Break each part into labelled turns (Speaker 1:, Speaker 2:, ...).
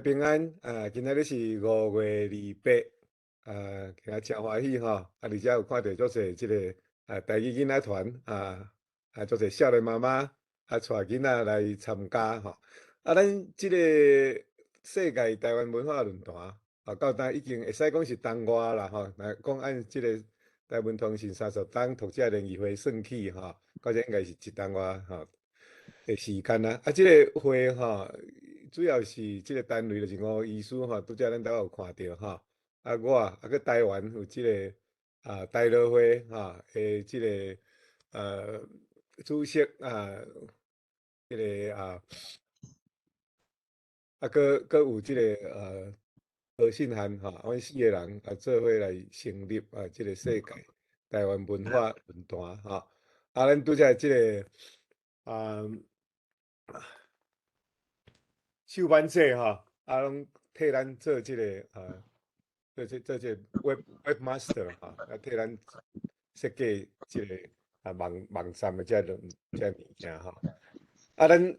Speaker 1: 平安今仔日是5月28，今仔真欢喜吼，而且有看到足侪即个台语囡仔团足侪少年妈妈带囡仔来参加吼。咱即个世界台湾文化论坛到今已经会使讲是冬外啦吼。来讲按即个台湾通信30档读者联谊会算起吼，到这应该是一冬外吼。的时间啦，即个会吼，主要是即个单位就是吴医师吼，拄则咱都有看到吼。我去台湾有即个大乐会吼的即个主席即个搁有即个何信涵吼，阮4个人做伙来成立即个世界台湾文化论坛吼。咱拄则即个啊。秀班社吼，拢替咱做即个做即个 webmaster 吼，替咱设计即个网站的遮物件吼。咱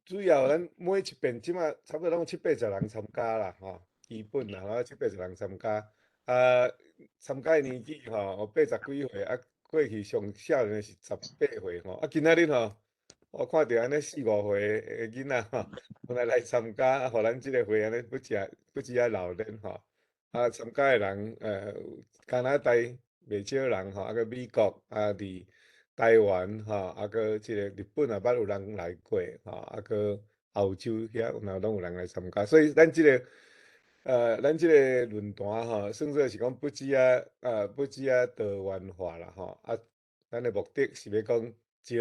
Speaker 1: 主要咱每一遍即马差不多拢有7、80人参加啦吼，基本啦吼7、80人参加。参加的年纪吼有80几岁，过去上少年的是18岁吼。今仔日吼。我看到安尼4、5岁的囡仔吼，本来参加，互咱即个会安尼不止老练吼。参加的人有加拿大袂少人吼，搁美国伫台湾吼，搁即个日本也捌有人来过吼，搁澳洲遐拢有人来参加，所以咱即个论坛吼，算作是讲不止多元化啦吼。咱的目的是要讲招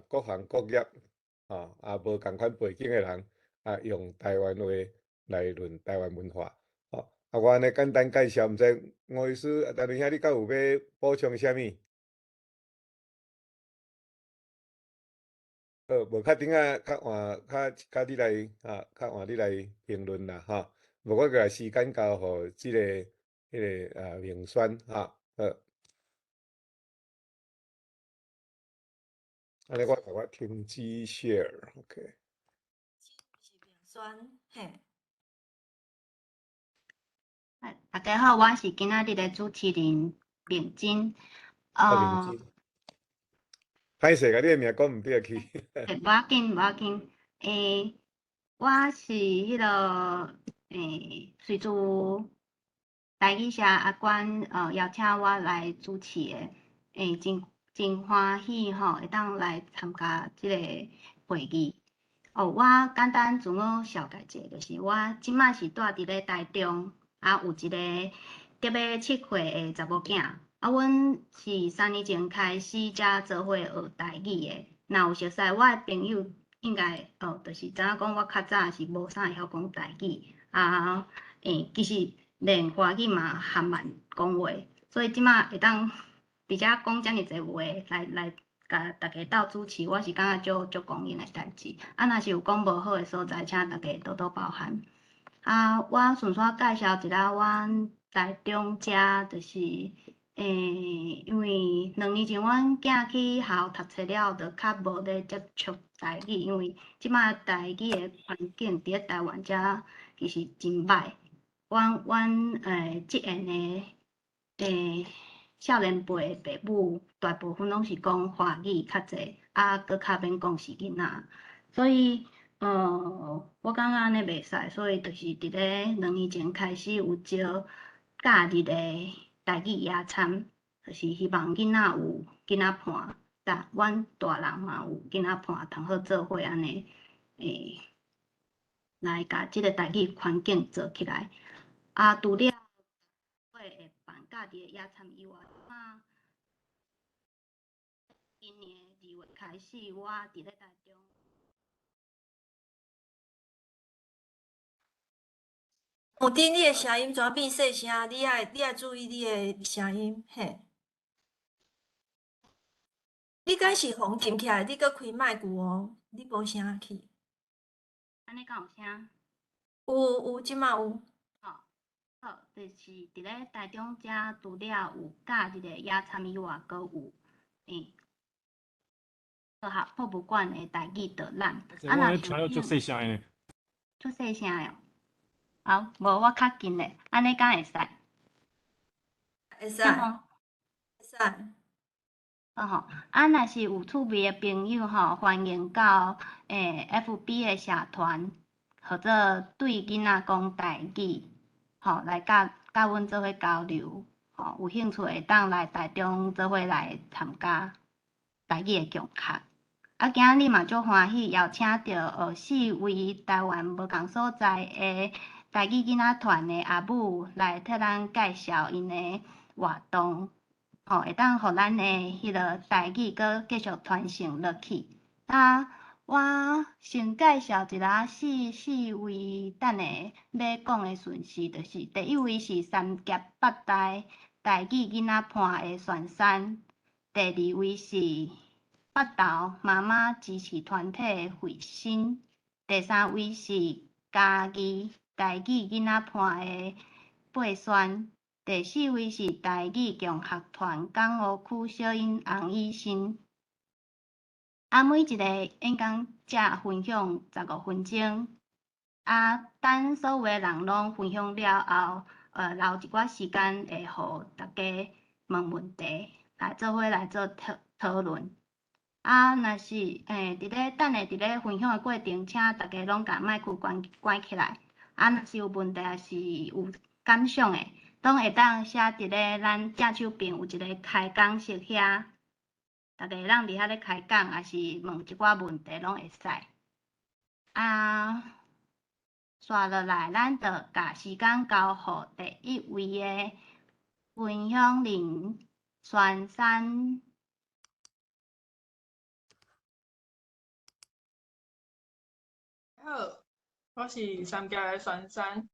Speaker 1: 各行各业无共款背景的人用台湾话来论台湾文化。我安尼简单介绍，毋知吴医师，陈兄，你敢有要补充啥物？无较顶较换你来较换你来评论啦吼。无我甲时间交互即个迄个明轩安尼我停止 share，OK。
Speaker 2: 是明轩，嘿。
Speaker 3: 大家好，我是今仔日的主持人明真。
Speaker 1: 明真，歹势，甲你的名讲毋对去。
Speaker 3: 无要紧，无要紧。我是迄个随自台语社阿关邀请我来主持的，真欢喜吼，会当来参加即个会议。我简单自我绍介者，就是我即摆是住伫咧台中，有一个特别7岁的查某囝。阮是3年前开始才做伙学台语的。若有熟悉我的朋友，应该就是知影讲我较早是无啥会晓讲台语，其实练华语嘛含慢讲话，所以即摆会当伫遮讲遮尔济话来甲大家斗主持，我是感觉足光荣的代志。若是有讲无好的所在，请大家多多包涵。我顺续介绍一下阮台中遮，就是因为2年前阮囝去校读册了，就较无咧接触台语，因为即摆台语的环境伫咧台湾遮其实真歹。阮即缘的少年辈的父母，大部分拢是讲华语较济，搁较免讲是囡仔，所以我感觉安尼袂使，所以就是伫咧2年前开始有招假日的台语野餐，就是希望囡仔有囡仔伴，阮大人嘛有囡仔伴，通好做伙安尼来甲即个台语环境做起来。除了会办假日的野餐以外，今年2月开始，我伫咧台中。
Speaker 2: 有滴你的声音怎变细声？你爱注意你的声音，嘿。你敢是风禁起来？你搁开麦克哦，你无声去。
Speaker 3: 安尼敢有声？
Speaker 2: 有，即马有。
Speaker 3: 好，就是伫咧台中遮，除了有假日的野餐以外，阁有学校博物馆的台语导览。
Speaker 4: 我听到足细声的。
Speaker 3: 出细声的哦。好，无我较近咧，安尼敢会使？
Speaker 2: 会使，
Speaker 3: 听吼。
Speaker 2: 会使。
Speaker 3: 吼，若是有趣味的朋友吼，欢迎到FB 的社团，或者对囡仔讲台语，吼，来甲阮做伙交流，吼，有兴趣会当来台中做伙来参加台语的共学。今日嘛足欢喜邀请到4位台湾无共所在的台语囡仔团的阿母来替咱介绍因的活动。会当互咱的迄个台语阁继续传承落去。我先介绍一下四位，等下要讲的顺序，就是第一位是三峡八代台语囡仔团的旋山，第二位是北投妈妈支持团体的慧心，第三位是嘉义台语囡仔团的佩轩。第四位是台语共学团港湖区小英洪医生。每一个演讲者分享15分钟。等所有的人拢分享了后，留一寡时间会互大家问问题，来做伙来做讨论。若是等下伫咧分享的过程，请大家拢甲麦克关起来。若是有问题，也是有感想的。拢会当写伫咧咱正手边有一个开讲室遐，大家咱伫遐咧开讲，也是问一寡问题拢会使。刷落来，咱就甲时间交互第一位的分享人旋山。
Speaker 4: 好，我是三峡的旋山。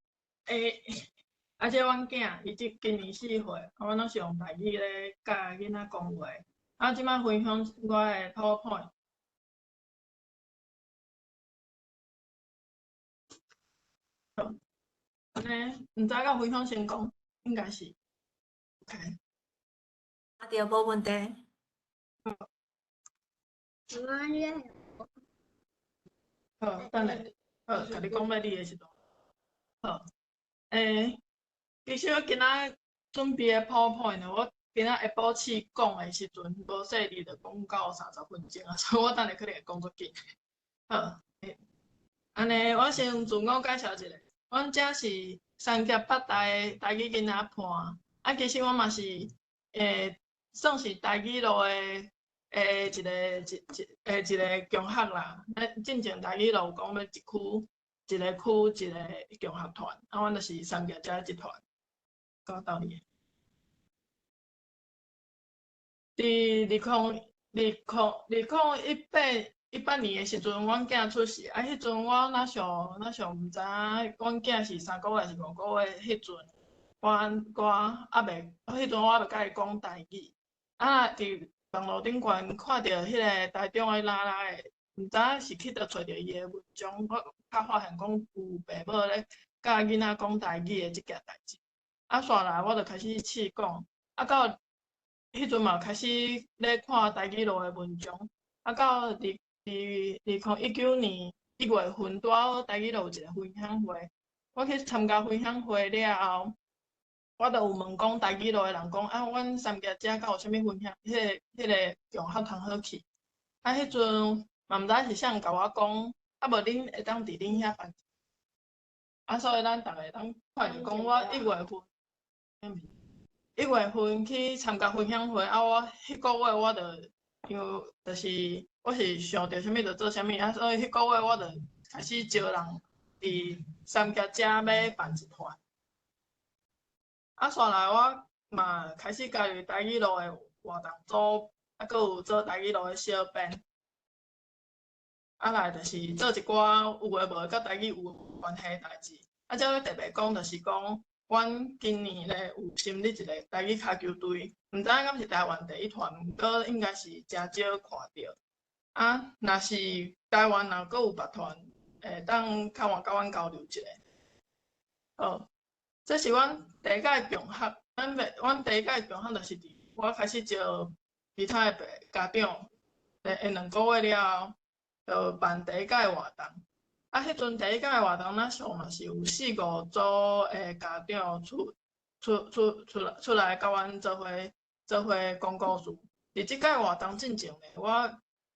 Speaker 4: 即阮囝伊今年4岁，我拢是用台语咧教囡仔讲话。即摆分享我的 PowerPoint。好，安尼，毋知甲分享成功，应该是 OK。
Speaker 2: 对，无问题。
Speaker 4: 好，等下，甲你讲要你的时阵。好，其实我今仔准备的 PowerPoint 我今仔下晡试讲的时阵，无说你就讲到30分钟啊，所以我等下可能会讲足紧。好，安尼我先自我介绍一下，阮遮是三峡八代的台语囡仔团，其实我嘛是算是台语路的一个共学啦。进前台语路有讲要一个区一个共学团，阮就是三峡遮一团，到道理。伫2018年的时阵，阮囝出世，迄阵我哪上毋知影，阮囝是3个月是5个月，迄阵我迄阵我还袂甲伊讲台语。伫网络顶悬看到迄个台中的拉的，毋知影是去倒找着伊的文章，我较发现讲有爸母咧教囡仔讲台语的即件代志。煞来我就开始试讲，到迄阵嘛开始咧看台语路的文章，到2019年1月份，拄好台语路有一个分享会，我去参加分享会了后，我就有问讲台语路的人讲，阮三峡遮敢有啥物分享？迄个共学通好去。迄阵嘛毋知是啥人甲我讲，无恁会当伫恁遐办。所以咱逐个当看着讲，我1月份去参加分享会，我迄个月我就是我是想着啥物就做啥物，所以迄个月我就开始招人伫三峡遮要办一团。煞来我嘛开始加入台语路的活动组，阁有做台语路的小编。来就是做一寡有诶无甲台语有关系诶代志。遮要特别讲，就是讲，阮今年咧有成立一个台语骹球队，毋知影敢是台湾第一团，毋过应该是诚少看到。若是台湾若阁有别团，当较晚甲阮交流一下。好，这是阮第一届共学，阮第一届共学就是伫我开始招其他诶家长，2个月了后，就办第一届活动。啊，迄阵第一届的活动，咱上嘛是有4、5组的家长出来甲阮做伙讲故事。伫即届活动进前咧，我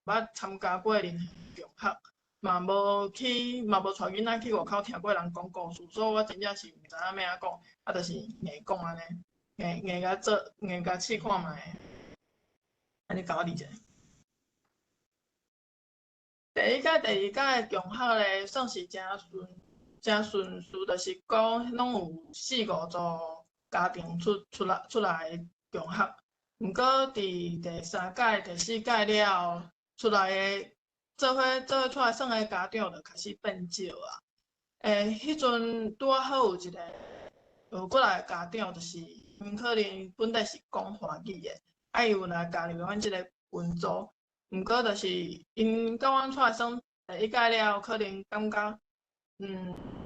Speaker 4: 捌参加过任何共学，嘛无带囡仔去外口听过人讲故事，所以我真正是毋知影要安讲，啊，就是硬讲安尼，硬甲试看卖，安尼甲我理解。第一届、第二届的共学咧，算是真顺序，就是讲拢有4、5组家庭出来共学。毋过伫第三届、第四届了后，出来的做伙出来算的家长就开始变少啊。迄阵拄好有一个过来的家长，就是因可能本地是讲华语的，啊伊有来加入阮即个群组。毋过就是因甲阮出来算第一届了，可能感觉，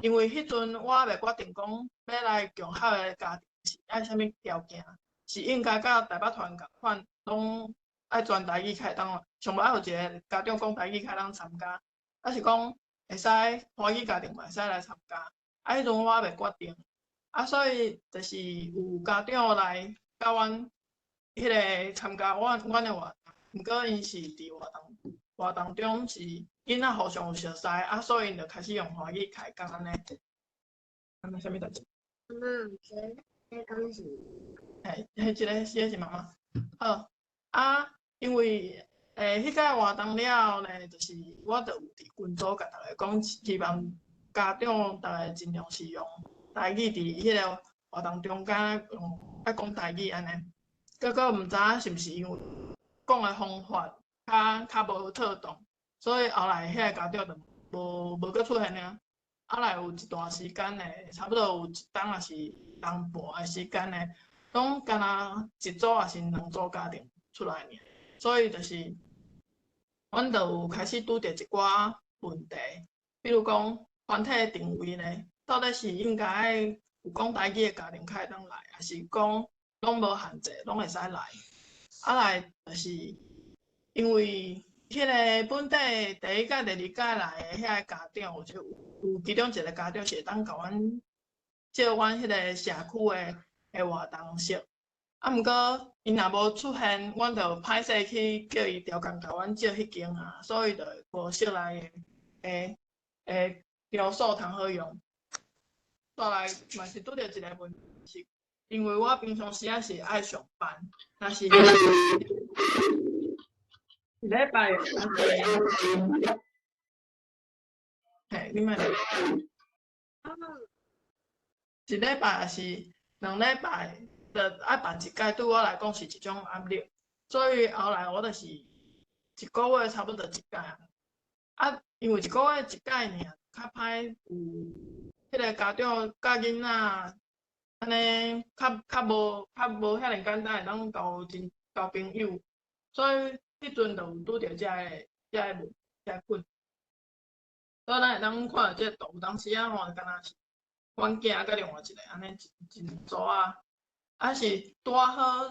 Speaker 4: 因为迄阵我还袂决定讲要来共学的家庭是爱啥物条件，是应该甲台北团共款，拢爱全台语开当，上无爱有一个家长讲台语开当参加，还是讲会使华语家庭嘛会使来参加，啊迄阵我还袂决定，啊所以就是有家长来甲阮迄个参加阮的活动。毋过因是伫活动中是囡仔互相有熟识，啊，所以因就开始用华语开讲安尼。安尼啥物代志？
Speaker 5: 这讲是
Speaker 4: 迄是妈妈。好，啊，因为迄届活动了后呢，就是我就有伫群组甲大家讲，希望家长大家尽量是用台语伫迄个活动中间爱讲台语安尼。结果毋知影是毋是因为讲的方法较无妥当，所以后来遐个家长就无搁出现了。后来有一段时间咧，差不多有1冬也是1冬半的时间咧，拢干若一组也是2组家庭出来尔，所以就是阮就有开始拄着一寡问题，比如讲团体的定位咧，到底是应该有讲台语的家庭才会当来，还是讲拢无限制，拢会使来？啊来就是因为迄个本地第一届、第二届来的遐个家长，有其中一个家长是会当甲阮借阮迄个社区的活动室，啊毋过伊若无出现，阮就歹势去叫伊调工甲阮借迄间啊，所以就无室内的场所通好用。再来嘛是拄着一个问题，是因为我平常时啊是爱上班，若是一礼拜，嘿，你莫一礼拜还是2礼拜，就爱办一届，对我来讲是一种压力。所以后来我就是1个月差不多一届啊，因为1个月一届尔，较歹有迄个家长教囡仔安尼，较无遐尼简单会当交朋友，所以迄阵就有拄着遮个困。所以咱会当看到即个图，有当时啊吼，敢若是阮囝甲另外一个安尼一组啊，啊是拄好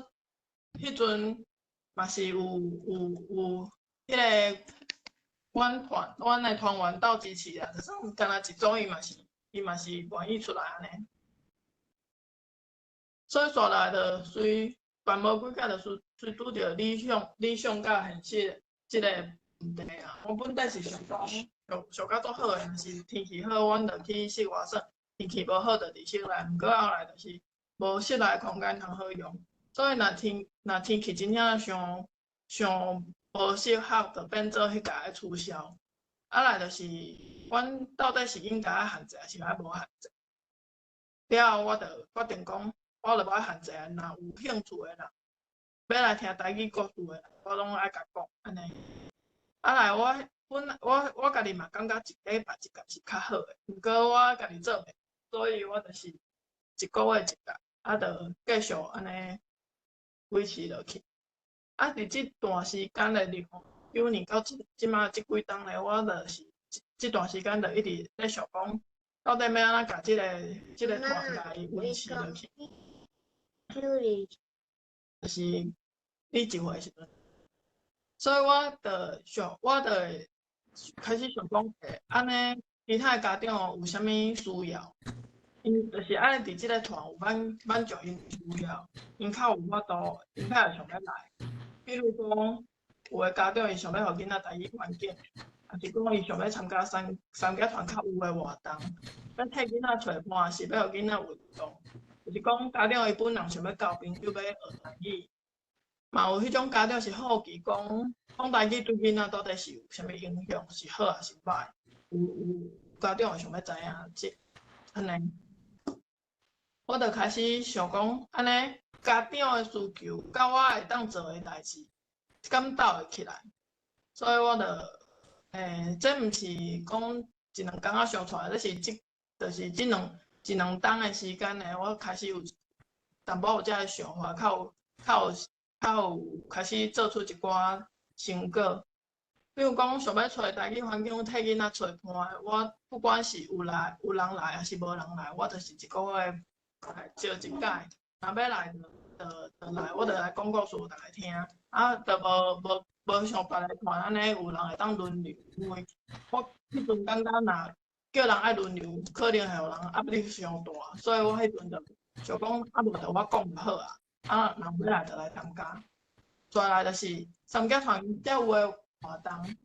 Speaker 4: 迄阵嘛是有迄个阮的团员斗支持啊，就算敢若一组伊嘛是愿意出来安尼。所以煞来就随办无几届，就随拄着理想甲现实即个问题啊。我本底是想讲上较足好诶，若是天气好，阮就去室外耍；天气无好，就伫室内。毋过后来就是无室内空间通好用，所以若天气真正上无适合，就变做迄个取消。啊来就是阮到底是应该限制，还是爱无限制？了后我就决定讲。我就无爱限制啊，若有兴趣的人，要来听台语故事的人，我拢爱甲讲安尼。啊来我家己嘛感觉一礼拜一届是较好的，毋过我家己做袂，所以我就是1个月一届，啊，就继续安尼维持落去。啊，伫即段时间内里，有年到即马即几冬咧，我就是即段时间就一直咧想讲，到底要安怎甲即个团来维持落去。就是你一回时阵，所以我就开始想讲，安尼其他家长有啥物需要，因就是爱伫即个团有满足因需要，因较有法度，因较会想要来。比如讲，有诶家长伊想要互囡仔台语环境，也是讲伊想要参加三甲团较有诶活动，咱替囡仔找伴是要互囡仔运动，就是讲家长伊本人想要交朋友要学台语，嘛有迄种家长是好奇讲台语对囡仔到底是有啥物影响，是好还是歹？有家长会想要知影即安尼，我就开始想讲安尼家长诶需求，甲我会当做诶代志，敢斗会起来，所以我就这毋是讲一两工仔想出来，就是即两冬诶时间呢，我开始有淡薄有遮个想法，较有开始做出一寡成果。比如讲，想要找台语环境替囡仔找伴，我不管是有人来还是无人来，我就是一个月招一届，若要来就来，我就来讲故事互大家听，啊，就无像别个团安尼有人会当轮流，因为我迄阵感觉若叫人爱轮流，可能会互人压力伤大，所以我迄阵就想讲，啊无就我讲就好啊，啊若要来就来参加，再来就是三甲团才有诶活动，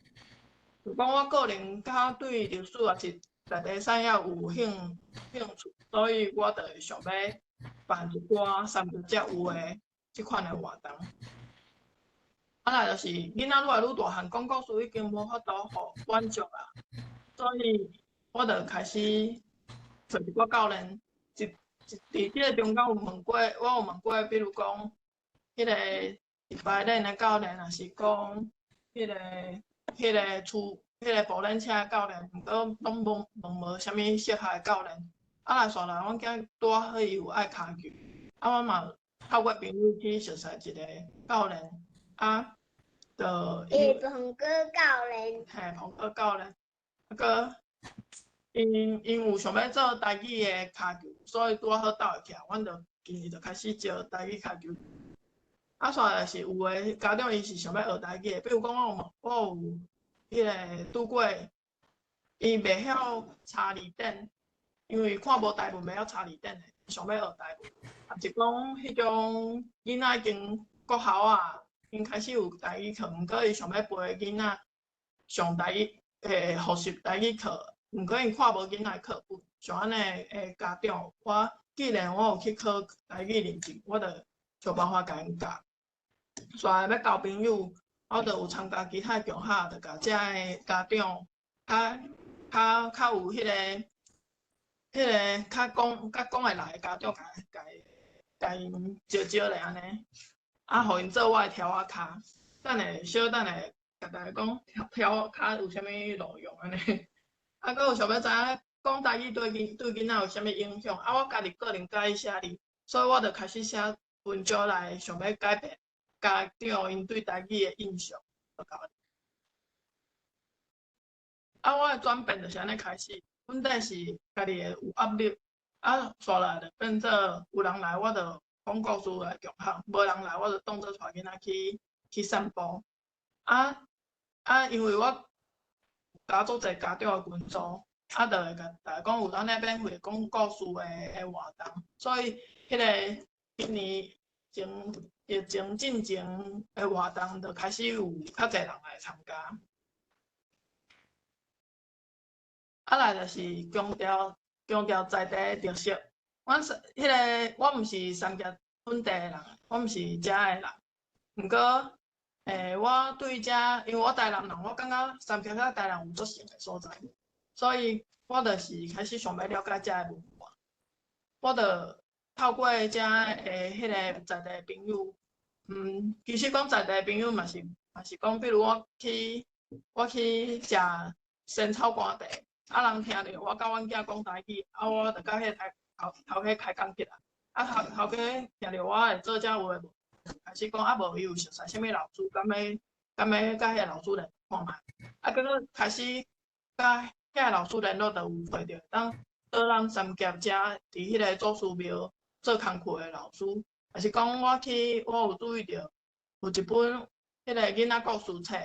Speaker 4: 就讲我个人较对历史也是内地产业有兴趣，所以我就会想要办一寡三甲才有诶即款诶活动。啊来就是囡仔愈来愈大汉，讲故事已经无法度互满足啊，所以我就开始找一寡教练，伫即个中间有问过，我有问过，比如讲迄个排练诶教练，也是讲迄个保练车教练，毋过拢无啥物适合诶教练。啊来煞来，阮囝拄好伊有爱骹球，啊我嘛透过朋友去熟悉一个教练，啊，就
Speaker 5: 鹏哥教练，
Speaker 4: 嘿，鹏哥教练，啊个因有想要做台语诶骹球，所以拄好斗会起来，阮就今日就开始招台语骹球。啊，煞来是有诶家长伊是想要学台语诶，比如讲我有迄个拄过，伊袂晓查字典，因为看无台文袂晓查字典诶，想要学台文，也是讲迄种囡仔已经国校啊，因开始有台语课，毋过伊想要陪囡仔上台语学习台语课，毋过因看无囡仔课本，像安尼诶家长，我既然我有去考台语认证，我就想办法甲因教。煞来要交朋友，我就有参加其他强项，就甲遮个家长较有迄个较讲会来家长，甲因招咧安尼，啊，互因做我诶条仔骹，等下甲大家讲条仔骹有啥物路用安尼，啊，佮有想要知影讲台语对囡仔有啥物影响，啊，我家己个人介意写字，所以我就开始写文章来想要改变家长因对台语诶印象，啊，我诶转变就是安尼开始。阮底是家己会有压力，啊，煞来就变做有人来我就讲故事来强项，无人来我就当做带囡仔去散步。因为我加做者家长诶群组，啊，就会甲大家讲有咱咧免费讲故事诶活动，所以迄个今年疫情进前诶活动，就开始有较侪人来参加。啊来就是强调在地诶特色。我毋是三峡本地诶人，我毋是遮诶人。毋过，我对遮，因为我台南人，我感觉三峡甲台南有足像诶所在，所以我就是开始想要了解遮诶文化。我就透过遮诶迄个在地朋友，其实讲在地朋友嘛是讲，比如我去食仙草干茶。啊，人听着我甲阮囝讲台语，啊，我就甲迄头家开讲起来。啊，头家听着我会做遮有诶，开始讲啊，无伊有熟悉啥物老师，敢要甲迄个老师联络看觅。啊，结果开始甲遐个老师联络，就有找着当倒咱三峡遮伫迄个祖师庙做工课诶老师，也是讲我有注意着有一本迄个囡仔故事册，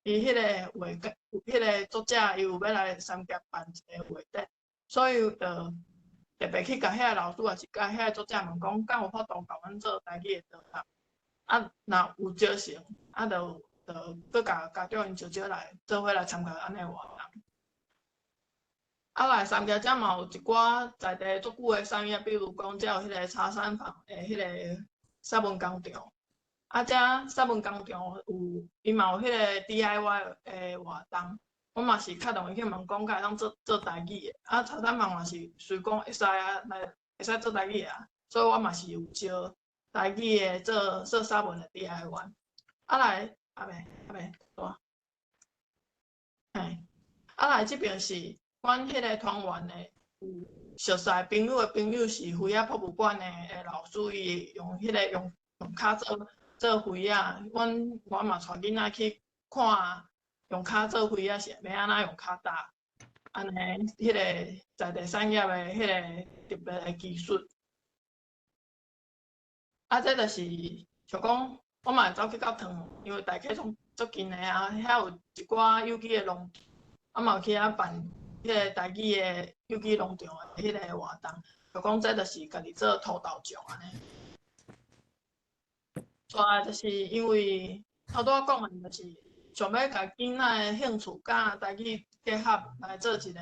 Speaker 4: 伊迄个画家，迄个作者伊有要来三峡办一个画展，所以就特别去甲遐老师也是甲遐作者问讲，敢有法度甲阮做台语的导览？啊，若有招成，啊，就搁甲家长因招来做伙来参加安尼活动。啊，来三峡遮嘛有一寡在地足久的产业，比如讲，遮有迄个茶山房的迄个沙文工厂，啊，遮沙文工厂有伊嘛有迄个 DIY 的活动，我嘛是较容易去问讲，敢会当做台语的，啊，茶山房嘛是随讲会使啊，来会使做台语啊，所以我嘛是有招台语的做沙文的 DIY，啊来阿妹，大，嘿，啊来这边是。阮迄个团员的有熟识朋友的朋友是飞仔博物馆的老师，伊用迄个用骹做飞仔，我嘛带囡仔去看用骹做飞仔是要安怎用骹搭，安尼迄个在地产业的迄个特别的技术。啊，这就是像讲，我嘛会走去到汤，因为大溪足近的啊，遐有一寡有机的农场，啊嘛有去遐办。迄个台语的有机农场的迄个活动，就讲这就是家己做土豆种安尼。再来就是因为头拄仔讲的，就是想要甲囡仔的兴趣甲台语结合来做一个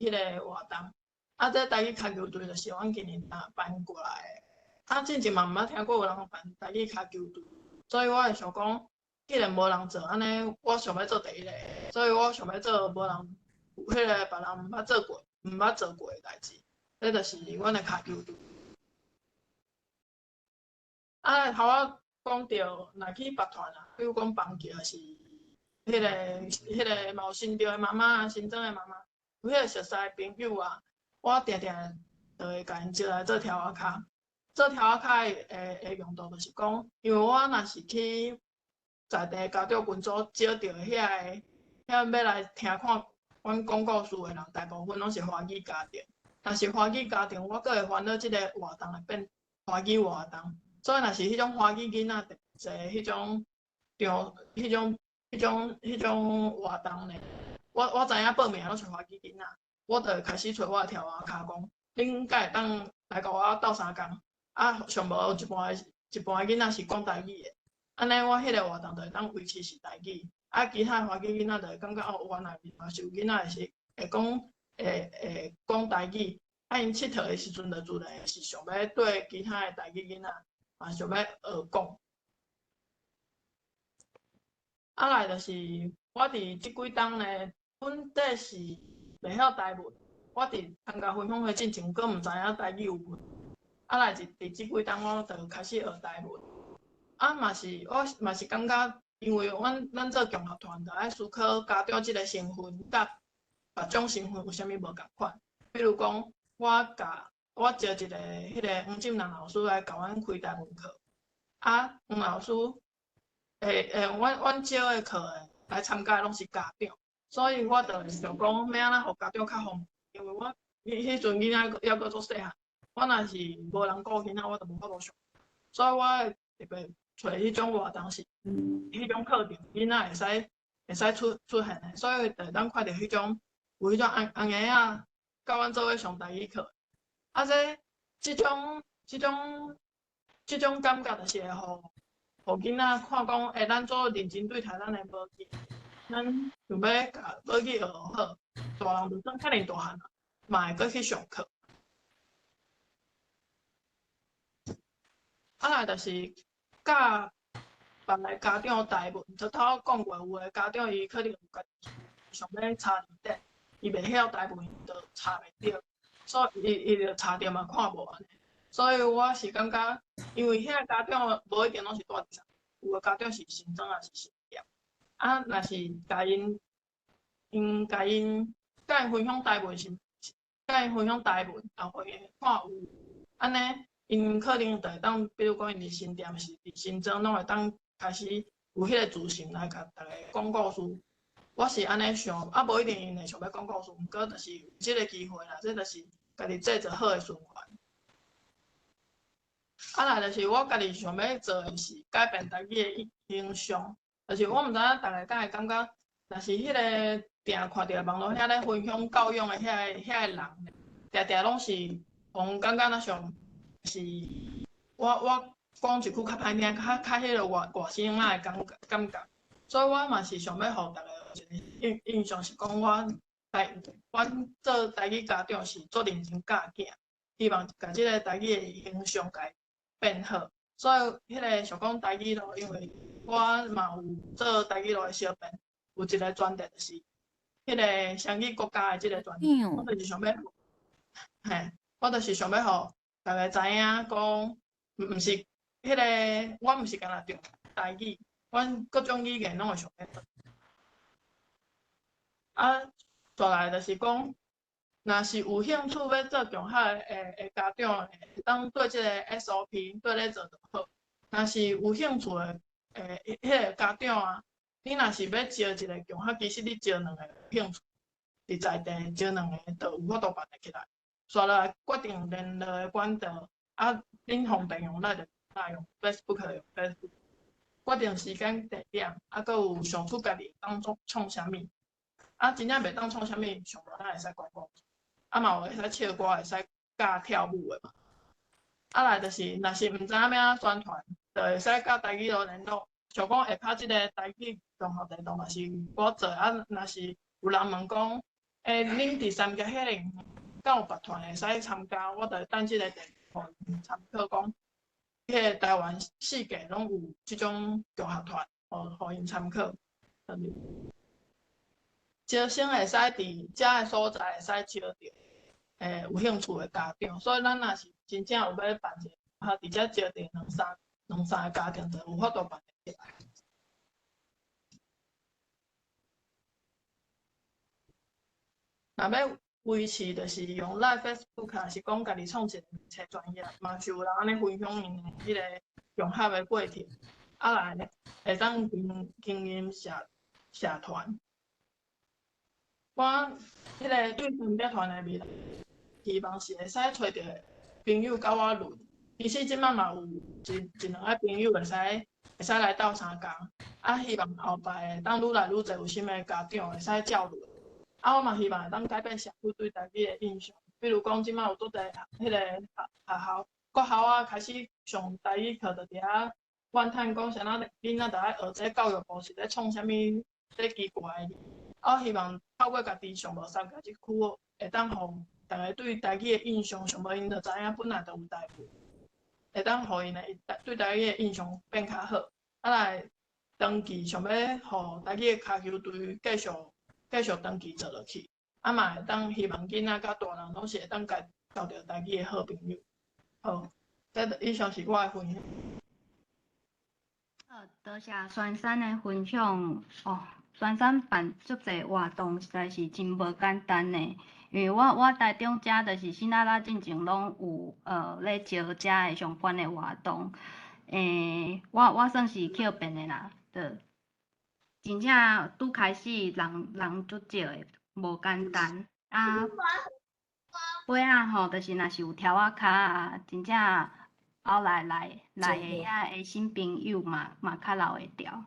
Speaker 4: 迄个活动。啊，这台语骹球队就是阮今年办过来的。啊，之前嘛毋捌听过有人办台语骹球队，所以我会想讲，既然无人做安尼，我想要做第一个，所以我想要做无人。有迄个别人毋捌做过的代志，这就是阮的骹球队。啊，头仔讲到，若去别团啊，比如讲棒球是迄个嘛有新潮的妈妈、新庄的妈妈，有迄个熟识的朋友啊，我定定就会甲因招来做条仔卡。做条仔卡的用途就是讲，因为我若是去在地家长群组招着遐要来听看。阮讲故事的人，大部分拢是华语家庭。若是华语家庭，我搁会烦恼即个活动会变华语活动。所以，若是迄种华语囡仔坐迄种活动呢，我知影报名拢是华语囡仔，我就会开始找我的条仔卡讲，恁敢会当来甲我斗相共？啊，上无一半的囡仔是讲台语的，安尼我迄个活动就会当维持是台语。啊，其他华语囡仔就会感觉哦，原来嘛是有囡仔是会讲台语，啊因佚佗的时阵就自然是想要对其他的台语囡仔嘛想要学讲。啊来就是我伫即几冬呢，本底是袂晓台文，我伫参加分享会进前，佫毋知影台语有文。啊来是伫即几冬我就开始学台文，啊我嘛是感觉。因为咱做共学团，就爱思考家长即个身份甲别种身份有啥物无共款。比如讲，我招一个迄个黄进南老师来教阮开台文课，啊，黄老师阮招的课来参加拢是家长，所以我就想讲要安怎互家长较方便，因为我迄阵囡仔还佫足细汉，我若是无人顾囡仔，我就无法度上，所以我特别。找迄种活动是，迄种课程囡仔会使出现的，所以就当看到迄种有迄种红红爷啊，教阮做伙上台语课，啊即种感觉就是会互囡仔看讲，咱做认真对待咱的母语，咱想要甲母语学好，大人就算较尔大汉啊，嘛会搁去上课。啊来就是。甲别个家长台文，就头仔讲过，有的家长伊可能有家己想要查字典，伊袂晓台文，就查袂着，所以伊就查着嘛看无安尼。所以我是感觉，因为遐家长无一定拢是住伫啥，有的家长是新庄也是新店，啊，若是甲因分享台文是，甲因分享台文，然后伊看有安尼。因可能就会当，比如讲因伫新店是伫新庄，拢会当开始有迄个自信来甲大家讲故事。我是安尼想，啊无一定因会想要讲故事，毋过就是有即个机会啦，这就是家己制造好的循环。啊来就是我家己想要做的是改变台语的形象，就是我毋知影大家敢会感觉，若是迄个定看着网络遐咧分享教养的遐个人，定定拢是互感觉若像是我讲一句较歹听，较迄个外省仔的感觉。所以我嘛是想要互大家一个印象是讲，阮做台语家长是做认真教囝，希望甲即个台语的形象甲伊变好。所以迄个想讲台语咯，因为我嘛有做台语咯的小编，有一个专题就是迄个双语国家的即个专题，我就是想要，我就是想要互大家知影讲，毋是迄个，我毋是干那重台语，阮各种语言拢会想要做。啊，再来就是讲，若是有兴趣要做中学的家长，会当对即个 SOP 对咧做就好。若是有兴趣的迄个家长啊，你若是要招一个中学，其实你招两个有兴趣，伫在地招两个，就有法度办得起来。刷落来决定联络的管道，啊，恁方便用咱就用 Facebook 就用 Facebook， 决定时间地点，啊，佮有上出家己当创啥物。啊，真正袂当创啥物，上无咱会使广告，啊嘛有会使唱歌，会使教跳舞的嘛。啊来就是，若是毋知影要安宣传，就会使甲台语路联络，像讲会拍即个台语中学活动嘛是我做，啊若是有人问讲，恁第三届迄个敢有别团会使参加，我就等即个地互因参考讲，迄个台湾四界拢有即种中学团，互因参考。招生会使伫遮个所在会使招着有兴趣的家长，所以咱若是真正有要办一个，伫遮招着两三个家庭，就有法度办得起来。若要维持，就是用咱 Facebook，还是讲家己创一个册专业，嘛是有人安尼分享因的迄个用学的过程，啊来会当经营社团。我迄个对分别团的未来，希望是会使找着朋友甲我轮。其实即摆嘛有一两个朋友会使来斗相共，啊，希望后摆会当愈来愈侪有心的家长会使交流。啊，我嘛希望会当改变社会对台语的印象，比如讲即摆有拄侪迄个学校、国校啊开始上台语课，就伫遐怨叹讲啥仔囡仔就爱学这教育部是咧创啥物咧奇怪的。我希望透过家己上无参加即区，会当互大家对台语的印象，上无因就知影本来就有台语，会当互因的对台语的印象变较好。啊来长期想要互台语的骹球队继续长期做落去，啊嘛会当希望囡仔甲大人拢是会当交着台语的好朋友。好，以上是我的分享。
Speaker 3: 好，多谢酸山的分享哦。酸山办足侪活动，实在是真无简单呢。因为我台中遮就是新仔进前拢有咧招遮的相关的活动，我算是去变的啦，就真正拄开始人足少的，无简单啊。尾仔吼，就是若是有条仔卡啊，真正后来的遐的新朋友嘛较留会牢。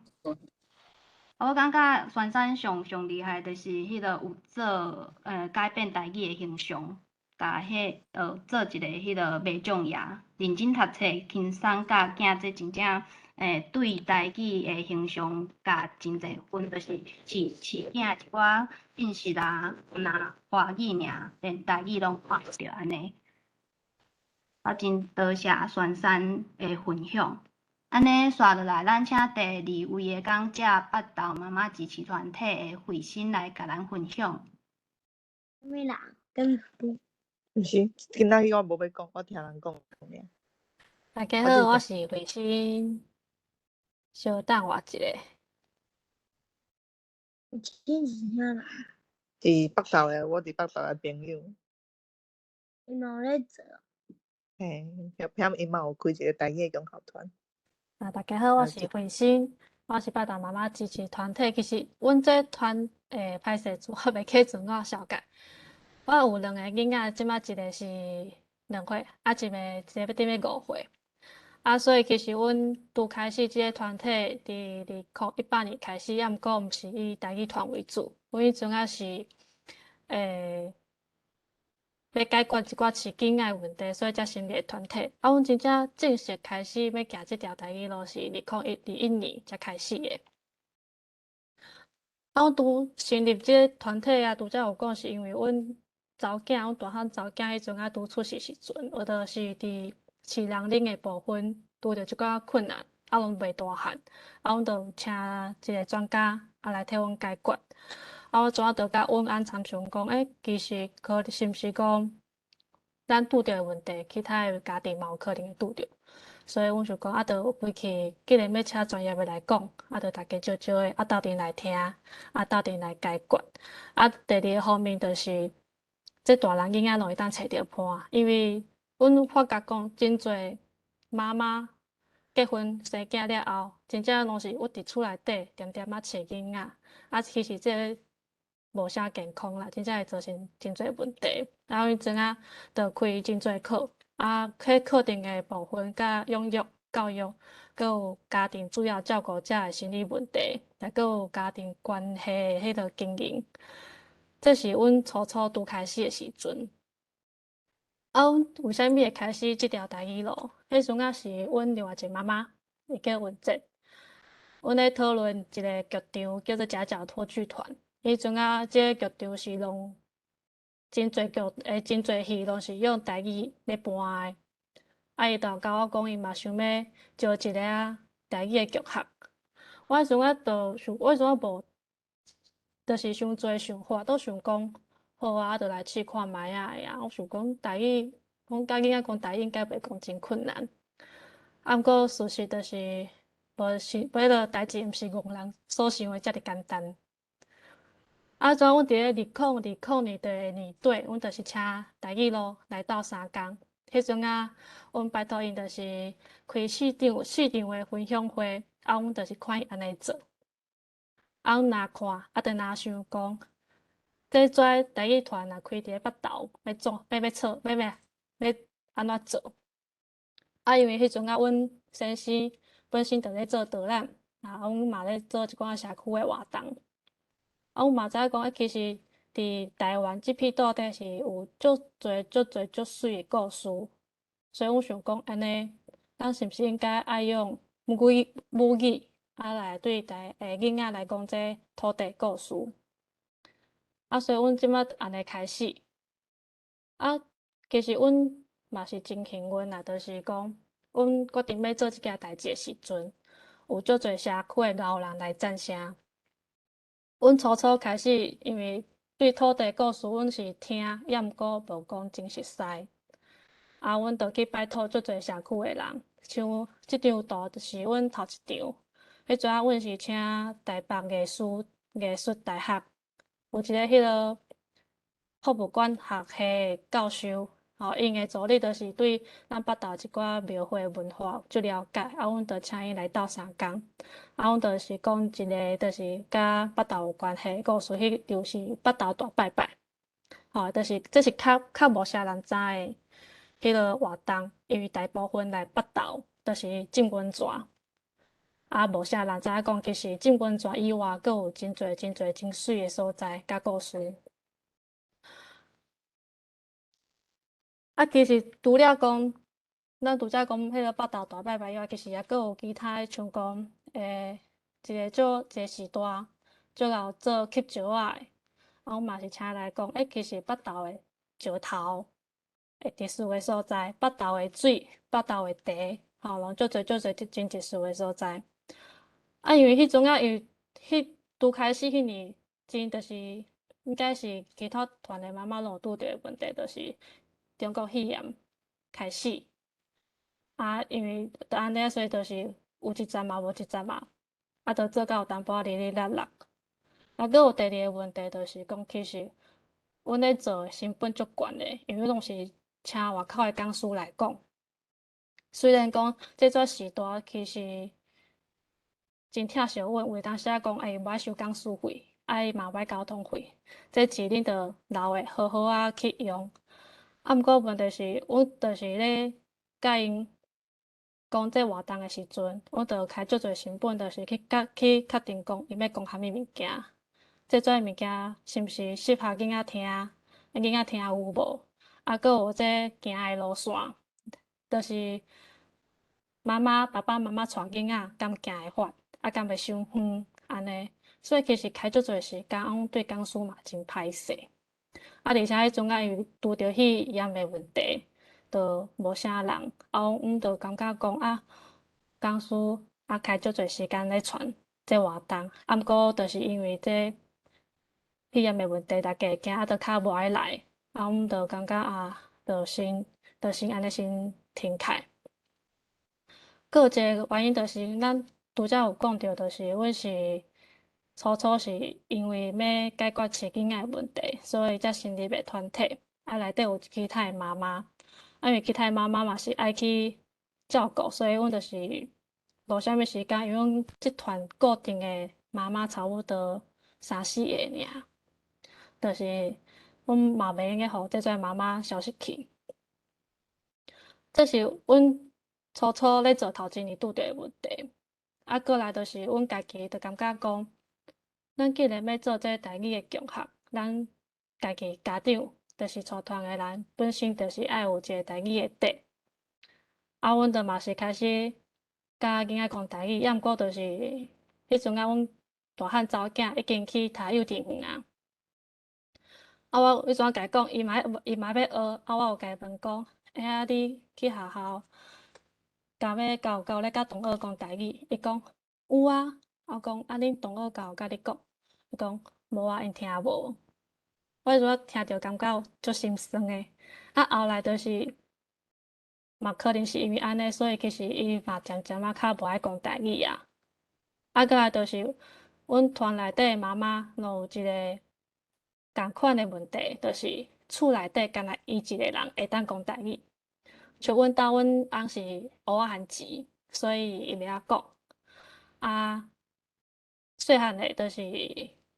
Speaker 3: 我感觉酸山上厉害，就是迄个有做改变台语的形象，甲做一个迄个卖种爷，认真读册，轻松教囝，这真正对台语的形象甲真侪分，就是饲囝一寡认识啊，若华语尔，连台语拢看不着安尼。我真多谢酸山的分享。安尼刷落来，咱请第二位的讲者北投妈妈支持团体的慧心来甲咱分享。
Speaker 5: 什么人？跟
Speaker 6: 毋是，今仔日我无要讲，我听人讲尔。
Speaker 7: 大家好，我是慧心，稍等我一下。
Speaker 5: 你是啥人？
Speaker 6: 伫北投的，我伫北投的朋友。
Speaker 5: 你哪咧做？
Speaker 6: 嘿，偏伊嘛有开一个台语的中学团。
Speaker 7: 大家好，我是慧心，我是北投妈妈支持团体。其实阮这团歹势，我袂去自我小解。我有两个囡仔，即摆一个是2岁，一个要顶5岁。所以其实阮拄开始即个团体伫2018年开始，毋过毋是以台语团为主，阮迄阵仔是要解决一寡饲囡仔问题，所以才成立团体。阮真正正式开始要行即条台语路是2021年才开始的。阮拄成立即个团体拄则有讲是因为阮查某囝，阮大汉查某囝迄阵拄出世时阵，有就是伫饲人奶的部分拄着即寡困难，拢袂大汉，阮就请一个专家来替阮解决。我怎就甲阮安参详讲，其实是毋是讲咱拄着的问题，其他的家庭嘛有可能会拄着。所以阮就讲，就回去，既然要请专业的来讲，就大家少少的，斗阵来听，斗阵来解决。第二个方面就是，这大人囡仔拢会当找着伴，因为阮发觉讲，真侪妈妈结婚生囝了后，真正拢是屈伫厝内底，定定找囡仔，其实这无啥健康啦，真正会造成真侪问题。然后伊阵仔就开真侪课。迄课程的部分，甲养育、教育，佮有家庭主要照顾者的心理问题，也佮有家庭关系的迄个经营。这是阮初拄开始的时阵。阮为虾米会开始即条台语路？迄阵仔是阮另外一个妈妈，伊叫文姐。阮咧讨论一个剧场，叫做《夹角托剧团》。迄阵仔即个剧场是用真侪戏拢是用台语咧搬的。伊就甲我讲，伊嘛想要招一个台语的剧客。我迄阵仔我迄阵仔无，就是伤侪想法，都想讲，好就来试看卖啊。我想讲台语，讲甲囡仔讲台语应该袂讲真困难。毋过事实就是，迄个代志毋是戆人所想的遮尔简单。阮伫咧2020年的年底，阮就是请台语路来斗3工。迄阵仔，阮拜托因就是开市场的分享会，阮就是看伊安尼做。阮若看，就若想讲，这遮台语团若开伫咧北投，要安怎做？因为迄阵仔阮先生本身就咧做导览，阮嘛咧做一寡社区的活动。阮嘛知影讲，其实伫台湾即片土地是有足水的故事，所以阮想讲，安尼，咱是毋是应该爱用母语来对囡仔来讲这土地故事？所以阮即摆安尼开始。其实阮嘛是真幸运啦，就是讲，阮决定要做即件代志的时阵，有足侪社区的老人来赞声。阮初开始，因为对土地故事，阮是听，也毋过无讲真熟悉。阮就去拜托足侪社区的人，像即张图就是阮头一张。迄阵阮是请台北艺术大学有一个迄个博物馆学系的教授，因的助理就是对咱北投一寡庙会文化足了解，阮就请伊来斗3工。阮就是讲一个，就是甲北投有关系故事，迄就是北投大拜拜。就是这是较无啥人知的迄个活动，因为大部分来北投就是浸温泉。无啥人知影讲，其实浸温泉以外，阁有真侪真水的所在甲故事。其实除了讲，咱拄则讲迄个北投大拜拜以外，其实也阁有其他像讲，一个时段，足有做吸石仔的。阮嘛是请来讲，其实北投的石头，特殊的所在，北投的水，北投的茶，拢足侪真特殊的所在。因为迄阵仔，因为拄开始迄年，就是应该是其他团的妈妈拢有拄着的问题，就是中国肺炎开始。因为安尼，所以就是有一站嘛，无一站嘛，就做到有淡薄哩哩落落。阁有第二个问题，就是讲其实阮咧做的成本足悬的，因为拢是请外口的讲师来讲。虽然讲这撮时代其实真疼惜阮，有当时啊讲，无爱收讲师费，嘛无爱交通费，这钱恁着留的好好去用。毋过问题是，阮就是咧甲因讲这活动的时阵，阮就开足侪成本，就是去确定讲伊要讲啥物物件，这种物件是毋是适合囡仔听，囡仔听有无？啊，搁有这行的路线，就是爸爸妈妈带囡仔敢行会发，啊敢袂伤远安尼。所以其实开足侪时间，阮对讲师嘛真歹势。啊，而且迄阵啊，因为拄着迄炎的问题，就无啥人，啊，阮就感觉讲啊，讲师啊开足侪时间咧传这活动，啊，毋过就是因为这肺炎的问题，大家惊啊，就较无爱来，啊，阮就感觉啊，就先安尼先停开。佫有一个原因就是咱拄则有讲着，就是阮是初是因为要解决饲囡仔的问题，所以才成立的团体。啊，内底有其他的妈妈，啊，因为其他的妈妈嘛是爱去照顾，所以阮就是无啥物时间，因为阮即团固定的妈妈差不多3、4个尔，就是阮嘛袂用个互这种妈妈消失去。这是阮初咧做头一年拄着的问题，啊，过来就是阮家己就感觉讲，咱既然要做这台语的共学，咱家己家长就是带团的人，本身就是爱有一个台语的底。啊，阮就嘛是开始教囡仔讲台语，抑毋过就是迄阵啊，阮大汉查某囝已经去读幼稚园啊。啊，我迄阵甲伊讲，伊嘛要学，啊，我有甲伊问讲，啊，你去学校甲有咧甲同学讲台语？伊讲有啊。我讲啊，恁同学有甲你讲？伊讲无啊，因听无。我迄阵听着感觉足心酸诶。啊，后来就是嘛可能是因为安尼，所以其实伊嘛渐渐啊较无爱讲台语啊。啊，过来就是阮团内底诶妈妈，若有一个共款诶问题，就是厝内底干若伊一个人会当讲台语。像阮兜阮翁是乌仔汉籍，所以伊袂晓讲。啊，细汉诶，就是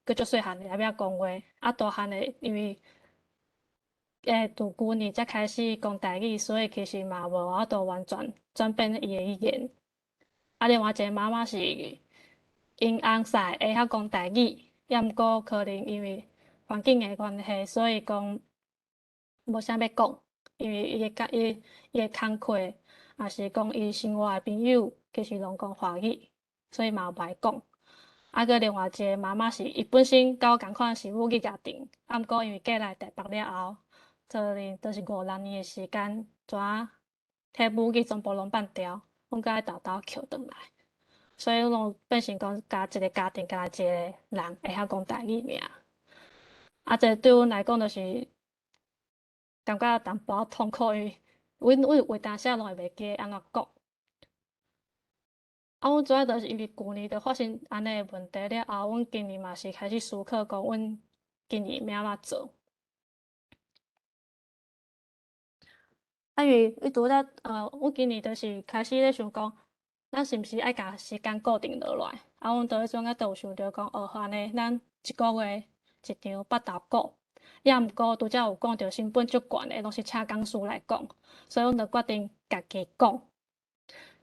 Speaker 7: 佫足细汉诶，也袂晓讲话。啊，大汉诶，因为拄旧年才开始讲台语，所以其实嘛无法度完全转变伊诶语言。啊，另外一个妈妈是因翁婿会晓讲台语，抑毋过可能因为环境诶关系，所以讲无啥要讲，因为伊诶工课，也是讲伊生活诶朋友，其实拢讲华语，所以嘛无爱讲。啊，佮另外一个妈妈是伊本身甲我共款是母语家庭，啊，毋过因为嫁来台北了后，就是5、6年诶时间，怎摕母语全部拢放掉，阮甲伊豆豆捡转来，所以拢变成讲加一个家庭，加一个人会晓讲台语尔。啊，这对阮来讲就是感觉淡薄仔痛苦，因为阮有当时拢会袂记安怎讲。啊，阮主要就是因为旧年就发生安尼诶问题了后，阮今年嘛是开始思考讲，阮今年要安怎做。啊，因为拄则阮今年就是开始咧想讲，咱是毋是爱甲时间固定落来？啊，阮迄阵都有想着讲，好安尼，咱一个月一场8豆鼓，抑毋过拄则有讲着成本足悬诶，拢是请讲师来讲，所以阮就决定家己讲。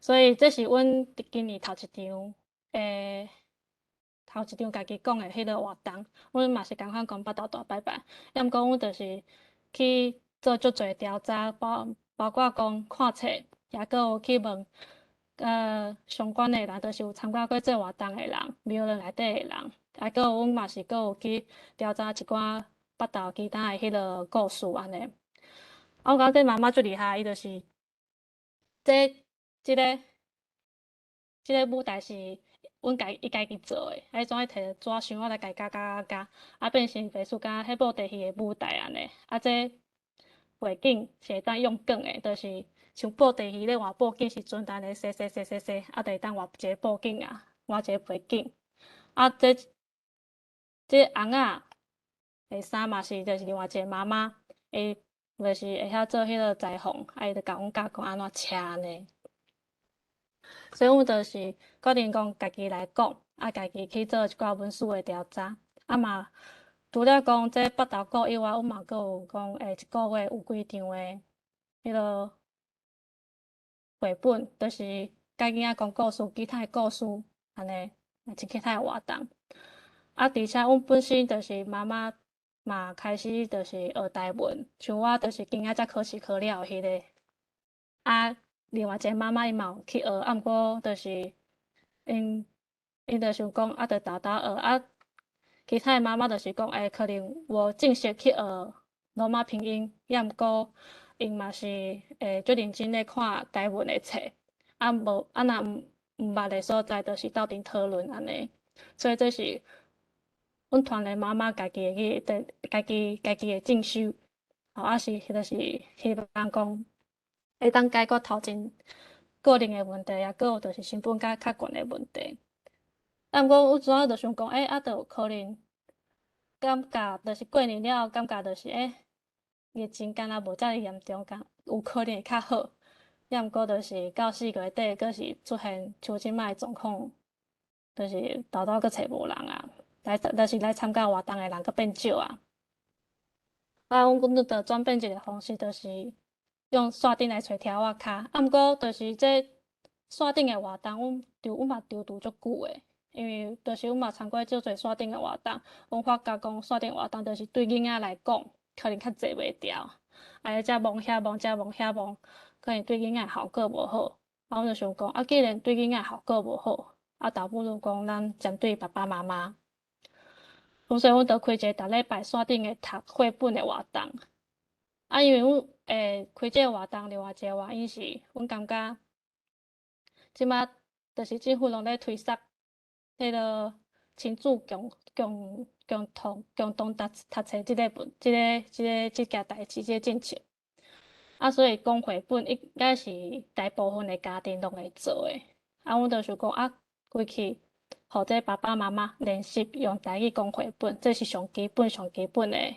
Speaker 7: 所以这是阮今年头一场家己讲诶迄个活动，阮嘛是共款讲8豆大拜拜，抑毋过阮就是去做足侪调查，包括讲看册，也搁有去问相关诶人，就是有参加过这活动诶人，庙内底诶人，也搁有阮嘛是搁有去调查一寡8豆其他诶迄个故事安尼。啊，我感觉这妈妈最厉害，伊就是即个舞台是伊家己做诶，啊，伊总爱摕纸箱仔来家加，啊，变成类似甲迄部电视诶舞台安尼。啊，这背景是会当用梗诶，就是像播电视咧换布景时阵，安尼洗，啊，就会当换一个布景啊，换一个背景。啊，这翁仔诶衫嘛是就是另外一个妈妈，伊就是会晓做迄个裁缝，啊，伊就甲阮教讲安怎车安尼。所以阮就是决定讲家己来讲，啊，家己去做一寡文书诶调查，啊嘛，除了讲这8豆鼓以外，阮嘛阁有讲一个月有几场诶迄个绘本，就是教囡仔讲故事，其他的故事安尼，也是其他的活动。啊，而且阮本身就是妈妈嘛开始就是学台文，像我就是今仔才考试考了迄个。啊，另外一个妈妈伊嘛有去学，啊，毋过就是因就想讲啊，着豆豆学啊。其他的妈妈就是讲，可能无正式去学罗马拼音，也毋过因嘛是足认真咧看台文的册，啊无啊若毋捌的所在，就是斗阵讨论安尼。所以这是阮团的妈妈家己的家己的进修，啊是就是希望讲会当解决头前个人的问题，也佫有就是成本较悬的问题。啊，毋过阮主要就想讲，啊，着有可能感觉就是过年了，感觉就是疫情敢若无遮尔严重，有可能会较好。也毋过就是到4月底，佫是出现像即摆状况，就是豆豆佫找无人啊，就是来参加活动的人佫变少啊。啊，阮着转变一个方式，就是用线顶来找条仔卡。啊，毋过就是这线顶的活动，阮嘛拄足久诶。因为就是阮嘛参过足侪线顶的活动，阮发觉讲线顶活动就是对囡仔来讲，可能较坐袂牢，啊，遮忙遐忙，遮忙遐忙，可能对囡仔效果无好。啊，阮就想讲，啊，既然对囡仔效果无好，啊，倒不如讲咱针对爸爸妈妈。所以，阮就开一个逐礼拜线顶的读绘本的活动。啊，因为阮开这个活动，另外一个原因是，阮感觉即马就是政府拢咧推动迄个亲子共同读册即件代志，即个政策。啊，所以讲绘本应该是大部分的家庭拢会做诶。啊，阮就想讲啊，开去互这爸爸妈妈练习用台语讲绘本，这是上基本的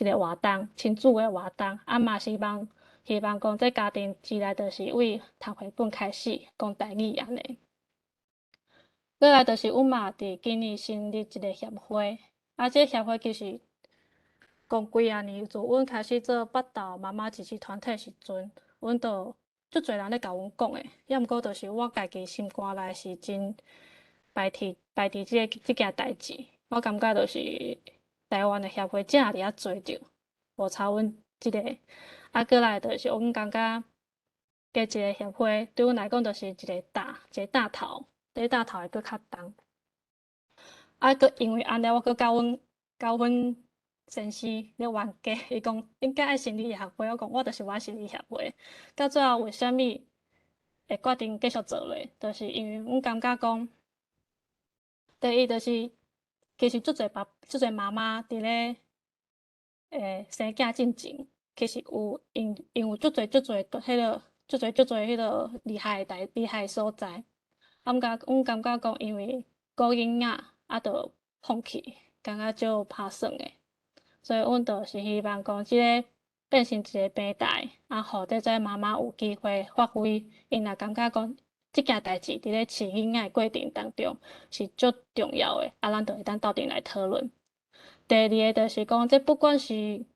Speaker 7: 一个活动，亲子的活动。啊嘛希望讲这家庭之内，就是为读绘本开始讲台语安尼。过来就是阮嘛伫今年成立一个协会，啊，这协会其实讲几啊年，自阮开始做北投妈妈支持团体时阵，阮就足侪人咧甲阮讲诶，也毋过就是我家己心肝内是真排斥即件代志。我感觉就是台湾的协会正伫遐做着，无抄阮即个。啊，过来就是阮感觉加一个协会，对阮来讲就是一个大头，这个大头会佫较重。啊，佫因为安尼，我佫甲阮先生咧冤家，伊讲应该爱成立协会，我讲我就是我成立协会。到最后为虾米会决定继续做落？就是因为阮感觉讲，第一就是其实足侪妈妈伫咧生囝进前，其实有因为足侪迄个厉害的所在。阮感觉讲，因为顾囡仔啊，着放弃，感觉足拍算诶。所以，阮就是希望讲，即个变成一个平台，啊，互这些妈妈有机会发挥，因若感觉讲，即件代志伫咧饲囡仔诶过程当中是足重要诶，啊，咱就会当斗阵来讨论。第二个就是讲，这不管是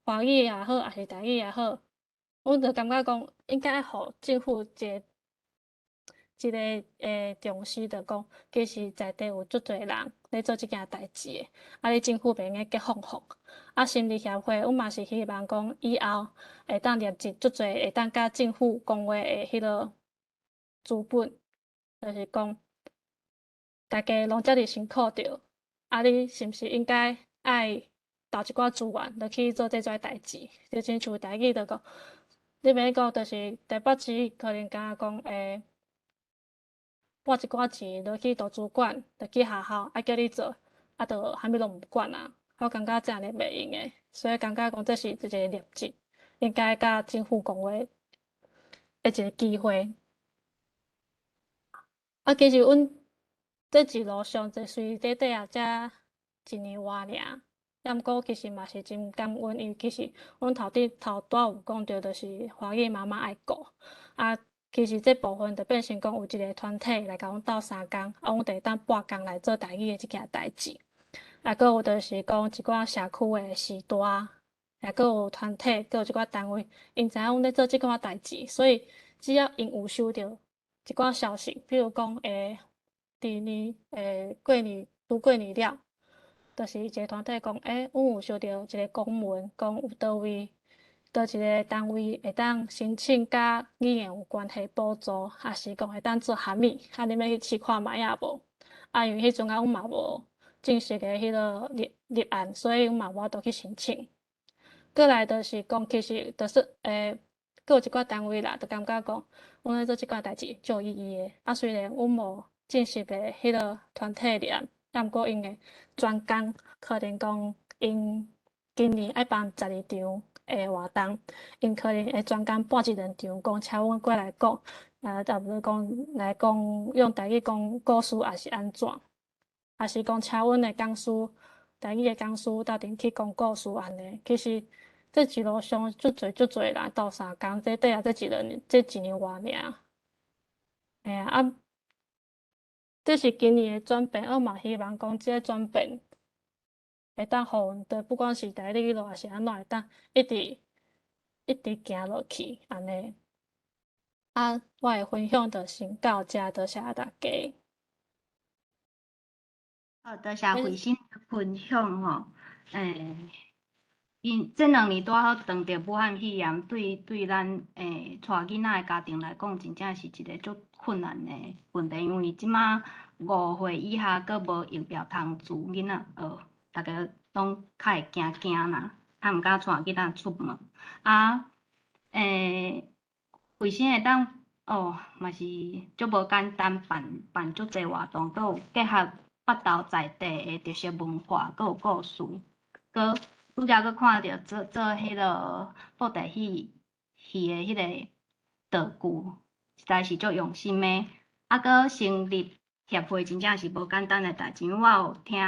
Speaker 7: 华语也好，还是台语也好，阮就感觉讲，应该爱互政府一个重视，着讲，其实在地有足侪人咧做即件代志诶，啊，你政府袂用结放放。啊，成立协会，阮嘛是希望讲以后会当连接足侪会当甲政府讲话诶迄个资本，就是讲大家拢遮尔辛苦着，啊，你是毋是应该爱投一寡资源，落去做这种代志？就亲像台语着讲，你免讲，就是台北市可能敢讲拨一寡钱落去图书馆，落去学校，啊叫你做，啊着啥物拢毋管啊。我感觉这样哩袂用诶，所以感觉讲这是一个劣质，应该甲政府讲话诶一个机会。啊，其实阮这一路上就随短短啊，才1年外尔，也毋过其实嘛是真感恩，因为其实阮头拄仔有讲着，就是华语妈妈爱顾，啊，其实这部分就变成讲有一个团体来甲阮斗3工，啊，阮就会当8工来做台语诶即件代志。啊，佫有就是讲一寡社区诶时代，搁有团体，搁有即寡单位，因知影阮咧做即寡代志，所以只要因有收到一寡消息，比如讲第年拄过年了，就是一个团体讲，阮有收到一个公文，讲有倒一个单位会当申请甲语言有关系补助，还是讲会当做函米，你要去试看卖啊无？因为迄阵阮嘛无正式的迄个立案，所以阮嘛无法度去申请。过来就是讲，其实就是佫有一寡单位啦，就感觉讲，阮咧做即寡代志就有意义的。虽然阮无正式的迄个团体立案，但毋过因的专工可能讲因今年爱办12场的活动，因可能会专工办1两场，讲请阮过来讲，差不多讲来讲用台语讲故事，还是安怎？还是讲请阮的讲师，台语的讲师斗阵去讲故事安尼。其实这一路上足侪人斗相共，这底下这一年外尔。这是今年的转变，我嘛希望讲这个转变会当互阮的，不管是台语咯，还是安怎会当一直行落去安尼。我的分享就先到遮，多谢大家。
Speaker 3: 好，多谢慧心的分享吼。因这2年拄好当着武汉肺炎，对咱带囡仔的家庭来讲，真正是一个足困难的问题。因为即马5岁以下佫无疫苗通注，囡仔大家拢较会惊啦，较毋敢带囡仔出门。卫生会当嘛是足无简单，办足侪活动，佫有结合北投在地的特色文化，佫有故事，佫拄则佫看到做迄个布袋戏的迄个道具，实在是足用心的。佫成立协会真正是无简单的代志，因为我有听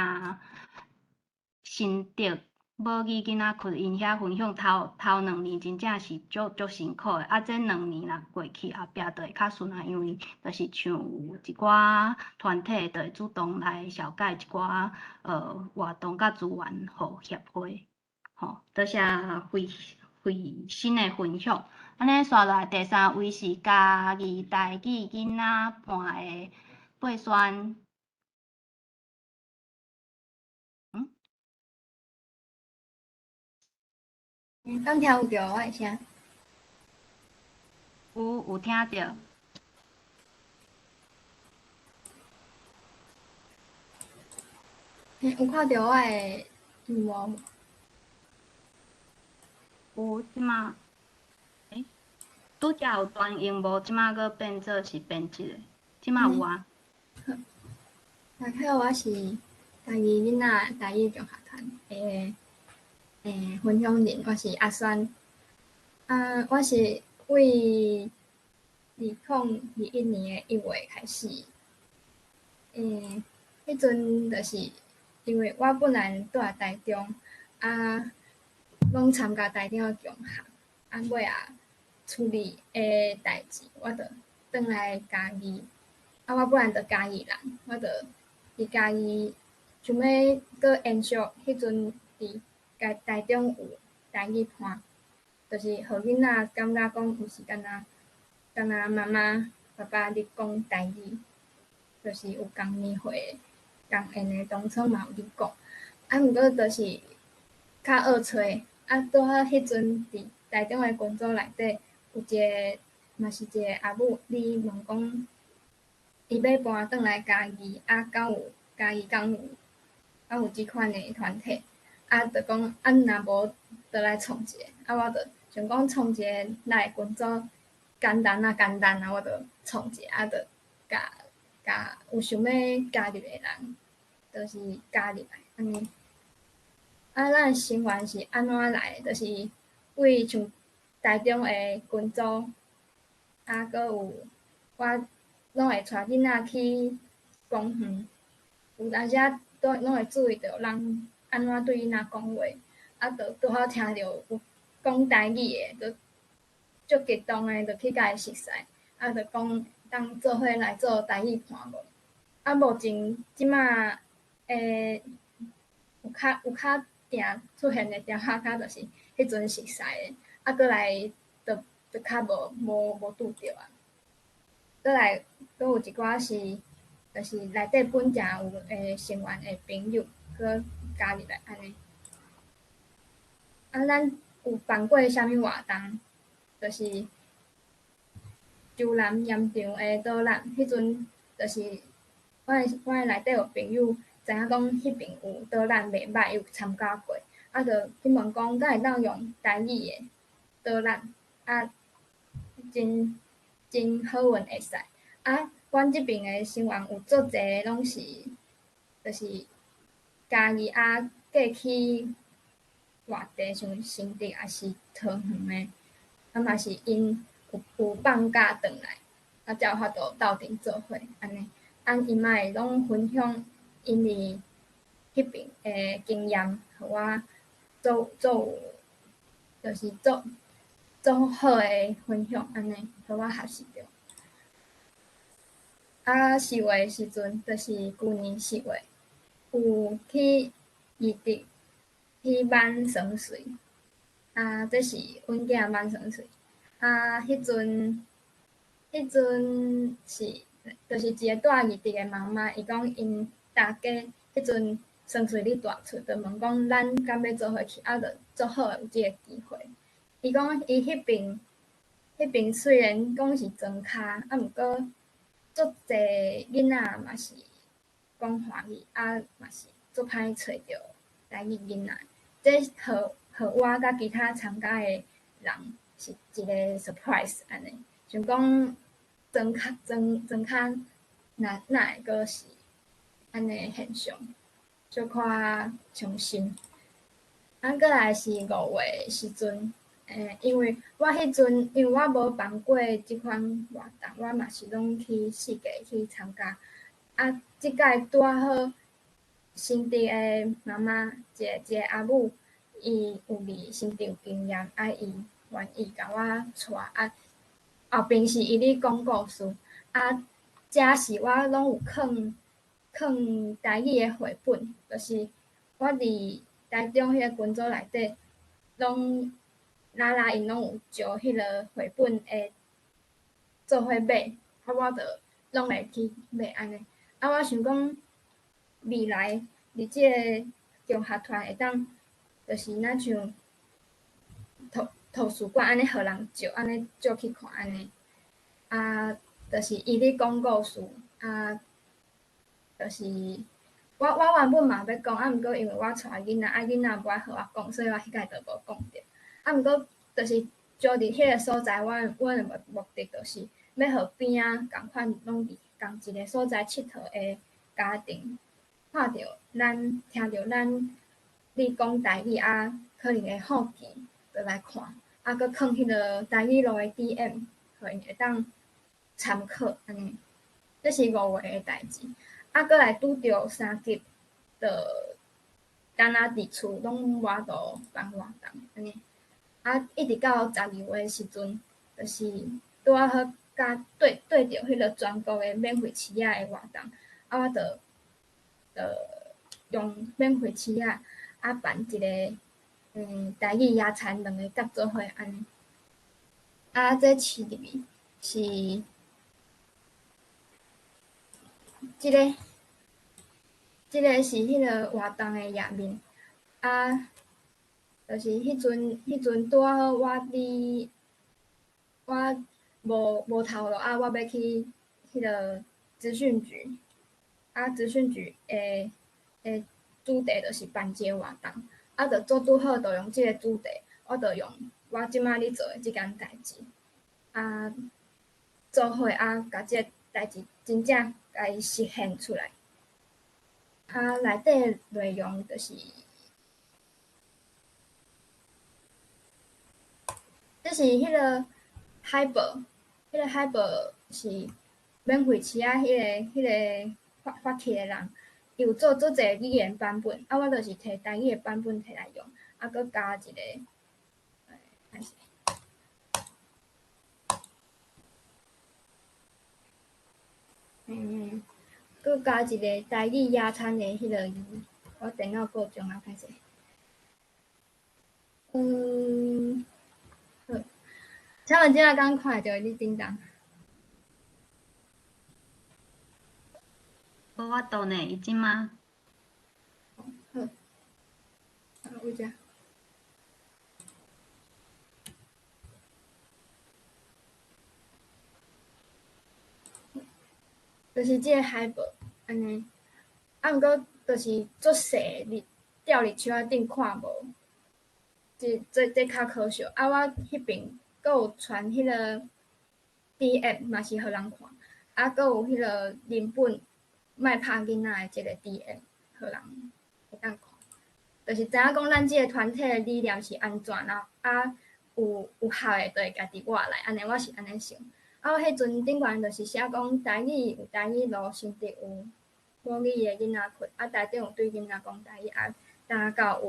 Speaker 3: 新竹母语囡仔群因遐分享，头2年真正是足辛苦的。这2年若过去，后壁就会较顺啊，因为就是像有一寡团体就会主动来小解一寡活动甲资源互协会。吼，多谢慧心的分享。安尼刷来第3位是嘉义台语囡仔伴的佩萱。
Speaker 5: 刚听有着我的声，
Speaker 3: 有听着。
Speaker 5: 有看到我的荧幕无？
Speaker 3: 有即马，拄则有转荧幕，即马佫变做是编辑的，即马有啊。
Speaker 5: 大家好，我是嘉义囡仔台语中学团的分享人，我是阿萱。我是为2021年的1月开始，迄阵就是因为我本来住在台中，拢参加台中的中学，尾处理的代志，我就转来嘉义。我本来就嘉义人，我就伫嘉义想要搁延续迄阵伫台中有台语伴，就是互囡仔感觉讲有时敢若妈妈爸爸咧讲台语，就是有共年岁共因的同窗嘛有咧讲，毋过就是较迩找，拄好迄阵伫台中的群组内底有嘛是一个阿母，你问讲伊要搬转来嘉义，敢有嘉义敢有即款的团体，就讲若无就来创一个，我就想讲创一个咱的群组简单，我就创一个，就甲有想要加入的人，就是加入来安尼。咱的成员是安怎来的？就是为像台中的群组，佫有我拢会带囡仔去公园，有当时拢会注意到人安怎对囡仔讲话，就拄好听到有讲台语的，就足激动的，就去甲伊熟识，就讲当做伙来做台语伴无？目前即马有较定出现的条卡就是迄阵熟悉的，啊，过来就较无拄着啊。过来，佫有一寡是，就是内底本正有诶成员诶朋友，佫加入来安尼。啊，咱有办过啥物活动，就是周南盐场诶导览，迄阵就是我诶内底有朋友知影讲迄边有导览袂歹，有参加过，啊，就去问讲敢会当用台语诶导览，啊，真好运会使。啊，阮即边诶成员有足侪拢是，就是家己啊过去外地，像新竹还是桃园诶，啊嘛是因有放假转来，啊才有法度斗阵做伙安尼。啊，因嘛会拢分享因伫迄边诶经验，互我做有，就是做好诶分享安尼，互我学习着。啊，4月诶时阵，就是旧年4月，有去异地去挽霜水，啊，这是阮囝挽霜水，啊，迄阵是，就是一个住异地诶妈妈，伊讲因大家迄阵霜水咧大出，就问讲咱敢要做伙去，啊，就做好有即个机会。伊讲伊迄边虽然讲是庄骹，啊，毋过足侪囡仔嘛是讲华语，啊嘛是足歹找着台语囡仔。这互我甲其他参加诶人是一个 surprise 安尼，想讲庄骹哪会阁是安尼现象，小可伤心。啊，过来是5月诶时阵。因为我迄阵，因为我无办过即款活动，我嘛是拢去四界去参加。啊，即届拄啊好，新竹诶妈妈，一个阿母，伊有伫新竹经验，啊，伊愿意甲我带，啊，后边是伊咧讲故事，啊，遮是我拢有藏台语诶绘本，就是我伫台中迄个群组内底，拢因拢有招迄个绘本诶做伙买，啊，我着拢会去买安尼。啊，我想讲未来伫即个中学团会当，就是若像图书馆安尼，互人借安尼借去看安尼。啊，就是伊咧讲故事，啊，就是我原本嘛要讲，啊，毋过因为我带囡仔，啊，囡仔无爱互我讲，所以我迄届就无讲着。啊，毋过就是就伫迄个所在，阮诶目的就是要互边仔共款拢伫共一个所在佚佗诶家庭，看着咱听着咱咧讲台语，啊，可能会好奇，就来看，啊，搁放迄个台语路诶 DM，互因会当参考安尼。这是5月诶代志，啊，搁来拄着3级，就敢若伫厝拢无法度办活动安尼。啊，一直到12月诶时阵，就是拄啊好甲对着迄个全国诶免费试仔诶活动，啊，我着用免费试仔啊办一个台语野餐2个合作伙安尼。啊，这试入去是即个是迄个活动诶页面，啊，就是迄阵拄啊好我无头路啊，我要去迄个资讯局，啊，资讯局诶主题就是办即个活动，啊，就做拄好，就用即个主题，我就用我即摆咧做诶即件代志，啊，做伙啊，甲即个代志真正甲伊实现出来。啊，内底内容就是这是迄个海报，迄个海报是免费试啊，迄个发起的人，伊有做足侪语言版本，啊，我就是摕台语的版本摕来用，啊，佮加一个，佮加一个台语野餐的迄个字，我电脑够种啊，歹势。请问即下刚看到你叮当？
Speaker 3: 无法度呢，伊即马
Speaker 5: 好，有只。就是即个海报安尼，啊，毋过就是足细哩，吊伫树仔顶看无，这较可惜。啊，我迄边阁有传迄个 DM 嘛是互人看，啊，阁有迄个林本卖拍囡仔的即个 DM 互人会当看。就是知影讲咱即个团体的理念是安怎，然后啊有合的，就会家己活来，安尼我是安尼想。啊，我迄阵顶悬就是写讲台语有台语路，心地有母语的囡仔群，啊台顶有对囡仔讲台语，啊打到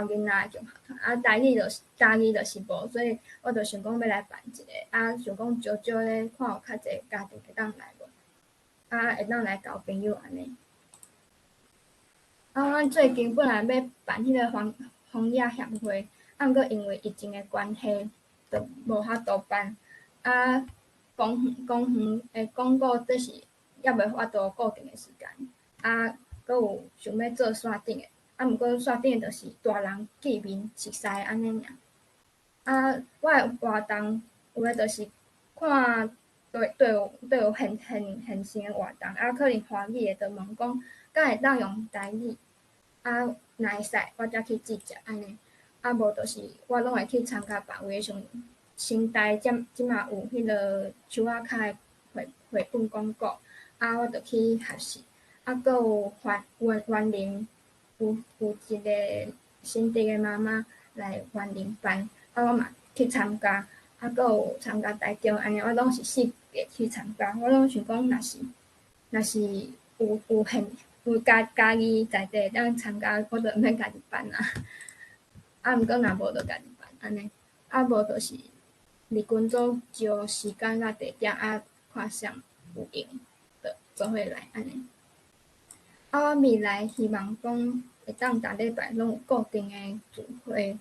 Speaker 5: 囡仔的中学团，啊台语就是无，所以我就想讲要来办一个，啊想讲招咧看有较济家庭会当来无，啊会当来交朋友安尼。啊，阮最近本来要办迄个枫叶协会，啊，毋过因为疫情的关系，就无法度办。啊，公园的广告这是也袂法度固定的时间。啊，阁有想要做线顶的，啊，毋过线顶的就是大人见面熟识安尼尔。啊，我的活动有诶，就是看有现成的活动，啊，可能华语的就问讲，敢会当用台语？啊，若会使，我才去直接安尼。啊，无就是我拢会去参加别位像新台即马有迄个树仔脚的绘本广告，啊，我就去学习。啊，阁有园林有一个新竹的妈妈来园林办，啊，我嘛去参加。啊，阁有参加台中安尼，我拢是四个去参加。我拢想讲，若是有家己在地当参加，我就毋免家己办啦。啊，毋过若无就家己办安尼。啊，无就是离群组招时间甲地点，啊，看谁有闲，就做伙来安尼。啊，我未来希望讲会当逐礼拜拢有固定的聚会，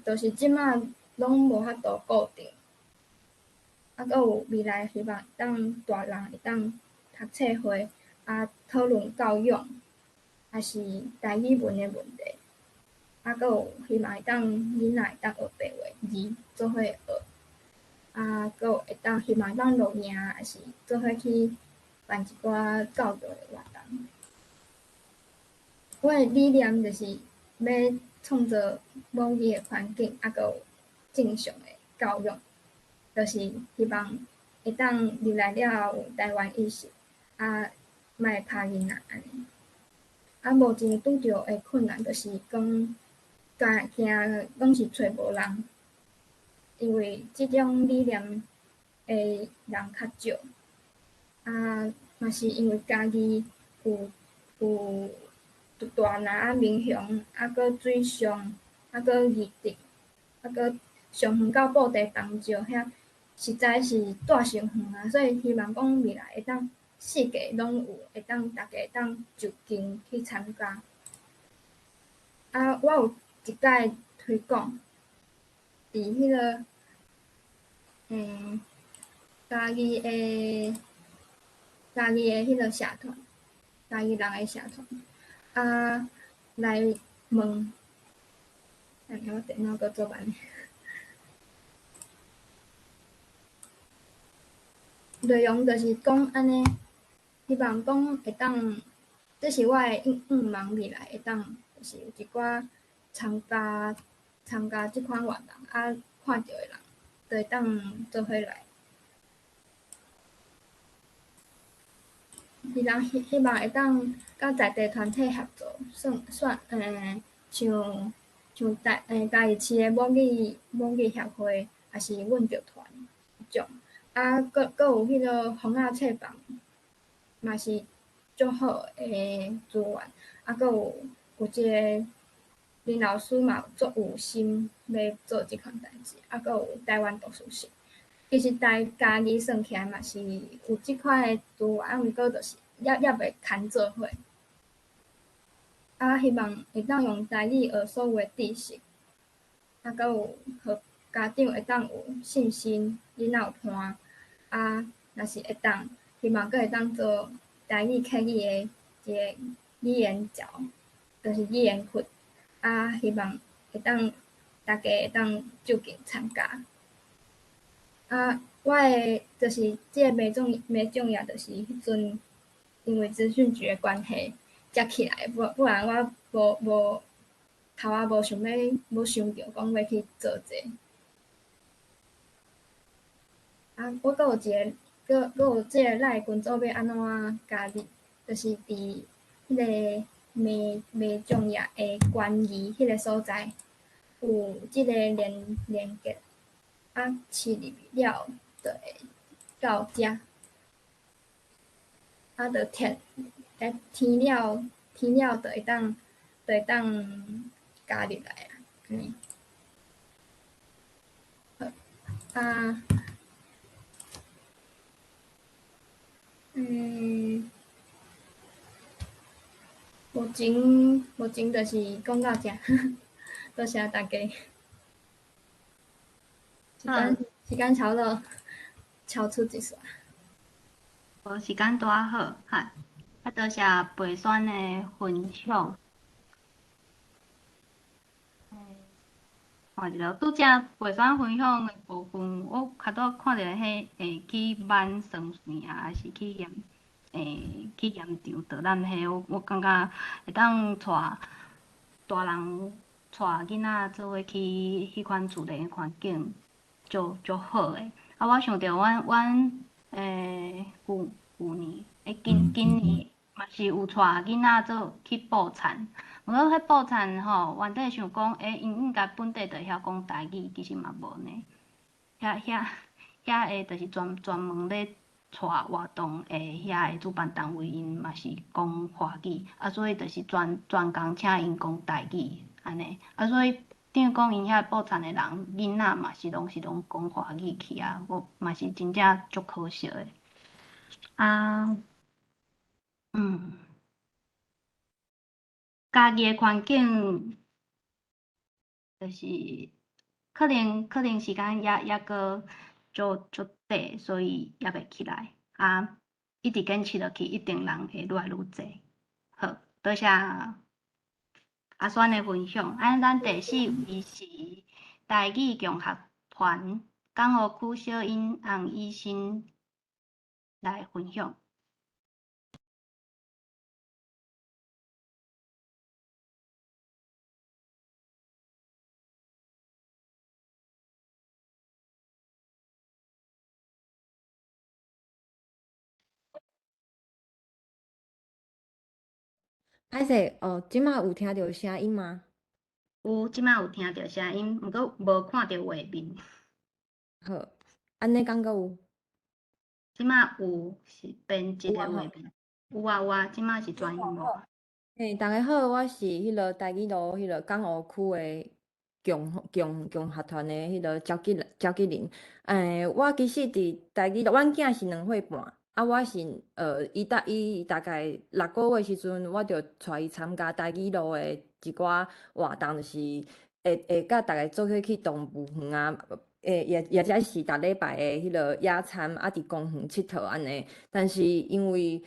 Speaker 5: 就是即马拢无法度固定。啊，阁有未来希望当大人会当读册会，啊，讨论教育，还是台语文的问题。啊，阁有希望会当囡仔会当学白话字，做伙学。啊，阁有会当希望会当录影，还是做伙去办一寡教育的活动。我的理念就是要创造母语的环境，啊，阁有正常的教育，就是希望会当入来了后有台湾意识，啊，莫拍囡仔安尼。啊，目前拄着的困难就是讲，惊拢是找无人，因为即种理念的人较少。啊，嘛是因为家己有大林啊、民雄，啊，搁水上，啊，搁义竹，啊，搁上远到布袋东石遐，实在是住伤远啊，所以希望讲未来会当四界拢有，会当大家会当就近去参加。啊，我有一届推广伫迄个家己的迄个社团，家己人的社团，啊，来问，我电脑搁做慢。内容就是讲安尼，希望讲会当，这是我的愿望，未来会当就是有一寡参加即款活动，啊，看到的人，就会当做伙来。希望会当甲在地团体合作，像家己市的母语协会，还是阮着团种。啊，阁有迄个枫仔册房，嘛是足好诶资源。啊，阁有一个林老师嘛，足有心要做即款代志。啊，阁有台湾读书室，其实家己算起来嘛是有即款诶资源，啊，毋过就是也袂牵做伙。啊，希望会当用台语学所有诶知识，啊，阁有互家长会当有信心，囡仔有伴，啊，若是会当，希望佫会当做台语客语的一个语言角，就是语言群，啊，希望会当大家会当就近参加。啊，我的就是即个袂重要，就是迄阵因为资讯局的关系才起来，不然我无头仔无想着讲要去做这个。啊，我佫有一个，佫有即个赖群组要安怎加入，就是伫迄个袂重要的关于迄个所在有即个连接，啊，试入了就会到遮，啊，就填了就会当加入来啊，安尼。好，啊，目前就是讲到遮，多谢大家。时间超了，超出一煞。
Speaker 3: 无时间拄啊好，哈，啊多谢陪选的分享。看着拄则陪选分享的部分，我较多看着迄去挽酸线啊，还是去验去验场导览迄，我感觉会当带大人带囡仔做伙去迄款自然环境，就好诶。啊，我想着阮旧年今年嘛是有带囡仔做去布田。毋过迄布田吼，原底想讲，因应该本地就会晓讲台语，其实嘛无呢。遐就是专门咧带活动遐主办单位，因嘛是讲华语，啊，所以就是专工请因讲台语安尼，啊，所以等于讲因遐布田的人囡仔嘛是拢讲华语去啊，我嘛是真正足可惜的。啊，家己的环境就是可能时间也搁足短，所以也袂起来。啊，一直坚持落去，一定人会愈来愈侪。好，多谢阿选的分享。咱第四位是台语共学团港湖区小英洪医生来分享。
Speaker 8: 歹势，即马有听到声音吗？
Speaker 3: 即摆有听到声音，毋过无看到画面。
Speaker 8: 好，安尼敢阁有？
Speaker 3: 即摆有是变一个画面。有啊，即摆是全荧幕。
Speaker 8: 嘿，大家好，我是迄个台语路迄个港湖区的共学团的迄个赵吉玲。我其实伫台语路，阮囝是2岁半，啊，我是伊大概6个月时阵，我就带伊参加台语路的一寡活动，就是会甲大家做伙去动物园啊，也者是逐礼拜的迄个野餐，啊，伫公园佚佗安尼。但是因为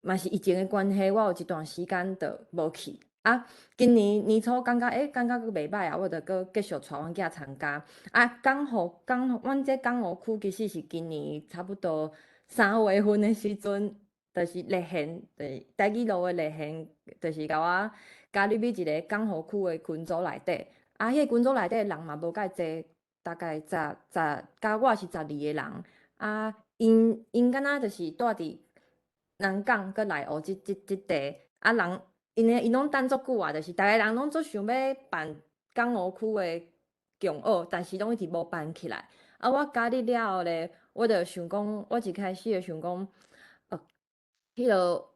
Speaker 8: 嘛是疫情的关系，我有一段时间就无去。啊，今年年初感觉佫袂歹啊，我就佫继续带阮囝参加。啊，阮这港湖区其实是今年差不多3月份的时阵，就是立宪，就是台语路的立宪，就是甲我加入一个港湖区的群组内底。啊，迄个群组内底人嘛无介济，大概加我是12个人。啊，因敢若就是住伫南港，佮内湖即地，啊人因拢等足久啊，就是逐个人拢做想要办港湖区的共学，但是拢一直无办起来。啊，我加入了后咧，我就想讲，我一开始就想讲，迄落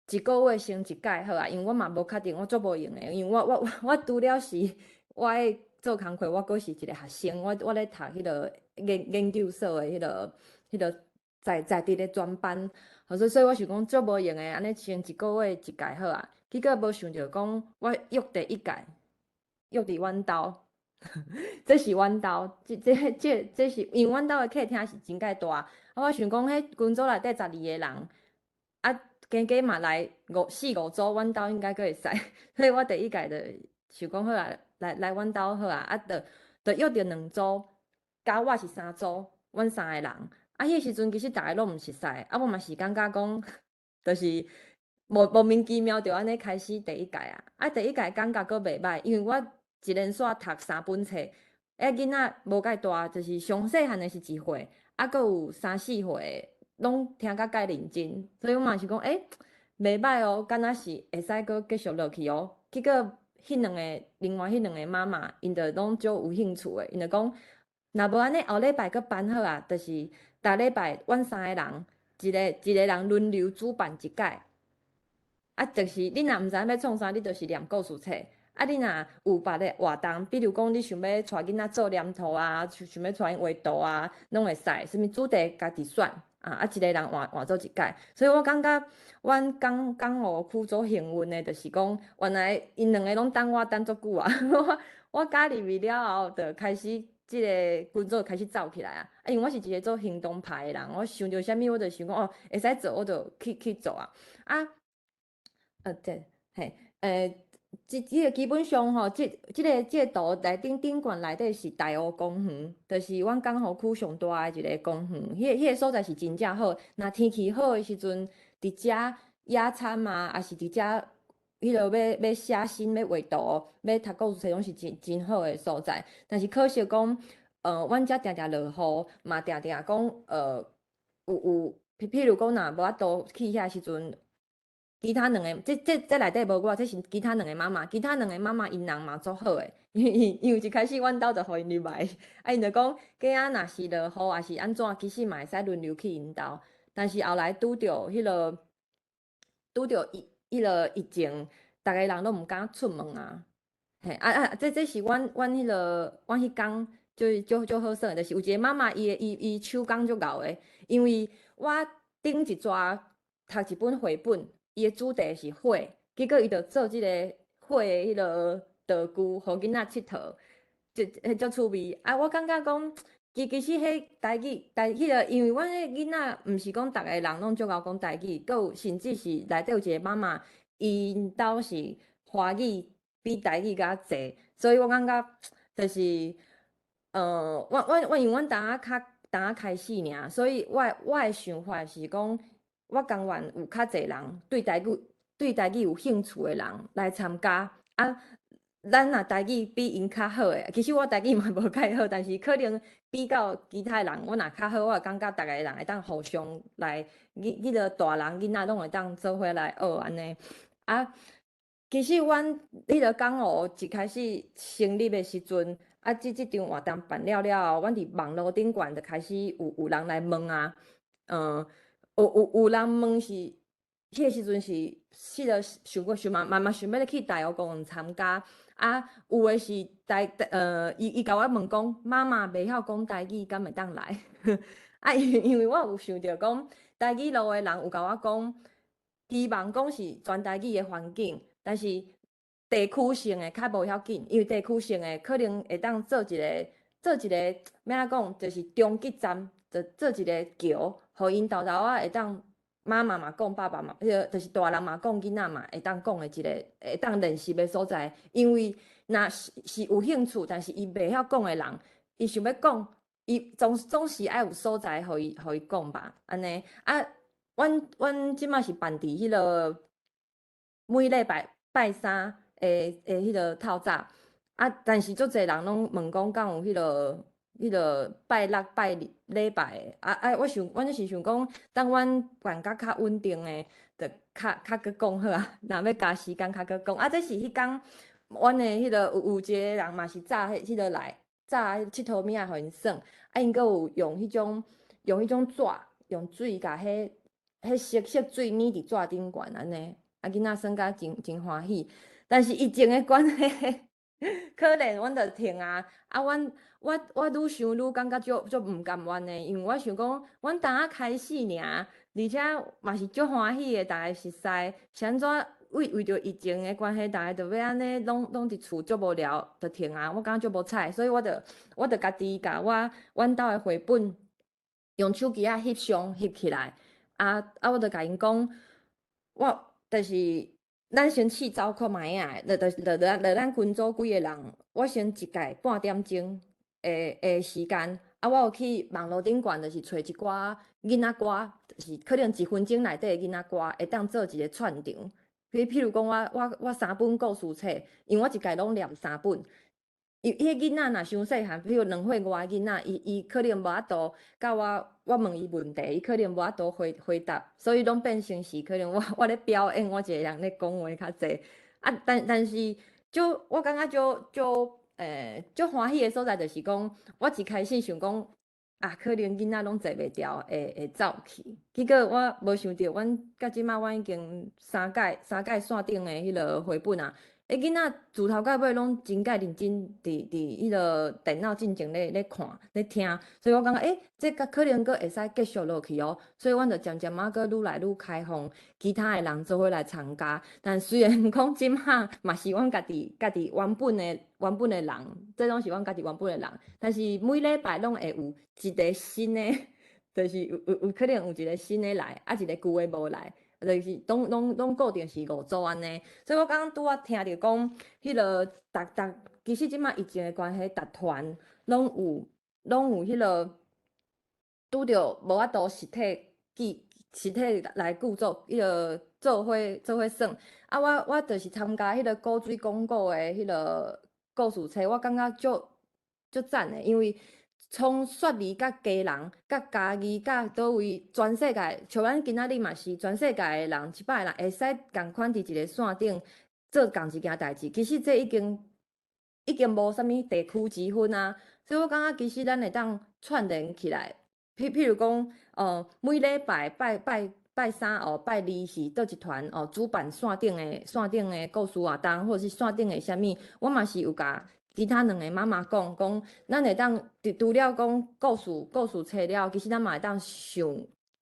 Speaker 8: 1个月先一届好啊，因为我嘛无确定，我足无用诶，因为我除了是我爱做工课，我阁是一个学生，我咧读迄落研究所诶迄落在地咧专班，所以我想讲足无用诶，安尼先1个月一届好啊。结果无想着讲，我约第1届，约伫阮兜，这是阮兜，这是因为阮兜的客厅是真介大，我想讲，迄群组内底12个人，啊，加嘛来4、5组，阮兜应该阁会使，所以我第一届就想讲好啊，来阮兜好啊，啊，就约着2组，加我是3组，阮3个人，啊，迄时阵其实逐个拢毋熟悉，啊，我嘛是感觉讲，就是莫名其妙就安尼开始第一届啊，啊，第一届感觉阁袂歹，因为我一连续读3本册。囡仔无介大，就是上细汉的是1岁，啊，阁有3、4岁，拢听甲介认真，所以我嘛是讲，袂歹哦，敢若是会使阁继续落去哦。结果另外迄两个妈妈，因着拢足有兴趣的，因着讲，若无安尼后礼拜阁办好啊，就是逐礼拜阮3个人，一个人轮流主办一届，啊，就是你若毋知影要创啥，你就是念故事册。啊，你若有别的活动，比如讲你想要带囡仔做黏土啊，想要带因画图啊，拢会使。什物主题家己选啊，一个人换做一届。所以我感觉阮港务区做幸运的，就是讲原来因两个拢等我等足久啊。我加入去了后，就开始即个群组开始走起来啊。因为我是一个做行动派的人，我想到啥物我就想讲会使做我就去做啊。对，嘿，即个基本上吼，即个图内顶悬内底是大湖公园，就是阮港湖区上大的一个公园。迄个所在是真正好，若天气好的时阵，伫遮野餐啊，也是伫遮迄落要写信、要画图、要读故事册，拢是真好的所在。但是可惜讲，阮遮定落雨，嘛定讲有，譬如讲若无法度去遐时阵。其他两个，这内底无我，这是其他两个妈妈。其他两个妈妈因人嘛足好诶，因为一开始阮兜就互因入来，啊，因就讲囝仔若是落雨，也是安怎，其实嘛会使轮流去因兜。但是后来拄着迄落疫情，逐个人拢毋敢出门啊。嘿，这是阮迄工就好耍，就是有一个妈妈伊手工足敖诶，因为我顶一逝读一本绘本。伊的主题是火，结果伊就做即个火的迄落道具，互囡仔佚佗，足趣味。啊，我感觉讲，其实迄台语，迄落，因为阮迄囡仔毋是讲逐个人拢足敖讲台语，阁有甚至是内底有一个妈妈，因兜是华语比台语较济，所以我感觉就是，我因为阮当开始尔，所以我的想法是讲。我甘愿有较侪人对台语有兴趣的人来参加啊。咱若台语比因较好诶，其实我台语嘛无介好，但是可能比较其他人，我若较好，我感觉逐个人会当互相来，迄个大人囡仔拢会当做伙来学安尼啊。其实阮迄个港务一开始成立的时阵，啊，即场活动办了后，阮伫网络顶悬就开始有人来问啊，有人问是，迄个时阵是迄个想慢慢想要去大湖公园参加，啊，有诶是伊甲我问讲，妈妈袂晓讲台语，敢会当来？啊，因为我有想着讲，台语路诶人有甲我讲，希望讲是全台语诶环境，但是地区性诶较无要紧，因为地区性诶可能会当做一个要安讲，就是中继站，就做一个桥。互因豆豆仔会当妈妈嘛讲，爸爸嘛，就是大人嘛讲，囡仔嘛会当讲的一个会当练习的所在。因为若是有兴趣，但是伊袂晓讲的人，伊想要讲，伊总是爱有所在，互伊讲吧，安尼啊。阮即马是办伫迄落每礼拜三迄落透早啊，但是足侪人拢问讲，敢有迄落拜六拜日礼拜阮就是想讲，等阮办甲较稳定诶，就较搁讲好啊。若要加时间较搁讲啊，这是迄工，阮诶迄落有一个人嘛是炸迄落来炸佚佗物仔，互因耍，啊因阁有用迄种纸，用水甲迄色水染伫纸顶悬安尼，啊囡仔耍甲真欢喜。但是疫情诶关系，可能阮着停啊。啊，我愈想愈感觉足毋甘愿诶，因为我想讲，阮当开始尔，而且嘛是足欢喜诶，逐个熟悉，是安怎为着疫情的关系，大家就要安尼拢伫厝足无聊，就停啊。我感觉足无彩，所以我就家己甲阮兜的绘本用手机啊翕起来，我就甲因讲，我就是咱先试走看卖啊，咱群组几个人，我先一届半点钟的时间，我有去网络顶悬，就是找一寡囡仔歌，就是可能1分钟内底的囡仔歌，会当做一个串场。譬如讲，我3本故事册，因为我一届拢念3本。迄个囡仔若伤细汉，比如2岁外的囡仔，伊可能无法度甲我问伊问题，伊可能无法度回答，所以拢变成是可能我咧表演，我一个人咧讲话较济。但是我感觉就欢喜的所在，就是讲我一开始想讲可能囡仔拢坐袂牢，会走去。结果我无想到，到即马阮已经3届线顶的迄个绘本啊。囡仔自头到尾拢真介认真伫迄个电脑进前咧看咧听，所以我感觉这可能阁会使继续落去哦。所以阮就渐渐阁愈来愈开放，其他的人做伙来参加。但虽然讲即马嘛是阮家己原本的人，这拢是阮家己原本的人，但是每礼拜拢会有一个新的，就是有可能有一个新的来，一个旧的无来。就是拢固定是5组安尼，所以我刚刚拄仔听着讲，迄个其实即马疫情的关系，逐团拢有迄个拄着无法度实体来故作迄个做伙耍。我就是参加迄个古水广告的迄个故事册，我感觉足赞的，因为从雪梨甲家人、甲家己、甲倒位全世界，像咱今仔日嘛是全世界的人，100个人会使共款伫一个线顶做共一件代志。其实这已经无啥物地区之分啊，所以我感觉其实咱会当串联起来。譬如讲，每礼拜拜3、拜2是倒一团主办线顶的故事活动，或者是线顶的啥物，我嘛是有甲其他2个妈妈讲，咱会当除了讲故事册了，其实咱嘛会当想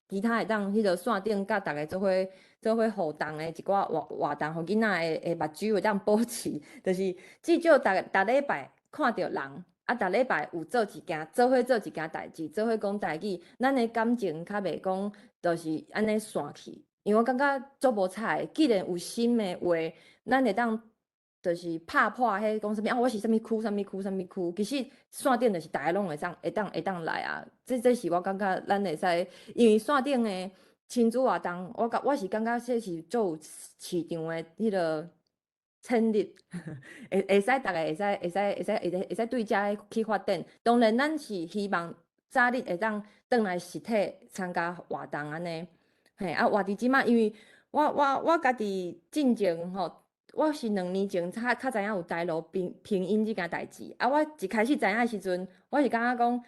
Speaker 8: 其他会当迄个线顶甲大家做伙互动的一寡活动，互囡仔的目睭会当保持，就是至少逐礼拜看着人，逐礼拜有做一件代志，做伙讲代志，咱的感情较袂讲就是安尼散去。因为我感觉足无彩，既然有心的话，咱会当。就是拍破迄讲啥物我是啥物区，其实线顶就是大家拢会当来啊。这是我感觉咱会使，因为线顶的亲子活动，我是感觉这是足有市场的迄个潜力，会使大家会使对遮去发展。当然，咱是希望早日会当转来实体参加活动安尼。活伫即马，因为我家己进前吼。我是2年前较知影有台罗拼音即件代志，我一开始知影的时阵，我是感觉讲，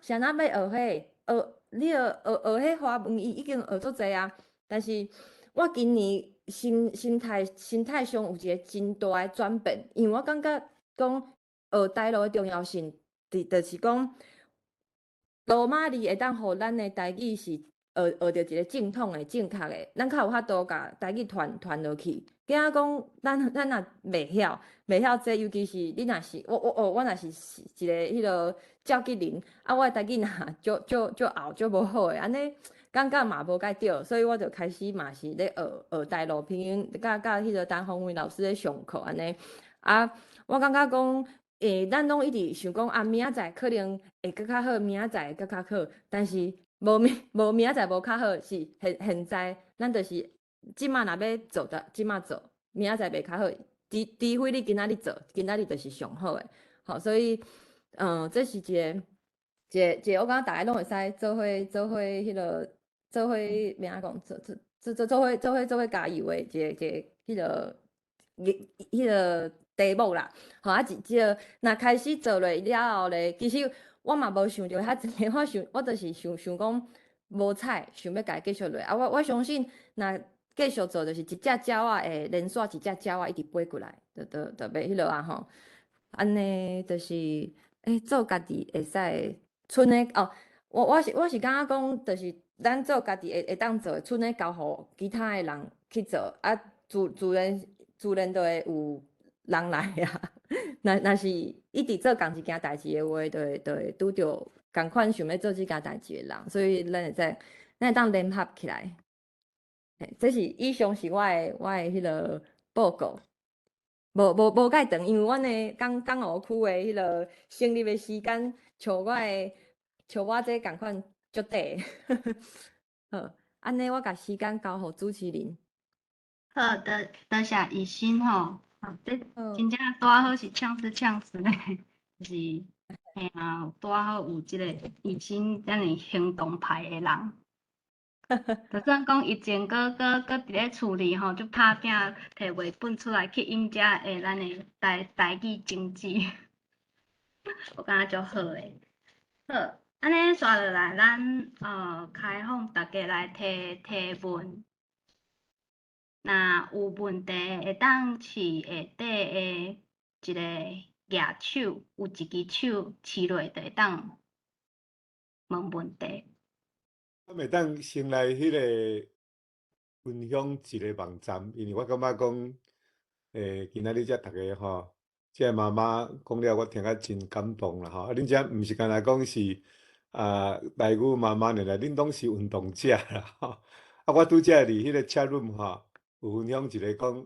Speaker 8: 谁人要学迄？你学迄华文已经学足济啊。但是我今年心态上有一个真大的转变，因为我感觉讲学台罗的重要性，就是讲罗马字会当互咱的台语是学着一个正统的、正确的，咱较有法度甲台语传落去。惊讲，咱若袂晓这，尤其是你若是我若是一个迄个赵吉林，我的台语若足后足无好诶，安尼感觉嘛无介对，所以我就开始嘛是咧学台罗拼音，甲迄个陈宏伟老师咧上课安尼。我感觉讲，咱拢一直想讲明仔载可能会搁较好，明仔载会搁较好，但是无明仔载无较好，是现在咱就是。即马若要做的，即马做，明仔载袂较好。除非你今仔日做，今仔日就是上好诶。好，所以，这是一个，我感觉大家拢会使做伙迄个，做伙明仔讲做伙加油诶，一个迄个题目啦。好一个，若开始做落了后咧，其实我嘛无想着遐济，我就是想讲无彩，想要家继续落。我相信若。继续做就是一只鸟仔会连续一只鸟仔一直飞过来，就袂迄落啊吼。安尼就是做家己会使剩诶我是感觉讲，就是咱做家己会当做剩诶交互其他诶人去做自然就会有人来啊。若是一直做同一件代志的话，就会拄着共款想要做即件代志的人，所以咱会当联合起来。这是以上是我的迄个报告，无介长，因为阮的港澳区的迄个成立的时间，像我这共款足短。好，安尼我甲时间交互主持人。
Speaker 3: 好的，多谢医生吼，这
Speaker 8: 好
Speaker 3: 真正拄好是呛死嘞，就是嘿啊，拄好有即个医生遮尔行动派的人。就算讲以前搁伫咧厝里吼，就拍拼摕绘本出来去因遮诶咱的台语经济，我感觉足好诶。好，安尼刷落来，咱开放大家来提问。若有问题会当饲下底诶一个举手，有一支手饲落就会当问问题。
Speaker 1: 我会当先来迄个分享一个网站，因为我感觉讲，今仔日遮大家吼，即个妈妈讲了，我听啊真感动啦吼。啊，恁遮毋是干那讲是台语妈妈尔啦，恁拢是运动者啦吼。啊，我拄则伫迄个 chat room 吼，有分享一个讲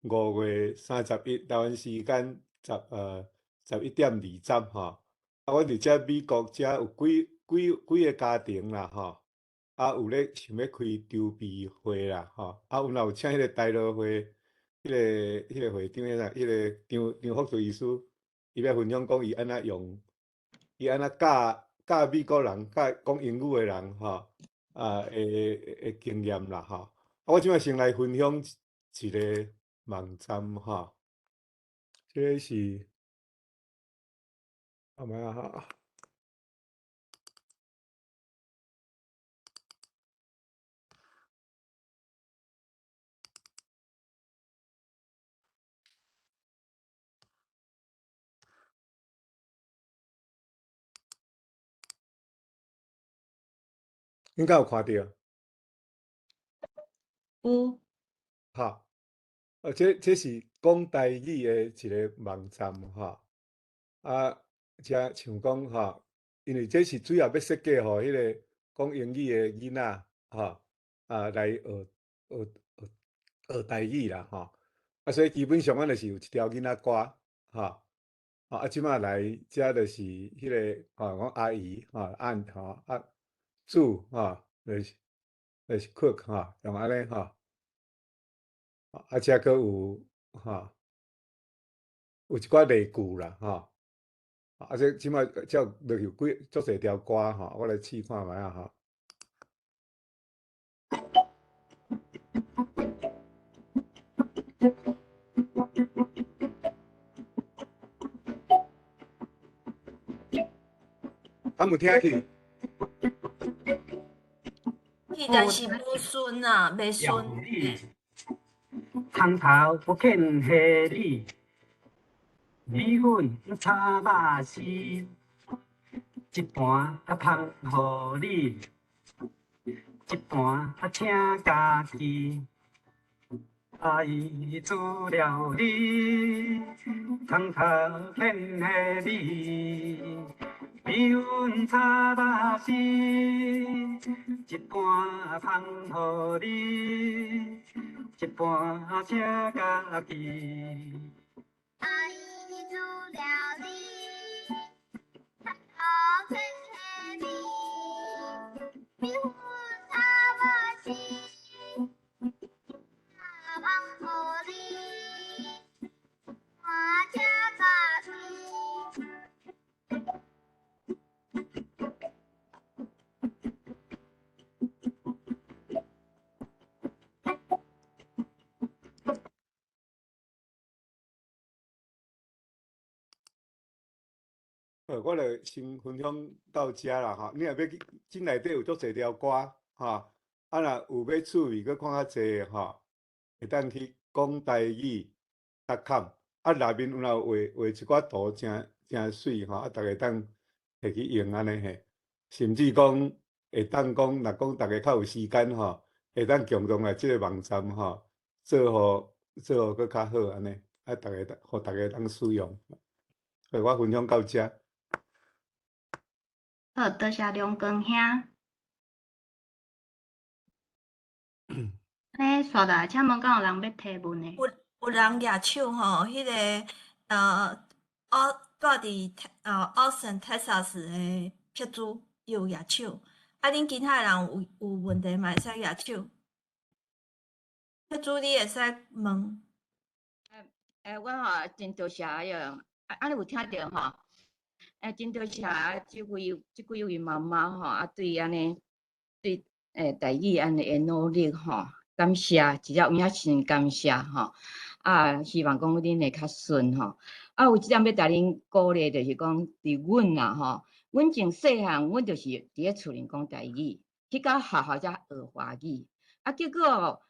Speaker 1: ，5月31台湾时间11:20吼。啊，阮伫遮美国遮有几个家庭啦吼。啊，有咧想要开筹备会啦，吼！啊，有请迄个台劳会，迄个会长啥，迄个张福水医师，伊要分享讲伊安怎用，伊安怎教美国人、教讲英语的人，吼，的经验啦，吼！啊，我即摆先来分享一个网站，吼，这个是，后摆啊，吼。应该有看到，
Speaker 3: 有，
Speaker 1: 哈，这是讲台语的一个网站，哈，啊，遮像讲吼，因为这是主要要设计互迄个讲英语的囡仔，吼，来学台语啦，吼，啊，所以基本上咱就是有一条囡仔歌，吼，啊，即摆来遮就是迄个讲阿姨，aunt 吼，煮，就是 cook 吼，用安尼吼，啊，遮佫有有一寡例句啦，吼。啊，这即摆才落去足侪条歌吼，我来试看觅啊吼。敢有听去？
Speaker 2: 迄但是无顺啊，袂顺。
Speaker 9: 汤头不肯下你，米粉炒肉丝，一盘芳互你，一盘请家己。阿姨煮料理，汤头肯下你，米粉炒肉丝，一盘芳互你。一半请家己。
Speaker 10: 阿姨煮料理，汤头肯下你，米粉炒肉丝，芳互你，半请家己。
Speaker 1: 我就先分享到遮啦吼。你若要即内底有足侪条歌吼，啊若有要趣味，佮看较济吼，会当去讲台语.com，啊内面若有画一寡图，真水吼，啊逐个当摕去用安尼嘿，甚至讲会当讲，若讲逐个较有时间吼，会当共同来即个网站吼，做互佫较好安尼，啊，互大家当使用。所以我分享到遮。
Speaker 3: 好，多谢龙光兄。咧，刷大请问敢有人要提问的？
Speaker 2: 有人举手吼，迄个住伫Austin Texas 的撇主有举手，啊，恁其他人有问题嘛会使举手。撇主你会使问。
Speaker 11: 我真多谢安尼有听着吼？真多谢即几位妈妈对安尼对台语安尼的努力感谢，真正有影真感谢希望讲恁会较顺有一点要甲恁鼓励，就是讲伫阮啦阮从细汉阮就是伫咧厝里讲台语，去到学校才学华语，结果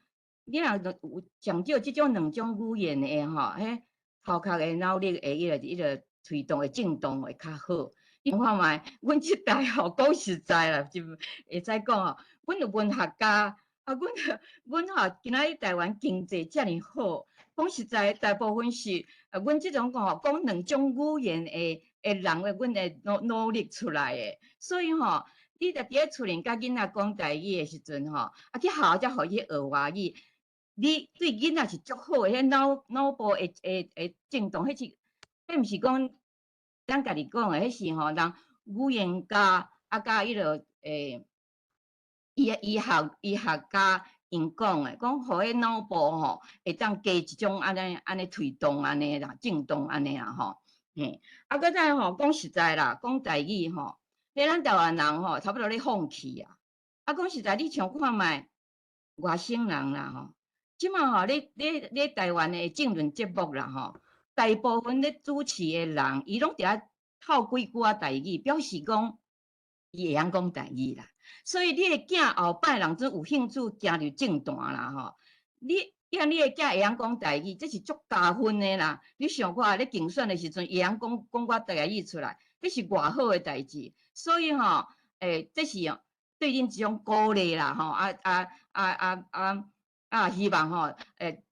Speaker 11: 你若有上少即种两种语言的迄头壳的脑力会迄个推动的震动会较好。你看觅，阮即代讲实在啦，就会使讲阮有文学家阮今仔日台湾经济遮尔好，讲实在大部分是阮即种讲两种语言的人阮会努力出来的，所以你著伫咧厝里甲囡仔讲台语的时阵去学校才互伊学华语。你对囡仔是足好诶，迄脑部会震动，迄毋是讲咱家己讲诶，迄是人语言家甲迄落医学家因讲诶，讲互迄脑部会当加一种安尼推动安尼啦，震动安尼啦嘿，搁再讲实在啦，讲台语迄咱台湾人差不多咧放弃啊。讲实在，你像看觅外省人啦即马咧台湾的政论节目啦大部分咧主持的人，伊拢伫遐透几句台语，表示讲伊会晓讲台语啦。所以你的囝后摆人真有兴趣行入政坛啦你的囝会晓讲台语，这是足加分的啦。你想看咧竞选的时阵，会晓讲我台语出来，这是偌好的代志。所以这是对恁一种鼓励啦希望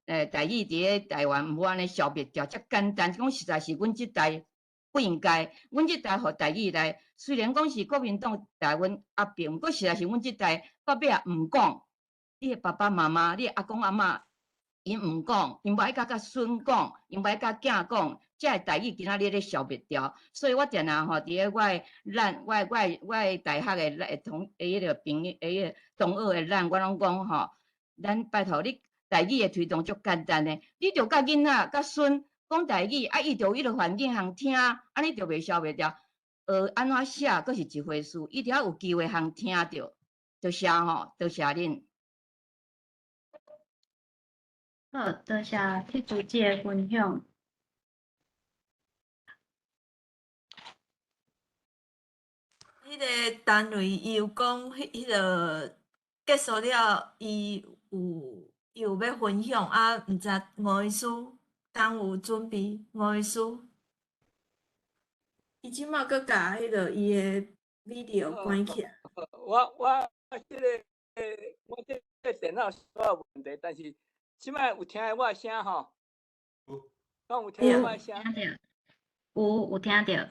Speaker 11: 台语伫咧台湾毋好安尼消灭掉，遮简单。讲实在是阮即代不应该，阮即代互台语来，虽然讲是国民党台阮压迫，毋过实在是阮即代到尾也毋讲。你的爸爸妈妈、你的阿公阿嬷，因毋讲，因无爱甲孙讲，因无爱甲囝讲，遮个台语今仔日咧消灭掉。所以我定定伫咧我大学的同迄个朋友同学的咱，我拢讲咱拜托你台语的推动足简单的，你着甲囡仔、甲孙讲台语，伊着有迄个环境通听，安尼着袂消灭掉。安怎写，佫是一回事，伊着有机会通听着，多谢多谢恁。
Speaker 3: 好，多谢铁主姐的分享。
Speaker 2: 迄个单位伊有讲，迄个结束了，伊有要分享毋知吴医师敢有准备？吴医师，伊即马佫甲迄个伊的 video 关起来。
Speaker 12: 我这电脑稍有问题，但是即摆有听我的声敢有听我的声？
Speaker 3: 有听着。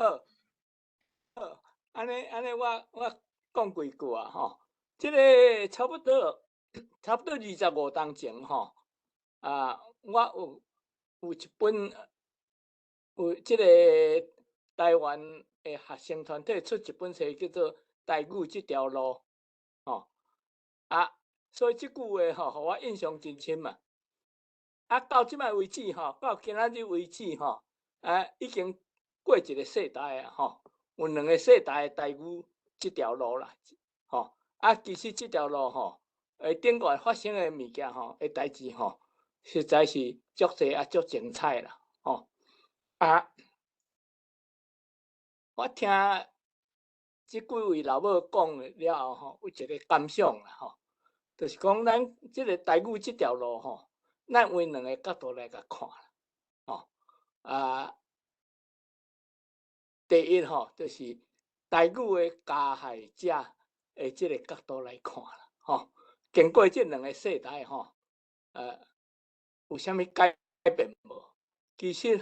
Speaker 12: 好，安尼我讲几句即个差不多25当前我有一本有即个台湾的学生团体出一本书，叫做《台语这条路》所以即句话互我印象真深嘛。到即摆为止到今仔日为止已经过一个世代有2个世代的台语即条路啦其实即条路顶个发生的物件的代志实在是足侪足精彩啦我听即几位老母讲了后有一个感想啦就是讲咱即个台语即条路咱为2个角度来甲看第一就是台语的加害者的即个角度来看啦经过即2个世代有啥物改变无？其实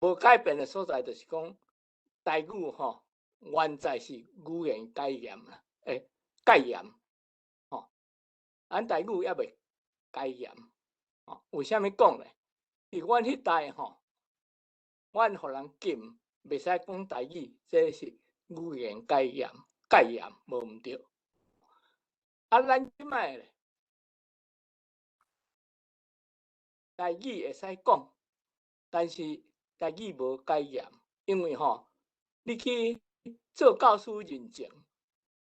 Speaker 12: 无改变的所在，就是讲台语原在是语言改严啦，改严咱台语还未改严为啥物讲咧？伫阮迄代阮互人禁，袂使讲台语，这是语言改严，无毋对。咱即摆咧，台语会使讲，但是台语无改严，因为你去做教师认证，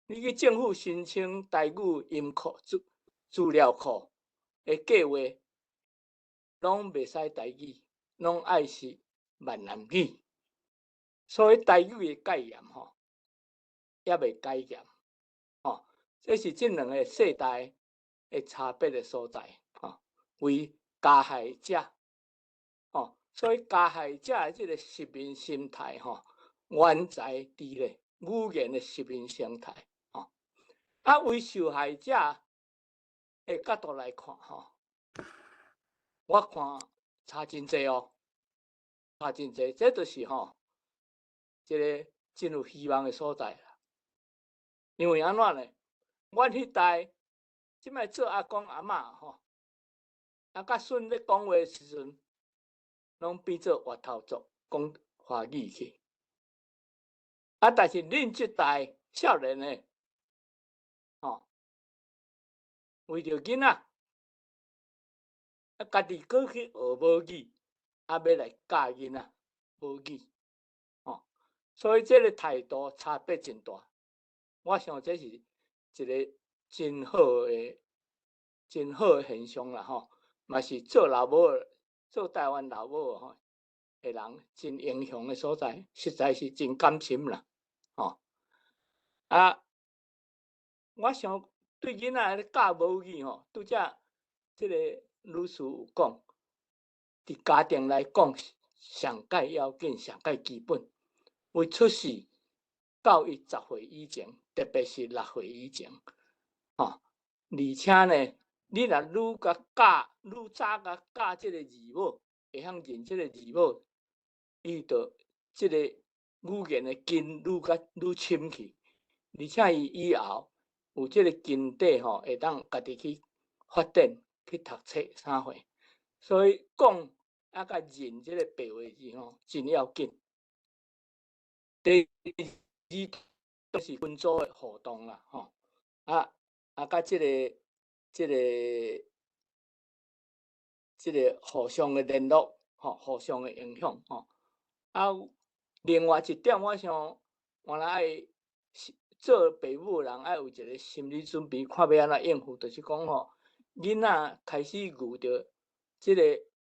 Speaker 12: 你去政府申请台语音库资料库的计划，拢袂使台语，拢爱是闽南语，所以台语的改严也未改严这是这两个世代的差别的所在为加害者所以加害者的这个失明心态原在伫咧语言的失明心态为受害者的角度来看我看差真济差真济，这就是一个真有希望的所在啦。因为安怎呢？阮迄代即摆做阿公阿嬷甲孙咧讲话的时阵，拢变做活头族，讲华语去。但是恁即代少年的为着囡仔家己搁去学母语，要来教囡仔母语所以这个态度差别真大。我想这是一个真好的现象啦嘛是做老母做台湾老母的人真英雄的所在，实在是真甘心啦我想对囡仔教母语拄则这个女士有讲，伫家庭来讲上界要紧，上界基本为出世到伊10岁以前，特别是6岁以前而且呢，你若愈甲教，愈早甲教这个字母，会晓认这个字母，伊就这个语言的根愈深去，而且伊以后有这个根底会当家己去发展，去读册啥货，所以讲甲认这个白话字真要紧。第二就是分组的互动啦甲这个互相的联络互相的影响另外一点，我想原来爱做父母的人爱有一个心理准备，看要安怎应付，就是讲囡仔开始遇到这个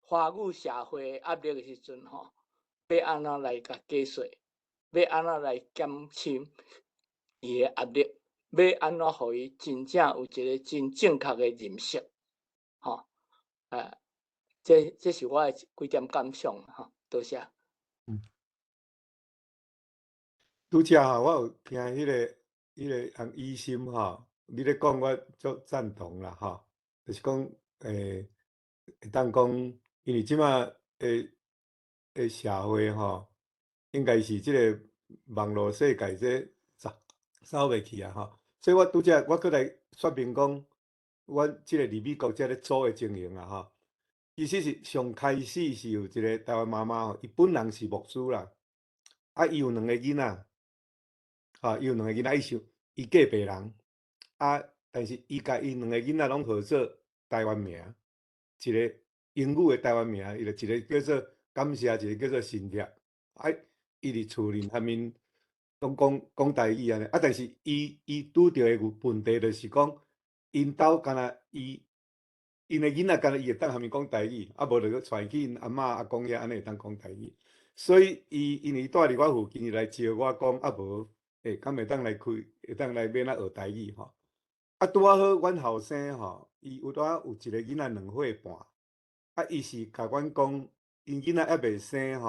Speaker 12: 华语社会压力的时阵要安怎来甲解说，要安怎来减轻伊的压力，要安怎互伊真正有一个真正确的认识这是我的几点感想多谢。
Speaker 1: 拄则我有听迄个洪医生你咧讲我足赞同啦就是讲会当讲，因为即马的社会应该是即个网络世界这走袂去所以我拄则我搁来说明讲，阮即个伫美国这咧做的情形其实是上开始是有一个台湾妈妈伊本人是牧师啦，伊有2个囡仔伊有2个囡仔，伊想伊嫁别人但是伊甲伊2个囡仔拢号做台湾名，一个英语的台湾名，一个叫做感谢，一个叫做心贴伊伫厝里下面拢讲台语安尼但是伊拄着的问题就是讲，因兜敢若因的囡仔敢若伊会当下面讲台语无就带去因阿嬷阿公遐安尼会当讲台语，所以因为住伫我附近，伊来招我讲无敢会当来开，会当来免学台语拄好阮后生伊有一个囡仔2岁半伊是甲阮讲，因囡仔还未生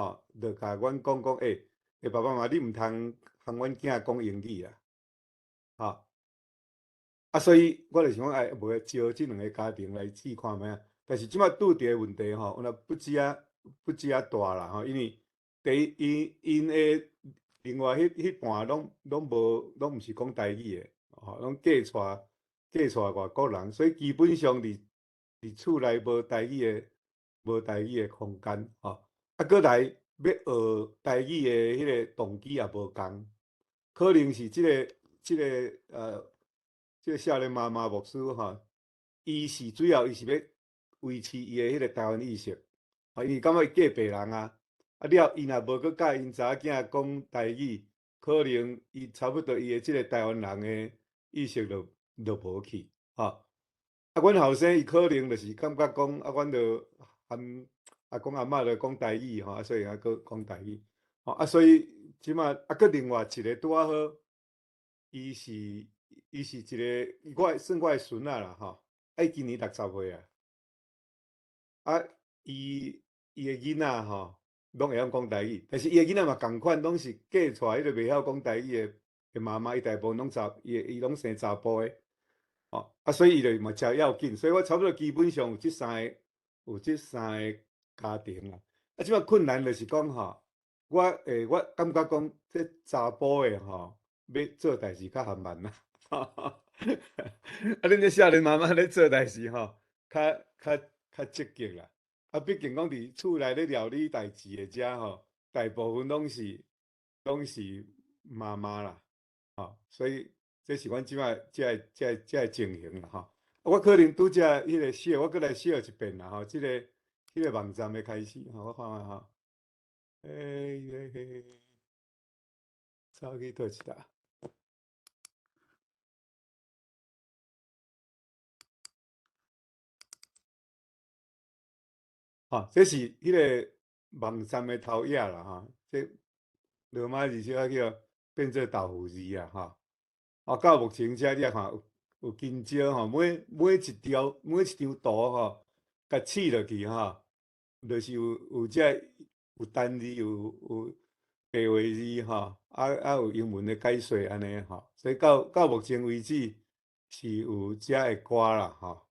Speaker 1: 就甲阮讲爸爸妈妈你毋通向阮囝讲英语啦所以我就想讲无招即2个家庭来试看觅但是即摆拄着问题吼，若不止啊大啦吼，因为第一因诶另外迄半拢毋是讲台语诶，吼，拢嫁娶外国人，所以基本上伫厝内无台语诶空间吼，啊，过来要学台语诶迄个动机也无共，可能是即个少年妈妈牧师吼，伊是主要伊是要维持伊诶迄个台湾意识，啊，因为感觉伊嫁别人啊，了伊若无佮教因查某囝讲台语，可能伊差不多伊诶即个台湾人诶意识就无去，吼。啊，阮后生伊可能就是感觉讲，啊，阮着含阿公阿嬷着讲台语吼，啊，所以还佫讲台语，吼，啊，所以即马啊，佫另外一个拄啊好，伊是一个算我诶孙仔啦吼，啊，伊今年60岁啊，啊，伊诶囡仔吼，拢会晓讲台语，但是伊诶囡仔嘛共款，拢是嫁娶迄个袂晓讲台语诶妈妈，伊大部分拢伊拢生查甫诶。哦，啊，所以伊就嘛真要紧，所以我差不多基本上有即三个家庭啦。啊，即摆困难就是讲吼，我感觉讲这查甫诶吼，要做代志较含慢啦。啊，恁这少年妈妈咧做代志吼，较积极啦。啊，毕竟讲伫厝内咧料理代志诶遮吼，大部分拢是妈妈啦，吼，所以。这是阮即摆这个情形啦吼。我可能拄则迄个小，我搁来小一遍啦吼。迄个网站的开始吼，我看下吼。走去倒一搭。吼，这是迄个网站的头页啦吼。这罗马字小叫变做豆腐字啊吼。啊，到目前遮你啊看有真少吼，每一张图吼，甲试落去吼，就是有遮有单字，有白话字吼，啊有英文的解说安尼吼，所以到目前为止是有遮的歌啦吼。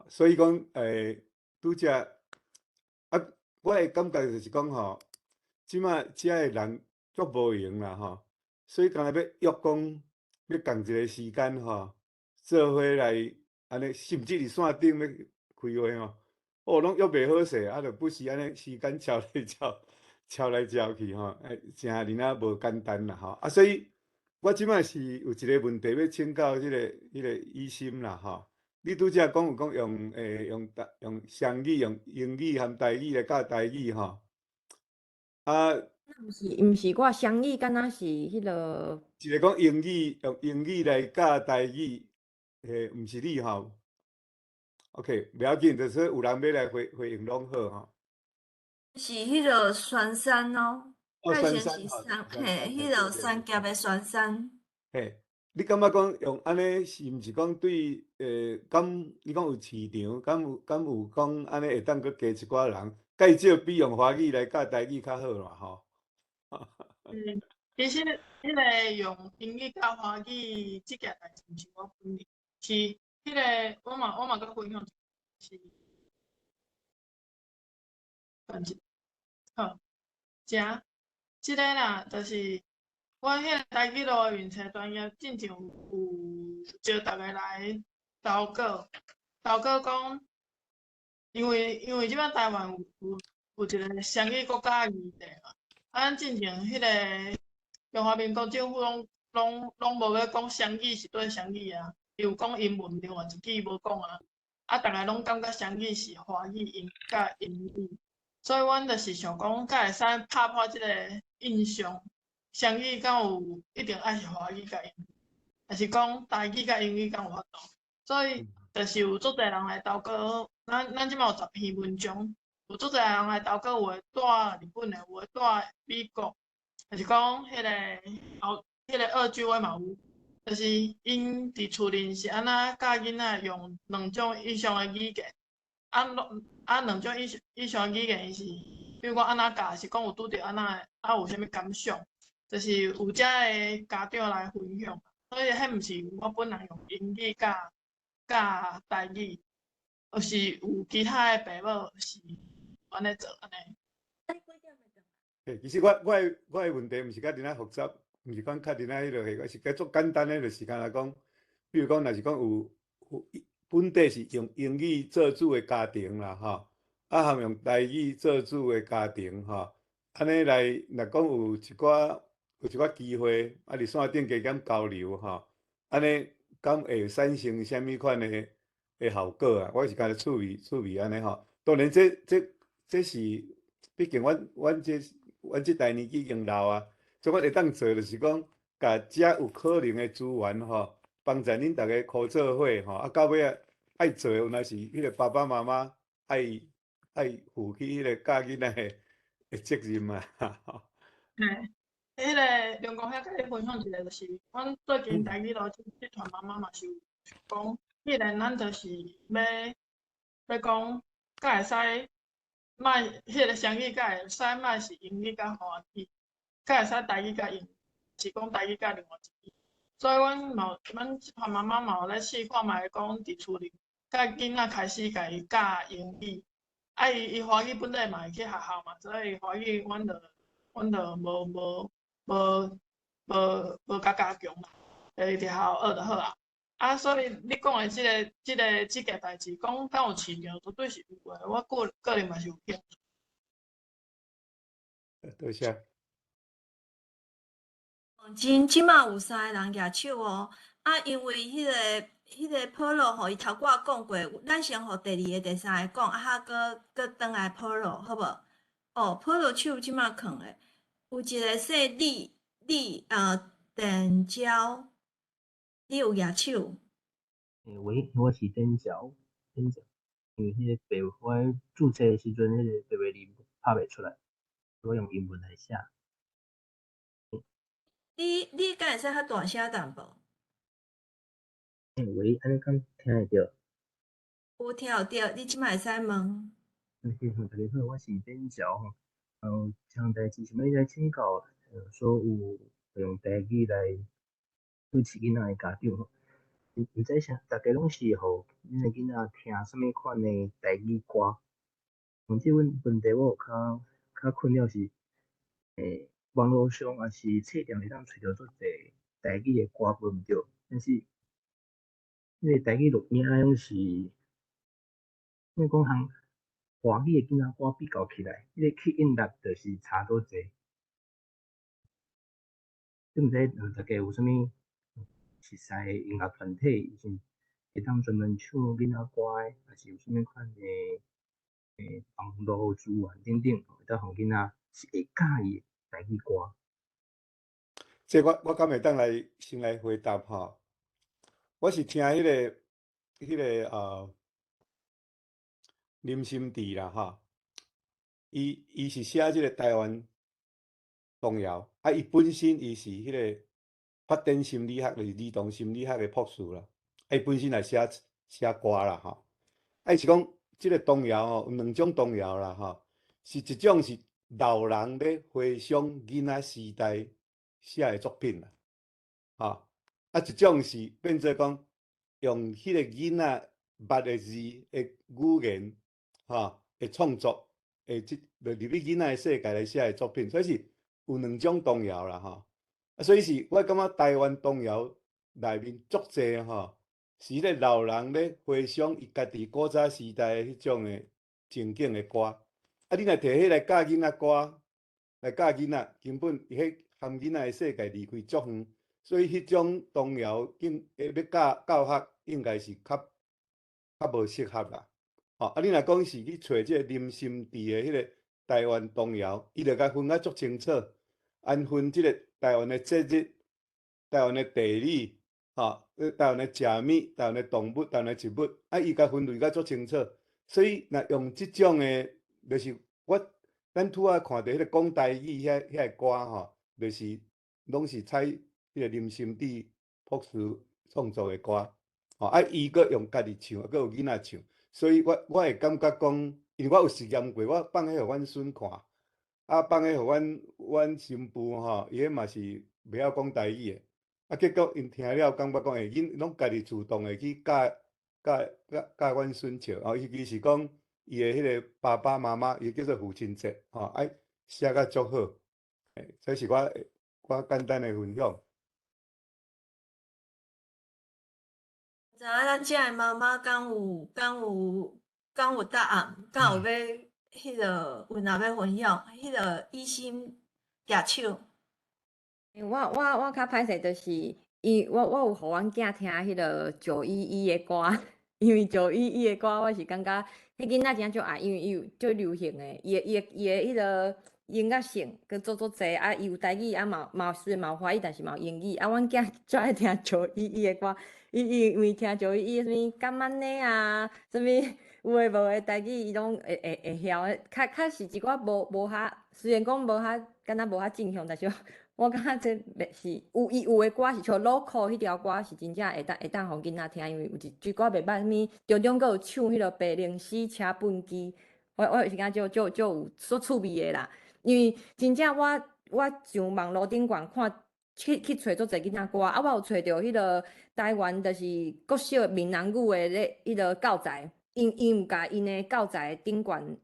Speaker 1: 所以讲拄则啊，我的感觉就是讲吼。即摆遮个人足无闲啦吼，所以敢若要约讲要共一个时间吼，做伙来安尼，甚至伫线顶要开会吼，哦，拢约袂好势，啊，着不时安尼时间超来超去吼，真尔啊无简单啦吼，啊，所以我即摆是有一个问题要请教迄个医生啦吼，你拄则讲有讲用双语、用英语含台语来教台语吼。啊，
Speaker 8: 毋是我双语，敢若是迄落。
Speaker 1: 一个讲英语，用英语来教台语，毋是你吼。OK， 不要紧，就是有人要来回应拢好吼。
Speaker 2: 是迄个酸山哦，
Speaker 1: 哦，
Speaker 2: 介
Speaker 1: 酸
Speaker 2: 绍
Speaker 1: 山
Speaker 2: 是迄个三甲的酸山。
Speaker 1: 嘿，你感觉讲用安尼是毋是讲对敢你讲有市场，敢有讲安尼会当佫加一寡人，介少比用华语来教台语较好嘛吼。
Speaker 4: 其实迄个用英语教华语即件代志，毋是我本人，是迄个我嘛佮分享是，好，即个啦，就是我迄个台语路的运册专业，进前有招逐个来投稿讲，因为即摆台湾有一个双语国家的议题嘛，咱进前迄个。中华民国政府拢无要讲双语是对双语啊，伊有讲英文另外一句无讲啊，啊，逐个拢感觉双语是华语甲英语，所以阮就是想讲，敢会使拍破即个印象，双语敢有一定爱是华语甲英语，还是讲台语甲英语敢有法度？所以就是有足侪人来投稿，咱即摆有10篇文章，有足侪人来投稿，有诶住日本诶，有诶住美国。就是讲迄个二句话嘛有，就是因伫厝里是安怎教囡仔用2种以上的语言，2种以上的语言伊是，比如讲安怎教，是讲有拄着安怎的，有啥物感想，就是有遮个家长来分享。所以迄毋是我本人用英语甲台语，而是有其他的爸母是安尼做安尼。
Speaker 1: 其实我的问题毋是较尔复杂，毋是讲较尔迄落个，我是较足简单的，就是敢若讲，比如讲，若是讲有本地是用英语做主的家庭啦，吼，啊，含用台语做主的家庭，吼，安尼来，若讲有一寡机会，啊，伫线顶加减交流，吼，安尼敢会产生啥物款的效果啊？我是感觉趣味安尼吼。当然这是，毕竟阮这代年纪已经老啊，所以我会当做就是讲，甲遮有可能的资源吼，帮助恁逐个苦做伙吼，啊到尾啊爱做的，若是迄个爸爸妈妈爱负起迄个教囡仔的责任啊，吼。
Speaker 4: 嘿，迄个梁公遐甲你分享一个，就是阮最近台语路这团妈妈嘛是有想讲，既然咱就是要讲，敢会使莫迄个双语，敢会使莫是英语甲华语，敢会使台语甲英语，是讲台语甲另外一语。所以阮这团妈妈嘛有咧试看觅讲伫厝里，甲囡仔开始甲伊教英语，啊伊华语本来嘛会去学校嘛，所以华语阮就无甲加强啦，伫学校学就好啊。啊，所以你讲的即个代志，讲敢有市场，绝对是有诶。我个人嘛是有兴趣。
Speaker 1: 多谢。
Speaker 2: 即马有3个人举手哦，啊，因为迄个 Polo 吼，伊头拄仔讲过，咱先互第2个、第3个讲，啊，哈搁转来 Polo 好无？哦，Polo 手即马囥诶，有一个说电胶，你有举手？
Speaker 13: 喂，我是顶桥，因为迄个白我注册的时阵，迄个白话字拍袂出来，我用英文来写。
Speaker 2: 你敢会使较大声淡薄？
Speaker 13: 喂，安尼敢听会着？
Speaker 2: 有听有着，你即马会使问。
Speaker 13: 大家好，我是顶桥吼。像代志想要来请教，所有用台语来主持囡仔的家长吼，毋知啥，大家拢是互恁的囡仔听啥物款的台语歌？像即问题，我有较困扰是，网络上也是册店会当找着足侪台语的歌无毋着，但是迄个台语录音啊，拢是，因为讲项华语的囡仔歌比较起来，迄个吸引力就是差多济。你毋知大家有啥物熟悉的音乐团体，是会当专门唱囡仔歌的，还是有啥物款的网络资源等等，会当互囡仔是会喜意的台语歌。
Speaker 1: 这我敢会当先来回答吼。我是听迄个林心地啦吼，伊是写即个台湾童谣，啊，伊本身伊是迄个发展心理学，就是儿童心理学的博士啦，啊，伊本身也写歌啦吼，啊，伊是讲即个童谣吼，有2种童谣啦吼，是一种是老人咧回想囡仔时代写的作品啦，吼，啊，一种是变做讲用迄个囡仔捌的字的语言，吼，的创作，就入去囡仔的世界来写的作品，所以是有2种童谣啦，吼，啊，所以是我感觉台湾童谣内面足侪吼，是迄个老人咧回想伊家己古早时代的迄种的情景的歌，啊，你若摕迄来教囡仔歌，来教囡仔，根本伊迄含囡仔的世界离开足远。所以迄种童谣要教学，应该是较无适合啦。吼，啊，你若讲是去找即个林心地的迄个台湾童谣，伊就甲分啊足清楚，按分即个台湾的节日、台湾的地理，吼，台湾的食物、台湾的动物、台湾的植物，啊，伊甲分类甲足清楚。所以若用即种的，就是咱拄仔看到迄个讲台语遐个歌吼，就是拢是采迄个林心地博士创作的歌，吼，啊，伊佫用家己唱，佫有囡仔唱，所以我会感觉讲，因为我有实验过，我放迄互阮孙看，啊，放迄互阮新妇吼，伊迄嘛是袂晓讲台语的，结果因听了感觉讲，因拢家己主动的去教阮孙笑，尤其是讲伊的迄个爸爸妈妈，伊叫做父亲节，写甲足好，这是我简单的分享。
Speaker 2: 知影咱遮的妈妈敢有答案，敢有要迄个有若要分享，迄个医心举手。
Speaker 8: 我较歹势，就是我有互阮囝听迄个911的歌，因为911的歌我是感觉迄囡仔真足爱，因为伊有足流行的，伊的迄个音乐性佮足济，伊有台语，虽然嘛有华语，但是嘛有英语。阮囝足爱听911的歌，伊因为听911什物敢安尼啊，什物有诶无诶台语，伊拢会晓诶。较是一寡无遐，虽然讲无遐，敢若无遐正向，但是我感觉这是有诶歌是像 local 迄条歌是真正会当互囡仔听，因为有一句歌袂歹，什物中间佫有唱迄个白灵丝车本机，我是感觉就有所趣味诶啦。因为真正我上网络顶悬看去找足侪囡仔歌，我有找着迄个台湾就是国小闽南语诶咧迄个教材，因有甲因诶教材顶悬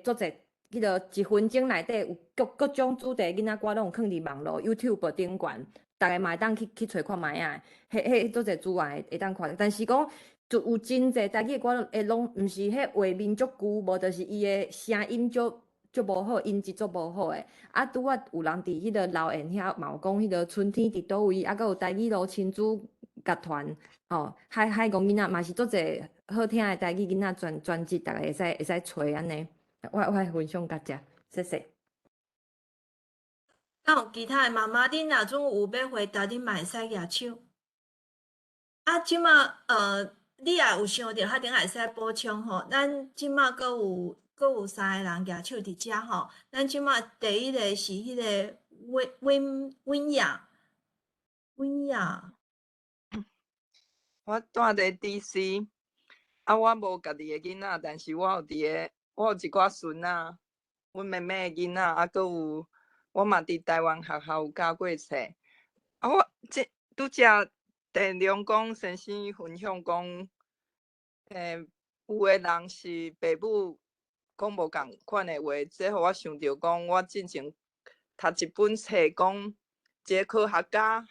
Speaker 8: 足侪。迄个1分钟内底有各种主题囡仔歌拢有放伫网络 YouTube 顶悬，大家嘛会当去找看卖啊。迄足侪资源会当看，但是讲就有真侪台语歌会拢毋是迄画面足久，无就是伊诶声音足无好，音质足无好诶。拄仔有人伫迄个老燕遐嘛有讲迄个春天伫倒位，佫有台语路亲子乐团，海讲囡仔嘛是足侪好听诶台语囡仔专辑，大家会使找安尼。我分享到遮，谢谢。
Speaker 2: 敢有其他的妈妈，恁若种有要回答，恁嘛会使举手。即马你若有想着，较顶会使补充吼。咱即马佫有3个人举手伫遮吼。咱即马第一个是迄个温雅，
Speaker 14: 我住伫 DC， 我无家己的囡仔，但是我有一寡孙仔，阮妹妹的囡仔，佫有我嘛伫台湾学校有教过册。我拄则电中讲先生分享讲，有的人是爸母讲无共款的话，这互我想着讲，我之前读一本册，讲一个科学家，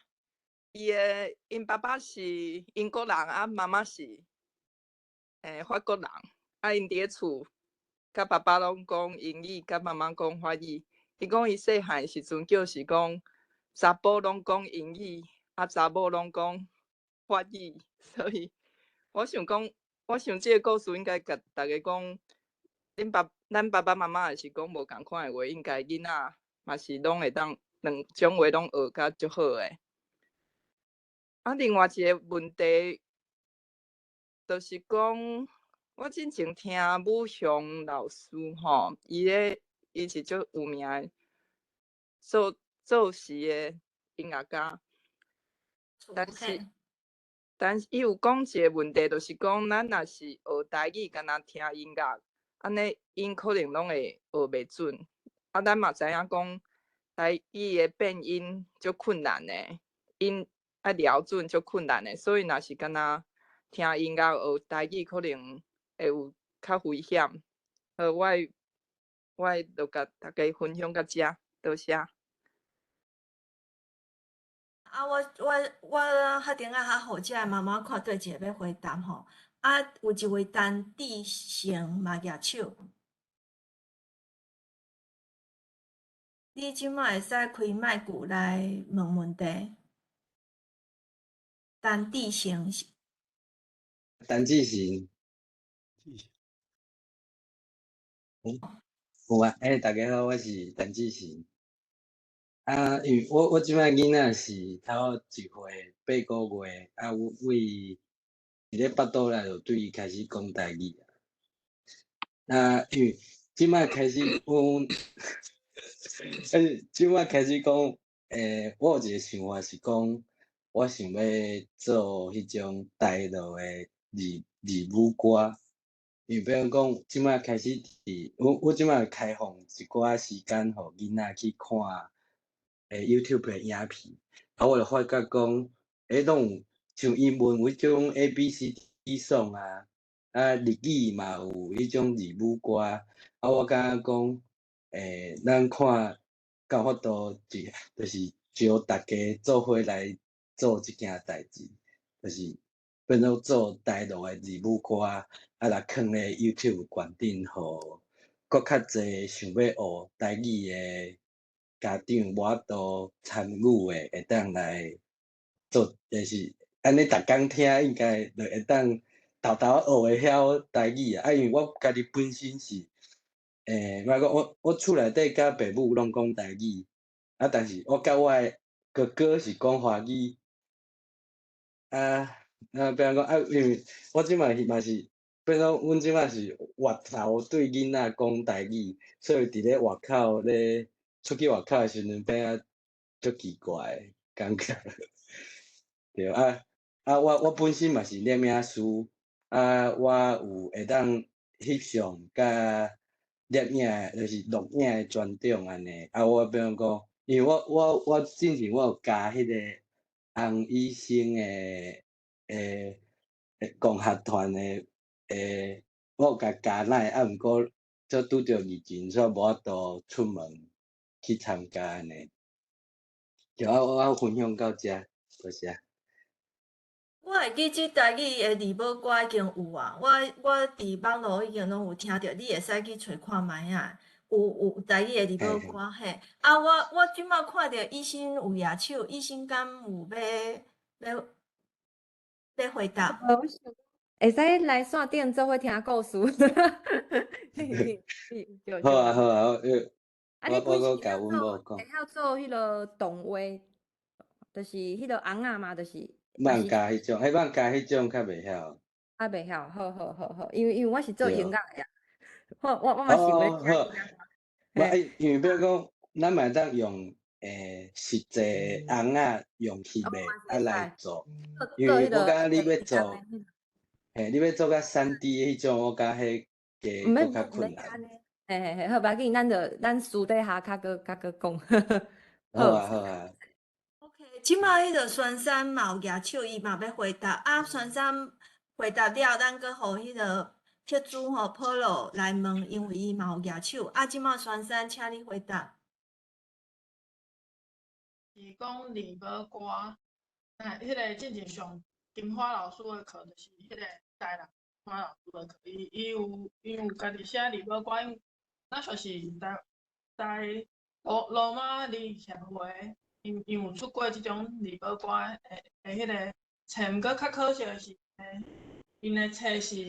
Speaker 14: 因爸爸是英国人，妈妈是法国人，因伫咧厝，甲爸爸拢讲英语，甲妈妈讲法语。伊讲伊细汉时阵就是讲查甫拢讲英语，查某拢讲法语，所以我想这个故事应该甲大家讲，咱爸爸妈妈也是讲无共款的话，应该囡仔嘛是拢会当两种话拢学甲足好诶。另外一个问题就是讲，我之前听武雄老师吼，伊是足有名的作词的音乐家，但是伊有讲一个问题，就是讲咱若是学台语，敢若听音乐，安尼因可能拢会学袂准。咱嘛知影讲台语的变音足困难的，音要调准足困难的，所以若是敢若听音乐学台语，可能会有较危险。我就甲大家分享到遮，多谢。
Speaker 2: 我较顶较互遮的妈妈看对一个要回答吼。有一位陈志成嘛举手，你即摆会使开麦克来问问题。陈志成是。
Speaker 15: 陈志成。有啊，大家好，我是陈志成。因为我即摆囡仔是头1岁8个月，为伫咧巴肚内就对伊开始讲台语因为即摆开始即摆开始讲，我有一个想法是讲，我想要做迄种台语的字母歌。因为比如讲，即摆开始我即摆开放一寡时间，互囡仔去看 YouTube 的影片，啊，我就发觉讲，拢有像英文有迄种 ABCD song 啊，日语嘛有迄种字母歌，啊，我感觉讲，咱看有法度就是招大家做伙来做即件代志，就是变做做台语的字母歌，啊来放咧 YouTube 悬顶，互搁较侪想要学台语的家长无法度参与的，会当来做，就是安尼逐工听，应该就会当偷偷学会晓台语啊。因为我家己本身是，我讲我厝内底甲爸母拢讲台语，啊，但是我甲我的哥哥是讲华语，变讲因为我即摆嘛是。变讲，阮即摆是外头对囡仔讲台语，所以伫咧外口咧出去外口的时阵，变啊足奇怪的感觉。对我本身嘛是念影书，我有会当翕相甲摄影，就是录影的专长安尼。我变讲，因为我之前我有加迄个洪医生的共学团的。我有甲加奶，毋过则拄着疫情，所以无法度出门去参加安尼。就我分享到遮，多谢。
Speaker 2: 我会记即台语的字母歌已经有啊，我伫网络已经拢有听着，你会使去找看觅啊。有台语的字母歌嘿。我即摆看着医生有野手，医生敢有要回答？
Speaker 8: 会使来线顶做伙听故事。
Speaker 15: 好啊，
Speaker 8: 我
Speaker 15: 搁甲阮某讲。
Speaker 8: 会晓做迄落动画，就是迄落翁仔嘛，就是。
Speaker 15: 网加迄种，网加迄种较袂晓。
Speaker 8: 袂晓，好，因为我是做音乐的呀。我嘛是
Speaker 15: 因为比如讲，咱嘛当用实际翁仔用翕的来做，因为我感觉你要做，你要做甲3D 迄种，我感觉迄个较困难。
Speaker 8: 好，无要紧，咱私底下较搁讲。
Speaker 15: 好啊。
Speaker 2: 即摆迄个孙山嘛有举手，伊嘛要回答。孙山回答了，咱搁互迄个铁主Polo 来问，因为伊嘛有举手。即摆孙山，请你回答。
Speaker 4: 是讲字母歌，迄个之前上金花老师的课，就是迄个台南花老师的课，伊有家己写字母歌，咱算是在罗马尼协会。因有出过即种字母歌的迄个册，毋过较可惜的是，因的册是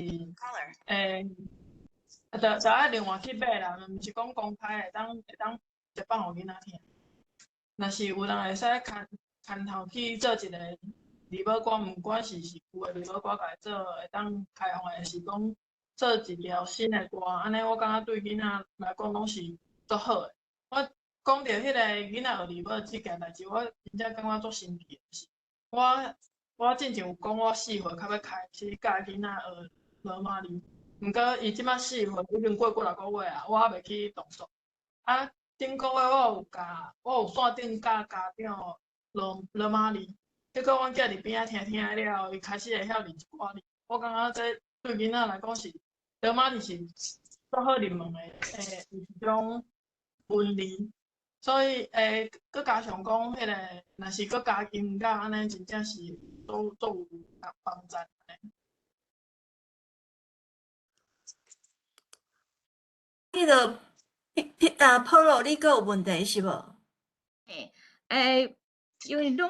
Speaker 4: 就爱另外去买啦，毋是讲公开会当直放互囡仔听。若是有人会使牵头去做一个字母歌，毋管是旧的字母歌，家做会当开放的是讲做一条新的歌，安尼我感觉对囡仔来讲拢是足好的。我讲到迄个囡仔学字母即件代志，我真正感觉足神奇的是，我之前有讲我4岁较要开始教囡仔学罗马尼，毋过伊即摆4岁已经过6个月啊，我还袂去动作。顶个月我有线顶教家长罗马尼，结果阮囝伫边仔听了，伊开始会晓认一寡字。我感觉这对囡仔来讲是罗马尼是足好入门的，一种文理。所以，搁加上讲迄个，若是搁加音乐安尼，真正是都有帮助安尼。
Speaker 2: 迄个Polo， 你搁有问题是无？
Speaker 11: 因为拢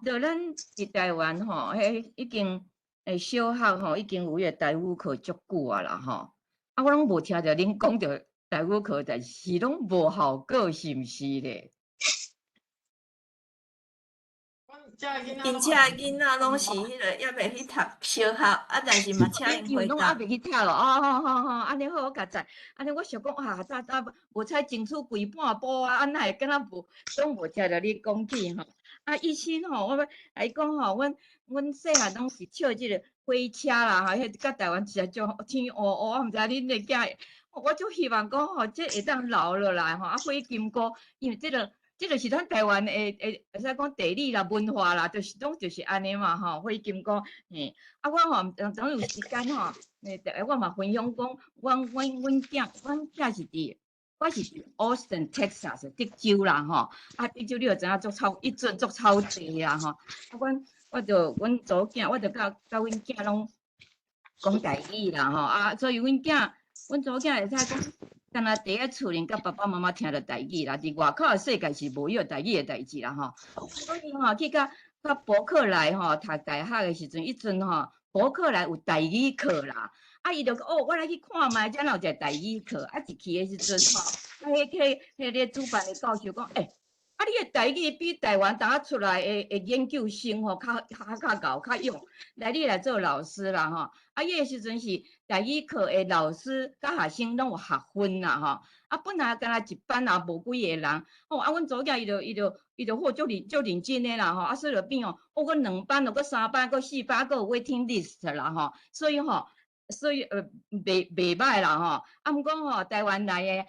Speaker 11: 就咱伫台湾已经小学已经有迄个台语课足久啊啦我拢无听着恁讲着台语课，但是拢无效果，是毋是咧？
Speaker 2: 因遮囡仔拢是迄个还袂去读小学，但是嘛，请因回答。
Speaker 11: 拢还袂去读咯，好，安尼好，我甲知。安尼我想讲早无采争取规半步安那会敢若无，拢无听着你讲起医生我要来讲阮细汉拢是笑即个火车啦迄甲台湾实种天乌乌，毋知恁的囝，我就希望讲这会当留落来火金菇，因为即个即就是咱台湾会使讲地理啦、文化啦，就是拢就是安尼嘛吼。火金菇，嘿，啊我吼，当有时间吼，我嘛分享讲，阮囝是伫。我是伫 Austin Texas 德州啦吼，啊德州你就知影迄阵足超济啦吼，啊阮祖囝，我着甲阮囝拢讲台语啦吼，啊所以阮祖囝会使讲，敢若伫咧厝里甲爸爸妈妈听着台语啦，伫外口的世界是无伊个台语的代志啦吼。所以吼去甲伯克莱吼读大学的时阵，迄阵吼伯克莱有台语课啦。啊，伊就哦，我来去看卖，遮有一个台语课，啊，一去的时阵吼，啊，迄个主办的教授讲，啊，你的台语比台湾当下出来的研究生吼，较厚较用，你来做老师啦吼。啊，伊的时阵是台语课的老师甲学生拢有学分啦吼。啊，本来干那一班也无几个人，吼，啊，阮祖囝伊就好足认真的啦吼，啊，所以就变哦，我2班，搁3班，搁4班，搁有 waiting list 啦吼，所以袂歹啦吼。啊，毋过吼，台湾来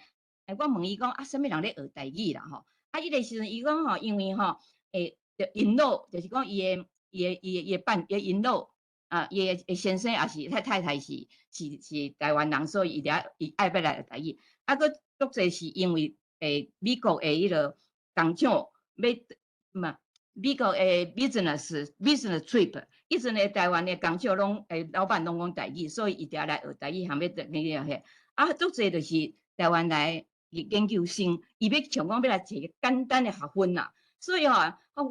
Speaker 11: 的，我问伊讲啊，啥物人咧学台语啦吼？啊，迄个时阵伊讲吼，因为吼，着因老，就是讲伊的因老啊，伊的先生也是太太是台湾人，所以伊爱要来学台语。啊，佮足济是因为美国的迄个工厂要美国的 business trip。以前的台湾的工厂拢老板拢讲台语，所以伊定来学台语，含要迄。啊，足济就是台湾来研究生，伊要像讲要来一个简单的学分啦。所以吼，阮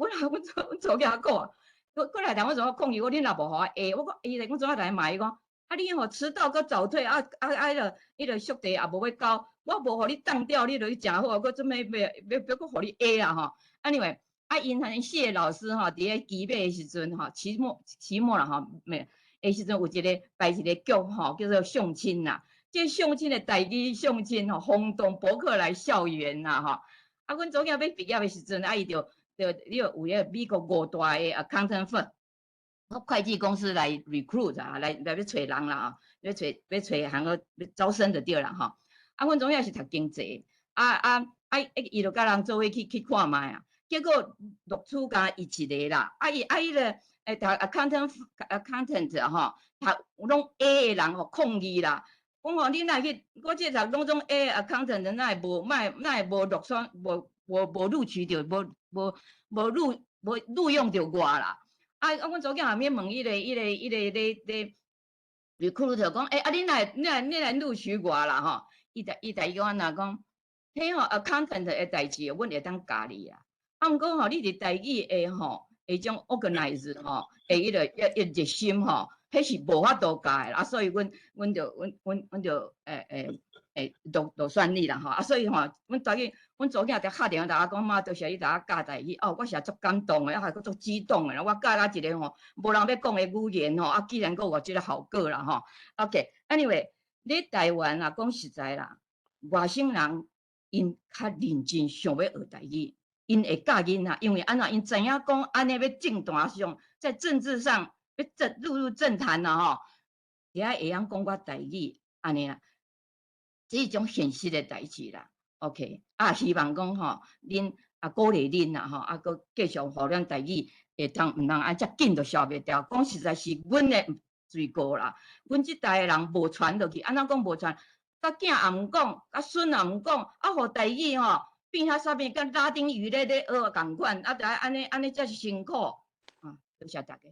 Speaker 11: 祖囝讲，过来台湾怎抗议，我恁若无互我 A， 我讲伊来，阮祖囝来骂伊讲，啊你吼迟到佮早退，迄个宿题也无要交，我无互你当掉，你就去诚好，佮准备要佮互你 A 啦吼。Anyway。啊，因4个老师吼，伫咧期末的时阵吼，期末啦吼，的时阵有一个摆一个局吼，叫做相亲啦。这相亲的台语相亲吼，轰动伯克莱校园啦吼。啊，阮祖囝要毕业的时阵，啊，伊就有迄个美国5大的accounting firm，会计公司来 recruit 啊，来要找人啦吼，要找行个招生就对啦吼。啊，阮祖囝是读经济，伊就甲人做伙去看卖啊。结果录取甲伊一个啦，迄个读 accountant 吼，读拢 A 的人吼抗议啦，讲吼你哪去，我这读拢种 A accountant 哪会无录取，无录取着，无录用着我啦。啊，阮祖囝也免问迄个 recruiter 讲，啊你哪录取我啦吼？伊代伊讲哪讲，迄吼 accountant 的代志，阮会当教你啊。啊，毋过吼，你伫台语的吼，迄种 organize 吼，迄个热心吼，迄是无法度教的啦。所以阮就都算你啦吼。啊，所以吼，阮昨囝就敲电话甲我讲，妈，多谢你甲我教台语，哦，我是足感动的，啊，还佫足激动的啦。我教一个吼，无人要讲的语言吼，啊，既然佫有即个效果啦吼。OK，anyway， 你台湾啊，讲实在啦，外省人因较认真，想要学台语。因会教囡仔，因为安怎因知影讲安尼要正大上，在政治上要入入政坛啦吼，遐会晓讲我台语安尼啦，这是一种现实的代志啦。OK， 啊，希望讲吼，恁鼓励恁啦吼，啊，佮继续互咱台语会当毋通安遮紧就消灭掉。讲实在是阮的罪过啦，阮即代的人无传落去，安怎讲无传？甲囝也毋讲，甲孙也毋讲，啊，互台语吼。变遐啥物，甲拉丁语咧学共款，啊，得安尼才是辛苦。啊，多谢大家。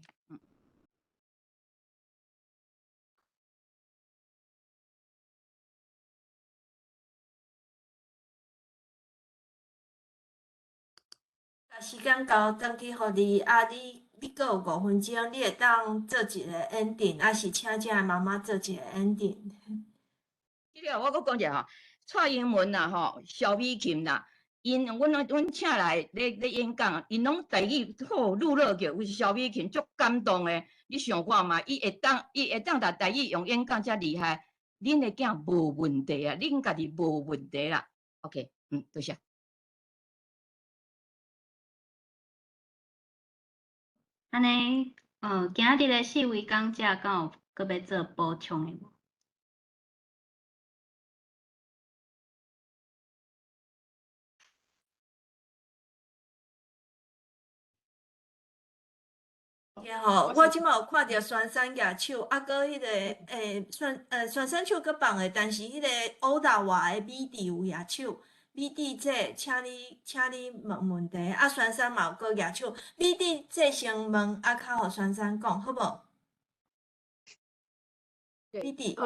Speaker 2: 时间到，转去互你啊！你阁有5分钟，你会当做一个 ending， 还是请这个妈妈做一个 ending？
Speaker 11: 这个我阁讲者吼，蔡英文啦吼，萧美琴啦。阮请来咧演讲，因拢台语好入落去，有萧美琴足感动诶。你想看嘛？伊会当达台语用演讲遮厉害，恁的囝无问题啊，恁家己无问题啦。OK， 多谢。
Speaker 3: 安尼，今日的4位讲者，敢有搁要做补充的无？
Speaker 2: 吼，我即摆有看着酸山野手，啊，搁迄个酸山手搁放诶，但是迄个欧大外诶米地有野手，米地这，请你问问题，啊，酸山嘛有搁野手，米地这先问，啊，较互酸山讲，好无？米地，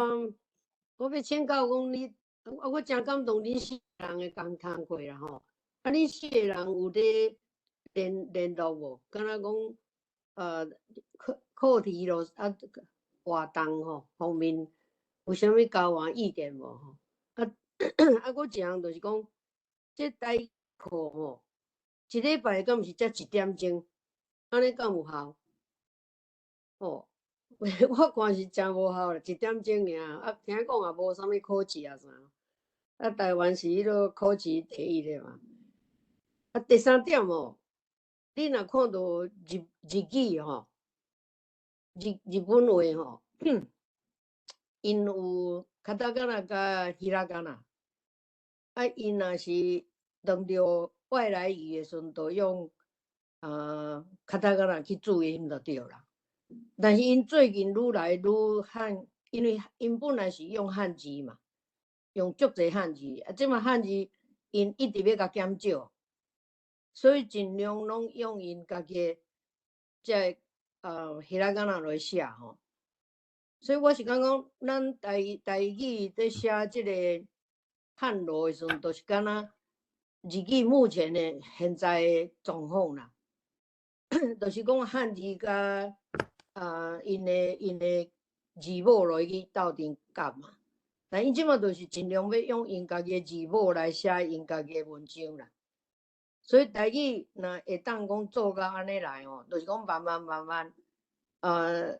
Speaker 16: 我要请教讲你，我真感动恁四个人诶工课啦吼。啊，恁四个人有咧联络无？敢若讲课题咯，啊活动吼方面有啥物交换意见无吼？啊我一项就是讲，这台课吼，一礼拜敢毋是才1点钟，安尼敢有效？哦。我看是真无效啦，1点钟尔，啊，听讲也无啥物考试啊啥，啊，台湾是迄落考试第一的嘛。啊，第3点哦，你若看到日语吼，日本话吼，因有卡塔卡纳甲希拉卡纳，啊，因若是当着外来语的时阵，就用卡塔卡纳去注音就对啦。但是因最近愈来愈汉，因为因本来是用汉字嘛，用足侪汉字，啊，即马汉字因一直要甲减少，所以尽量拢用因家己即希拉嘎纳来写吼。所以我是感觉咱台语在写即个汉罗的时阵，就是敢若日语目前的现在的状况啦，就是讲汉字甲因的字母落去斗阵夹嘛，但因即马就是尽量要用因家己的字母来写因家己的文章啦。所以台语若会当讲做到安尼来吼，就是讲慢慢，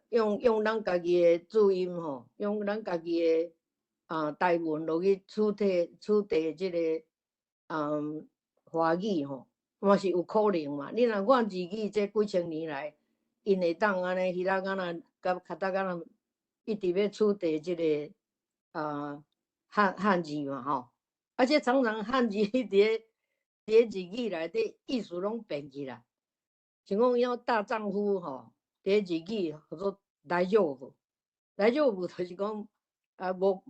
Speaker 16: 用咱家己的注音吼，用咱家己的台文落去取代即个华语吼，嘛是有可能嘛。你若看日语这几千年来，因会当安尼希拉嘎纳甲卡塔嘎纳一直要取代即个汉字嘛吼，而且常常汉字伫日语内底意思拢变去啦。像讲要大丈夫吼，伫日语叫做大丈夫，大丈夫就是讲无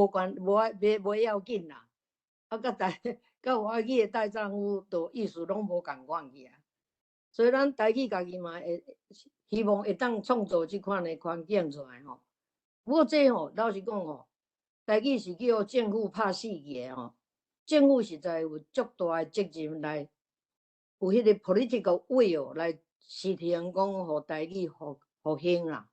Speaker 16: 关无要紧啦。啊，甲华语的大丈夫，都意思拢无共款去啊。所以咱台语家己嘛会希望会当创造即款的环境出来吼。不过这吼，老实讲吼，台语是叫政府拍死去的吼。政府实在有足大的责任来，有迄个 political will 来实行讲，互台语复兴啦。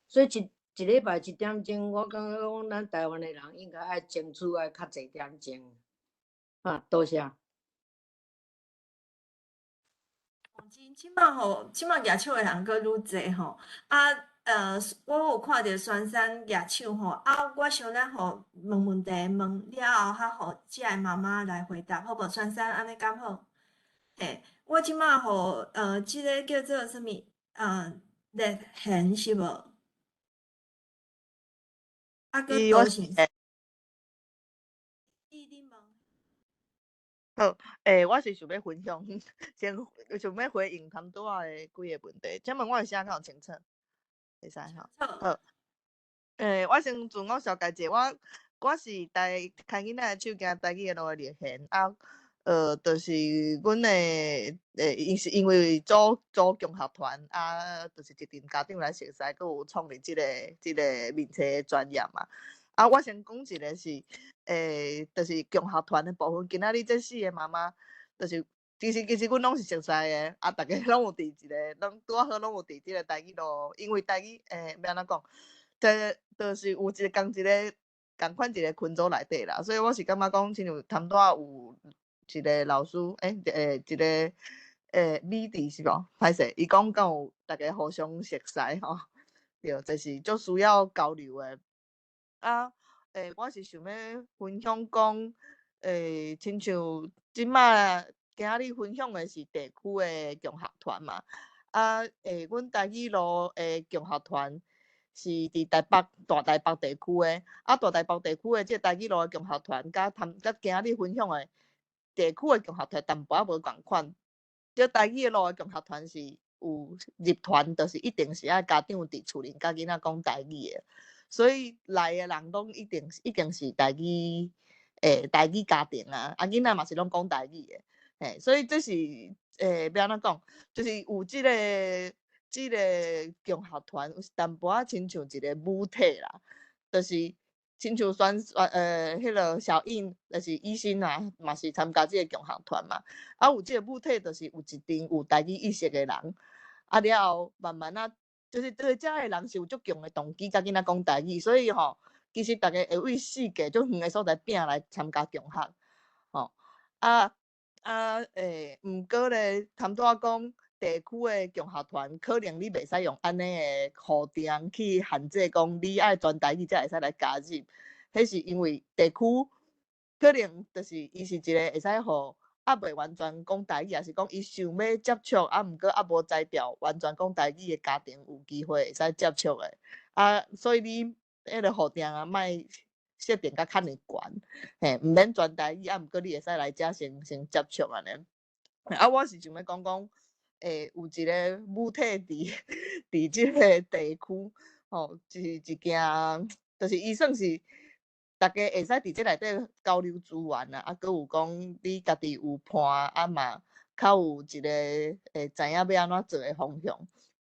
Speaker 16: 所以一礼拜1点钟，我感觉讲咱台湾的人应该爱争取爱较侪点钟。多谢。
Speaker 2: 即摆野手的人搁愈侪吼，我有看着酸山野手吼，我想咱互问问题问了后，较互遮个妈妈来回答，好无？酸山安尼敢好？我即摆互即个叫做啥物热线是无？搁多是？
Speaker 6: 好，我是想要分享，先想要回应他们拄仔的几个问题。请问我的声较有清楚？会使吼。好。我先自我小解者，我是看囡仔的手行台语的路的热线就是阮的因为组共学团就是一群家长来熟悉，佮有创立即个面册的专业嘛。我先讲一个是，就是共学团的部分。今仔日这4个妈妈，就是其实阮拢是熟悉的，大家拢有伫一个，拄好拢有伫即个台语路，因为台语要安怎讲，就是有一个共款一个群组内底啦，所以我是感觉讲，亲像他们拄仔有一个老师，一个米弟是无？歹势，伊讲敢有大家互相熟悉吼，对，就是足需要交流的。我是想要分享讲，亲像即摆今仔日分享的是地区的共学团嘛，阮台语路的共学团是伫大台北地区的，大台北地区的即台语路的共学团，甲今仔日分享的地区的共学团淡薄仔无共款。即台语路的共学团是有入团，就是一定是爱家长伫厝里甲囡仔讲台语的，所以来的人拢一定是台语家庭啊，囡仔嘛是拢讲台语的，所以这是要安怎讲，就是有即个共学团有淡薄仔亲像一个母体啦，就是亲像迄个小印就是医生啊，嘛是参加即个共学团嘛，有即个母体就是有一定有台语意识的人，了后慢慢啊，就是对遮的人是有足强的动机，甲囡仔讲台语，所以其实大家会为世界足远的所在拼来参加共学，毋过咧，谈拄仔讲地区的共学团，可能你袂使用安尼的固定去限制，讲你爱全台语才会使来加入。迄是因为地区可能就是伊是一个会使互未完全讲台语，也是讲伊想要接触，毋过无才调完全讲台语的家庭有机会会使接触的。所以你迄个固定莫设定甲较尔悬，毋免全台语，毋过你会使来遮先接触安尼。我是想要讲，有一个母体伫即个地区，是一件，就是伊算是大家会使伫即内底交流资源啊，搁有讲你家己有伴，嘛较有一个知影要安怎做的方向。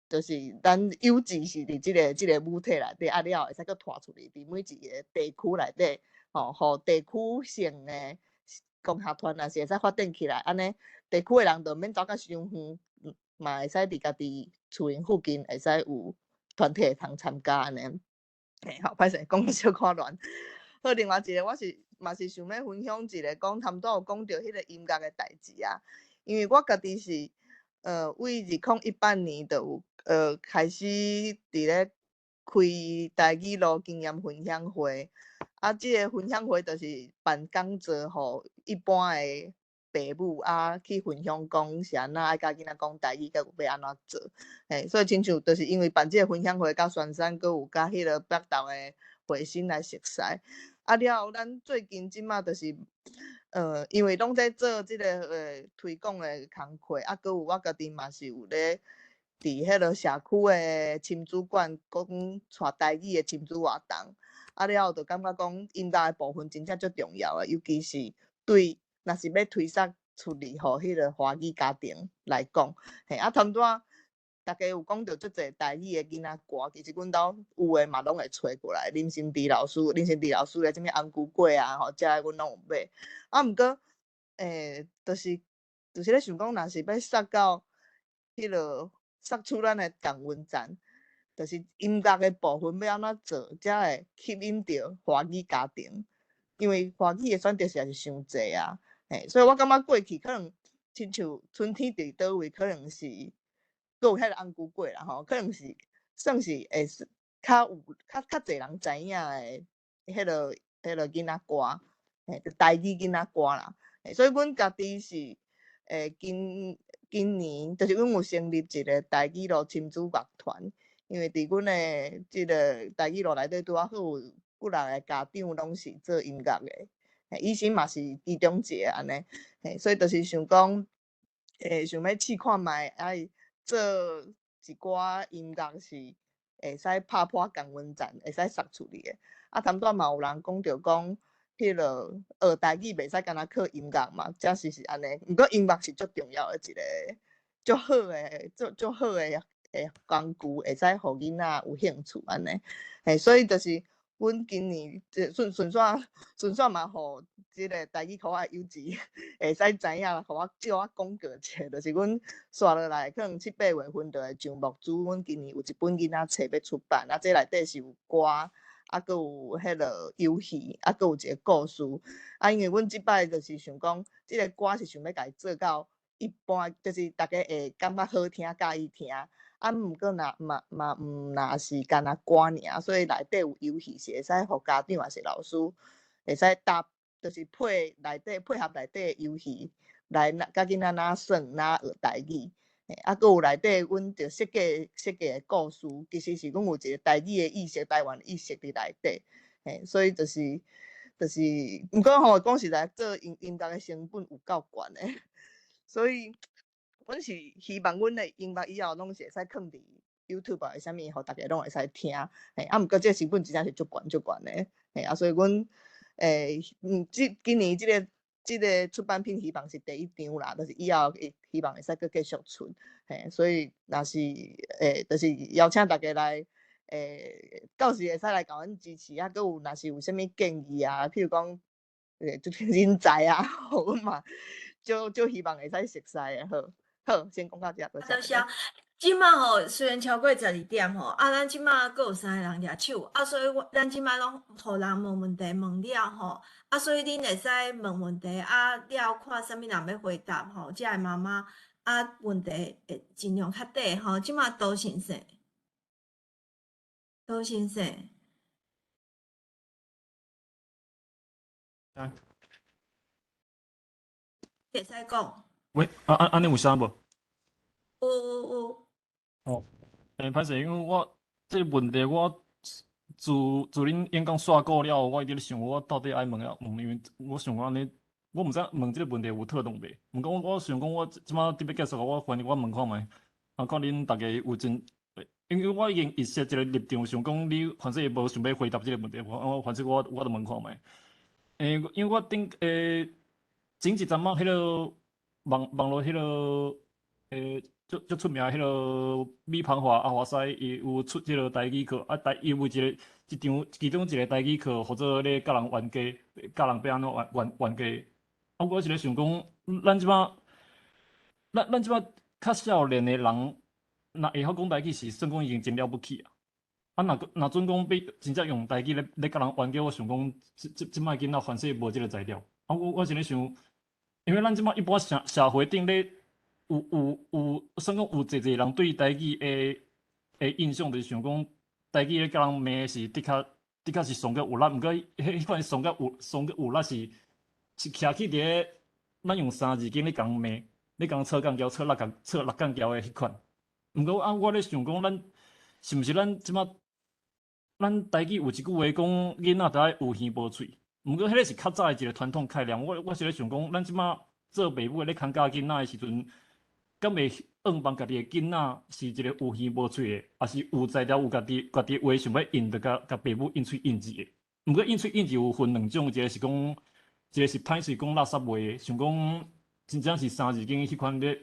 Speaker 6: 就是咱友谊是伫即个母体内底，了后会使搁拖出去，伫每一个地区内底，互地区性的共学团也是会使发展起来，安尼地区的人就免走甲伤远，嘛会使伫家己厝因附近会使有团体会通参加安尼。歹势讲小可乱。好，另外一个嘛是想要分享一个，讲他们都有讲到迄个音乐的代志啊，因为我家己是为2018年就有开始伫咧开台语路经验分享会，即个分享会就是办讲座，互一般的父母去分享讲是安怎爱甲囡仔讲台语，甲要安怎做。所以亲像就是因为办即个分享会，甲宣传，搁有甲迄个北投的会心来熟悉。了后咱最近即马就是因为拢在做即个推广的工课，搁有我家己嘛是有咧伫迄个社区的亲子馆讲带台语的亲子活动，了后就感觉讲音乐的部分真正足重要的，尤其是对若是要推送出去，互迄个华语家庭来讲，他们拄仔大家有讲到足侪台语的囡仔歌，其实阮兜有诶嘛拢会找过来。林心迪老师诶，什么红玫瑰啊，遮个阮拢有买。毋过就是咧想讲，若是要送到迄落送出咱诶同温层，就是音乐诶部分要安怎做，才会吸引到华语家庭，因为华语诶选择实在是伤侪啊。所以我感觉过去可能亲像春天伫倒位，可能是。搁有迄个红玫瑰啦，可能是算是会较侪人知影的迄落囡仔歌，台语囡仔歌啦。所以阮家己是今年就是阮有成立一个台语路亲子乐团，因为伫阮的即个台语路内底拄好有几6个家长拢是做音乐的，医生嘛是其中一个安尼，所以就是想讲，想要试看卖爱。做一寡音乐是会使拍破同温层，会使送出去的。他们拄仔嘛有人讲着讲，迄落学台语袂使干那靠音乐嘛，假使是安尼。毋过音乐是足重要的一个足好的工具，会使互囡仔有兴趣安尼。所以就是阮今年顺续嘛，互即个台语科友谊会使知影，互我叫我广告者，就是阮刷落来，可能7、8月份就会上目珠。阮今年有一本囡仔册要出版，这内底是有歌，搁有迄落游戏，搁有一个故事。因为阮即摆就是想讲，即个歌是想要家做到一般，就是大家会感觉好听，介意听。毋过若是干那歌尔，所以内底有游戏是会使互家长也是老师会使搭，就是配合内底的游戏来甲囡仔哪算哪学台语。搁有内底阮着设计的故事，其实是阮有一个台语的意识、台湾意识伫内底。所以就是，毋过讲实在，做音乐的成本有够悬的，所以。阮是希望阮的音乐以后拢是会使放伫 YouTube 诶，啥物，互大家拢会使听。嘿，啊，毋过这成本真正是足悬诶。嘿啊，所以阮今年即个出版品希望是第一张啦，就是以后希望会使佫继续出。嘿，所以若是就是邀请大家来到时会使来甲阮支持啊，佫有若是有啥物建议啊，譬如讲就是人才啊，互阮嘛，就希望会使熟悉诶。好，先讲到遮，多谢大家。
Speaker 2: 即马吼，虽然超过12点吼，咱即马佫有3个人举手，所以咱即马拢互人问问题问了吼，所以恁会使问问题，了看啥物人要回答吼，遮个妈妈问题会尽量较短吼。即马杜先生，会使讲。
Speaker 17: 喂，安尼有声无？
Speaker 2: 有。
Speaker 17: 哦，歹势，因为我这个问题自恁演讲煞过了，我一直咧想，我到底爱问，因为我想讲安尼，我毋知问这个问题有妥当袂。毋过我想讲，我即马特别结束，我反正我问看卖，看恁大家有真，因为我已经预设一个立场，想讲你反正无想要回答这个问题，反正我就问看卖。因为我前一阵仔迄个网络迄个足出名迄个米芳华阿华西，伊有出即个台语课，伊有其中一个台语课，或者咧甲人冤家，甲人要安怎冤家。我是咧想讲，咱即马较少年的人，若会晓讲台语是算讲已经真了不起啊。若准讲要真正用台语咧甲人冤家，我想讲即摆囡仔凡是无即个材料。我是咧想，因为咱即摆一般社会顶咧。算讲有侪人对台语的印象，就是想讲台语咧甲人骂是的确是上个有力，毋过迄款上个有力是徛起伫咧咱用3字经咧甲人骂，咧甲人错杠桥、错六杠桥的迄款。毋过我咧想讲，咱是毋是咱即摆咱台语有一句话讲囡仔着爱有耳无喙，毋过迄个是较早的一个传统概念。我是咧想讲，咱即摆做爸母的咧看教囡仔的时阵。敢袂硬帮家己的囡仔是一个有耳无喙的，还是有才调有家己话想要应，着甲爸母应喙应字的。毋过应喙应字有分2种，一个是歹势讲垃圾话的，想讲真正是3字经迄款咧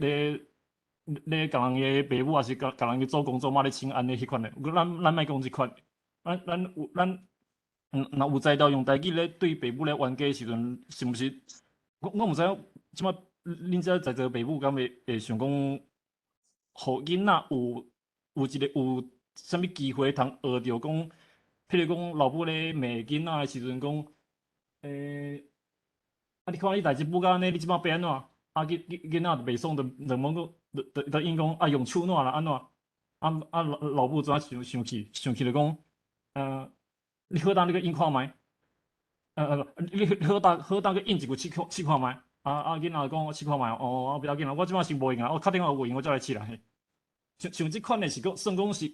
Speaker 17: 甲人的爸母，还是甲人的祖公祖妈咧请安的迄款的。毋过咱莫讲即款，咱若有才调用台语咧对爸母咧冤家的时阵，是毋是？我毋知影即摆。恁遮在座爸母敢会想讲，互囡仔有啥物机会通学着讲，譬如讲老母咧骂囡仔的时阵讲，你看你代志不甲安尼，你即摆要安怎？囡仔袂爽，就问讲，就应讲用手烂啦安怎？老母怎生气就讲，你好当你个应看觅，你好当个应一句试看觅。囡仔讲我试看觅，不要紧啦，我即摆先无闲啊，我敲电话有闲我再来试啦。像即款的是讲，算讲是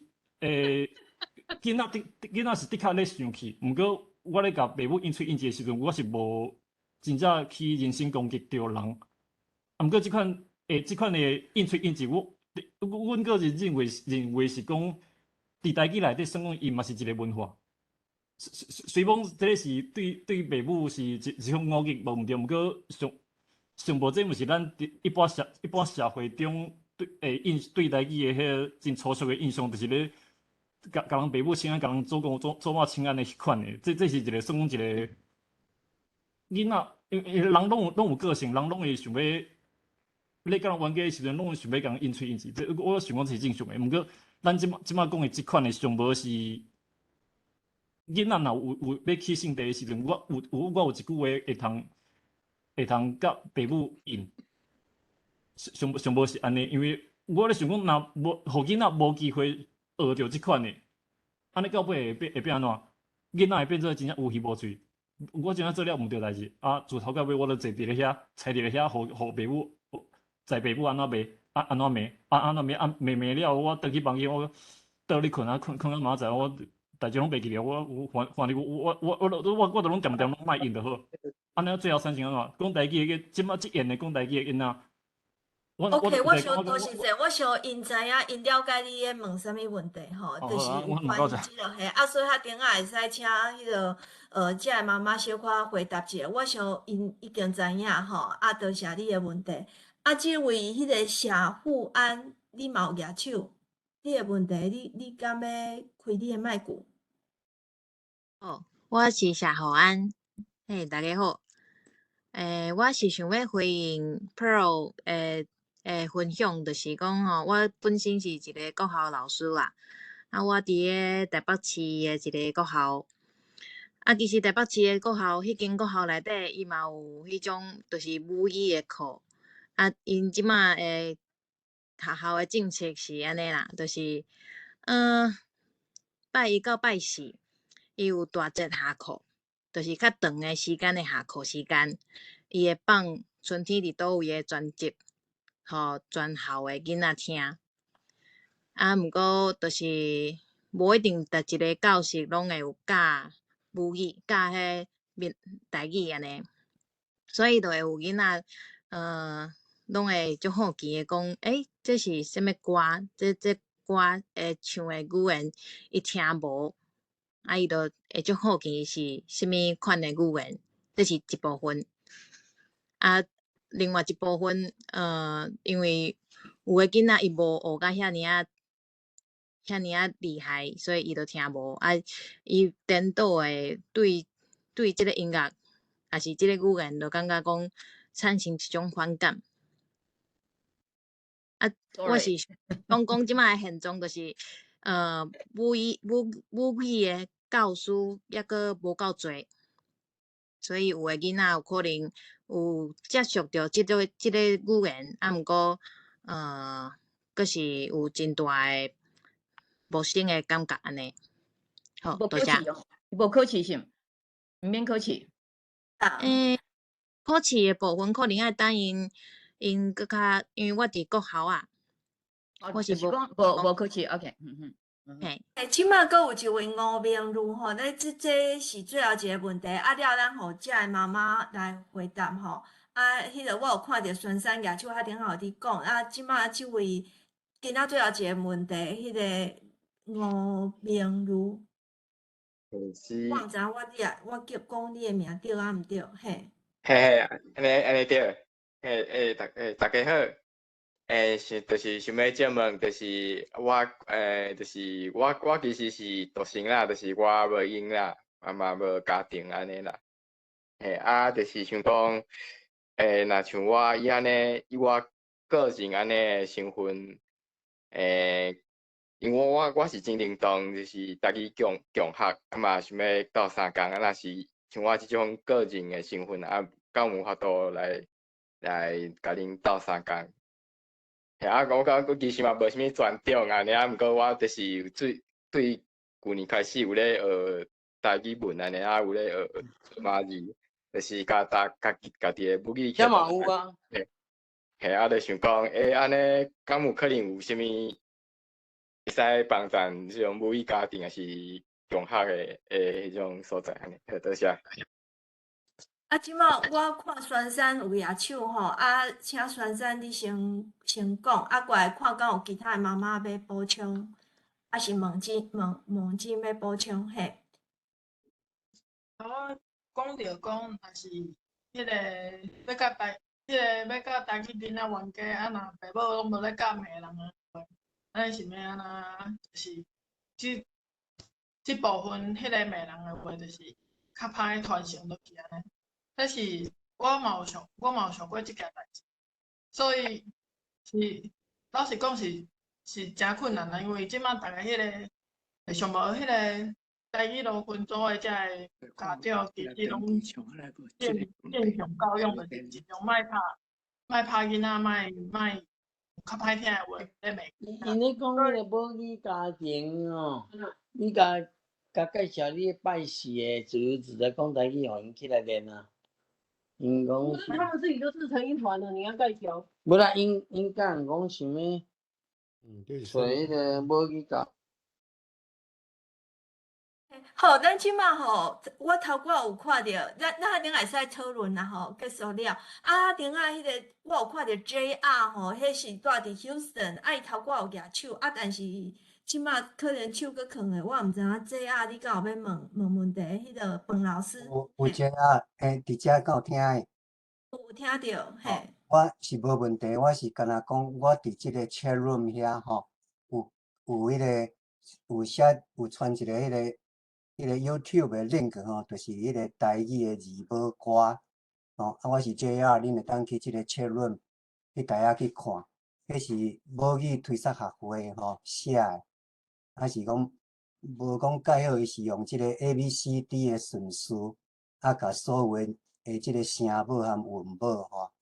Speaker 17: 囡仔是的确咧生气，毋过我咧甲爸母应喙应字的时阵，我是无真正去人身攻击着人。毋过即款的应喙应字，阮个人认为是讲，伫台语内底算讲伊嘛是一个文化。虽讲这个是对爸母是一种误解无毋对，毋过上无这，毋是咱一般社会中对台语的迄个真粗俗的印象，就是咧甲人爸母请安，甲人祖公祖妈请安的迄款的。这是一个算讲一个囡仔，因为人拢有个性，人拢会想要咧甲人冤家的时阵，拢会想要甲人应喙应字。这我想讲是正常的。毋过咱即马讲的即款的上无是囡仔若有要起性地的时阵，我有一句话会通甲爸母应，上无是安尼，因为我咧想讲，若无互囡仔无机会学着即款的，安尼到尾会变安怎？囡仔会变做真正有耳无喙。我真正做了毋对代志，自头到尾我都坐伫咧遐，坐伫咧遐，互爸母，在爸母安怎骂，安怎骂，骂了，我倒去房间，我倒咧困困到明仔载，我代志拢袂记了，我反正我都拢点拢莫应就好。安尼最后产生安怎？讲台语个，即马即演的讲台语的囡仔，
Speaker 2: OK，我
Speaker 17: 我
Speaker 2: 想多谢者，我想因知影，因了解你咧问啥物问题吼，就是
Speaker 17: 好啊，
Speaker 2: 有关于即个嘿，所以较顶仔会使请迄个遮个妈妈小可回答一下。我想因已经知影吼，多谢你的问题。即位迄个谢富安，你嘛有举手，你的问题，你敢要开你的麦克？
Speaker 18: 我是谢浩安，大家好。我是想要回应 Pearl 分享，就是讲吼，我本身是一个国校老师啦。我伫个台北市的一个国校。其实台北市的国校，迄间国校内底，伊嘛有迄种就是母语的课。因即马学校的政策是安尼啦，就是拜一到拜四，伊有大节下课，就是较长的时间的下课时间，伊会放春天伫倒位的专辑，互全校的囡仔听。毋过就是无一定逐一个教室拢会有教母语，教迄台语安尼，所以就会有囡仔拢会足好奇的讲，这是啥物歌？这歌唱的语言伊听无，伊就会足好奇是啥物款的语言，这是一部分。另外一部分，因为有的囡仔伊无学到遐尔厉害，所以伊就听无。伊颠倒的对即个音乐，也是即个语言，就感觉讲产生一种反感。我是讲即摆的现状，就是母语的教师抑阁无够多，所以有的囡仔有可能有接触到即个语言，毋过阁是有真大的陌生的感觉安尼。好，多谢。
Speaker 11: 无考试是毋？毋免考试。
Speaker 18: 考试的部分可能要等因搁较，因为我伫国校啊。我是
Speaker 11: 讲无考试 ，OK，
Speaker 18: 嘿。
Speaker 2: 即马阁有一位吴明如吼，这是最后一个问题，了咱互遮个妈妈来回答吼。迄个我有看着孙山举手，顶下有伫讲。即马即位今仔最后一个问题，迄个吴明如，我毋知影我叫讲你的名对毋对？嘿。
Speaker 19: 安尼对。大家好。就是想要借问，就是我其实是独生啦，就是我无囡啦，嘛无家庭安尼啦。就是想讲，若像我以我个人安尼的身份，因为我是真认同，就是台语强学，嘛想要斗相共。若是像我即种个人的身份，敢有法度来甲恁斗相共？我感觉其实嘛无啥物专长安尼毋过我就是对旧年开始有咧学台语文安尼有咧学马字，就是家己的母语。
Speaker 16: 这嘛有啊。
Speaker 19: 就想讲，安尼敢有可能有啥物会使帮助即种母语家庭，还是强学的迄种所在安尼？多谢。
Speaker 2: 即马我看孙山有举手吼，请孙山你先讲，过来看敢有其他的妈妈要补充，是问金要补充嘿。
Speaker 4: 我讲着讲，若是迄个要甲台语囡仔冤家，若爸母拢无咧教骂人的话，咱是要安怎？就是即部分迄个骂人的话，就是较歹传承落去安尼。但是我嘛有想过即件代志，所以是老实讲是真困难啦，因为即马逐个迄个上无迄个台语都分组的遮个家长，其实拢正常教育，就是尽量卖拍囡仔，卖较歹听的话咧骂。
Speaker 16: 因咧讲迄个母语家庭哦，你甲介绍你拜四的自由自在讲台语，互因起来练啊。因讲
Speaker 20: 他们自己就是成一团了，你要盖条。
Speaker 16: 无啦，因甲人讲想要做迄个母语教。
Speaker 2: 好，咱即马吼，我头拄有看着，咱顶会使讨论啦吼，结束了。顶仔迄个我有看着 JR 吼，迄是住伫 Houston，伊头拄有举手，但是即马可能手搁囥诶，我毋知影 JR 你敢有要问题？迄个彭老师，
Speaker 21: 有一个伫遮敢有听诶？
Speaker 2: 有听着，嘿。
Speaker 21: 我是无问题，我是干若讲，我伫即个 chat room 遐吼，有迄个有传一个迄个 YouTube 诶 link 吼，就是迄个台语诶字母歌吼，我是 JR， 恁会当去即个 chat room 去台下去看，迄是母语推萨学会吼写诶，是讲无讲介好，伊是用即个 ABCD 诶顺序，甲所有诶即个声母含韵母吼。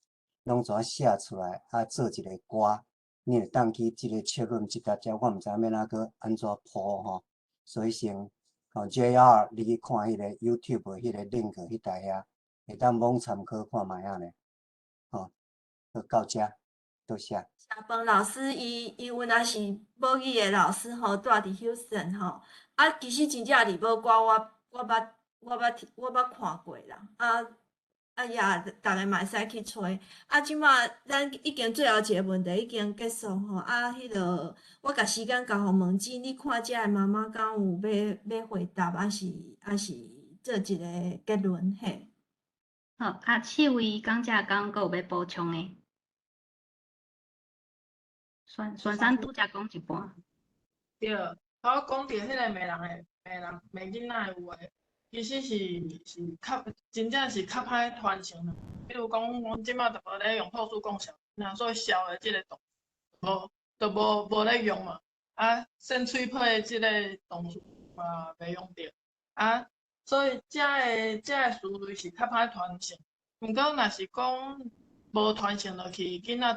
Speaker 21: 拢怎写出来，做一个歌，你会当去即个切论即搭只，我毋知影要哪个安怎铺吼，所以先JR 你去看迄个 YouTube 迄个 link 迄台遐，会当网参考看卖啊咧，吼，就到遮，多谢。
Speaker 2: 小鹏老师，伊有若是母语的老师吼，住伫 Houston 吼，其实真正字母歌我捌看过啦，也逐个嘛会使去揣。即马咱已经最后一个问题已经结束吼，迄落我甲时间交互问姊，你看遮个妈妈敢有要回答，还是做一个结论嘿？
Speaker 3: 好，四位讲者敢佫有要补充诶？选三拄则讲一半。
Speaker 4: 对，我讲着迄个骂囡仔诶话。其实是较真正是较歹传承的，比如讲，阮即马就无咧用透视讲笑，所以笑的即个动无咧用嘛。扇喙皮的即个动词嘛袂用着。所以遮个思维是较歹传承。毋过若是讲无传承落去，囡仔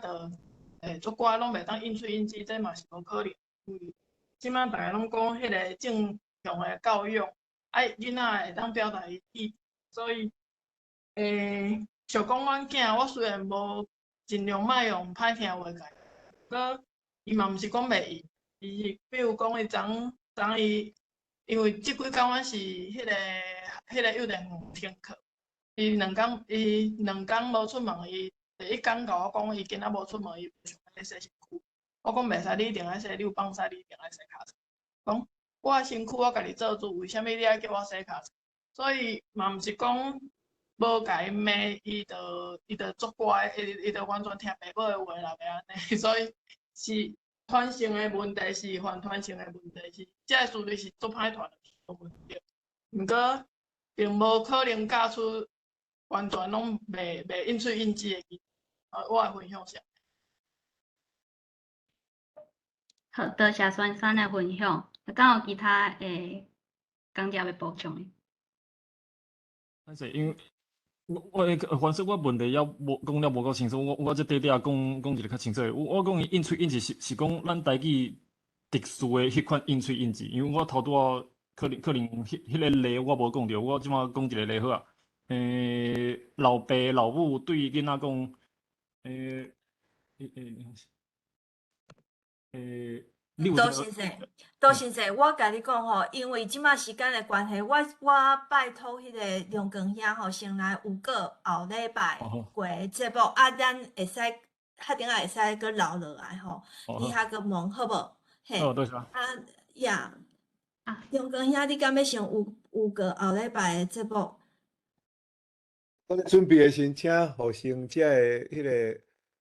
Speaker 4: 就足乖拢袂当应喙应舌，这嘛是无可能。即马逐个拢讲迄个正向的教育。囡仔会当表达伊意，所以像讲阮囝，我虽然无尽量莫用歹听话甲伊，不过伊嘛毋是讲袂用，伊是比如讲伊昨伊，因为即几工阮是迄个幼稚园停课，伊两工无出门，伊第一工甲我讲伊今仔无出门，伊想要洗身躯，我讲袂使，你一定爱洗，你有放屎，你一定爱洗骹槽，讲。我诶身躯我家己做主，为虾米你爱叫我洗骹槽？所以嘛毋是讲无甲伊骂，伊就足乖，伊就完全听爸母诶话啦，袂安尼。所以是传承诶问题，是传承诶问题，是遮个思维是足歹传落去。毋过并无可能教出完全拢袂应喙应舌诶囡。我诶分享是。
Speaker 3: 好，多谢选三诶分享。敢有其他讲者要补充诶？
Speaker 17: 但是因为反正我问题也无讲了无够清楚，我这短短讲一个较清楚。我讲伊应喙应舌是讲咱台语特殊诶迄款应喙应舌，因为我头拄仔可能迄个例我无讲着，我即马讲一个例好啊。老爸老母对囡仔讲，
Speaker 2: 杜先生，我甲你讲吼，因为即马时间的关系，我拜托迄个梁光兄吼，先来有个后礼拜过节目，咱会使较顶下会使搁留落来吼，你遐搁问好无？嘿，梁光兄，你敢要先有个后礼拜的节目？
Speaker 1: 我咧准备的时，请互先遮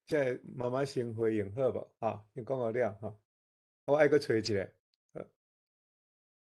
Speaker 1: 个妈妈先回应好无？你讲好了吼，我爱搁找一个。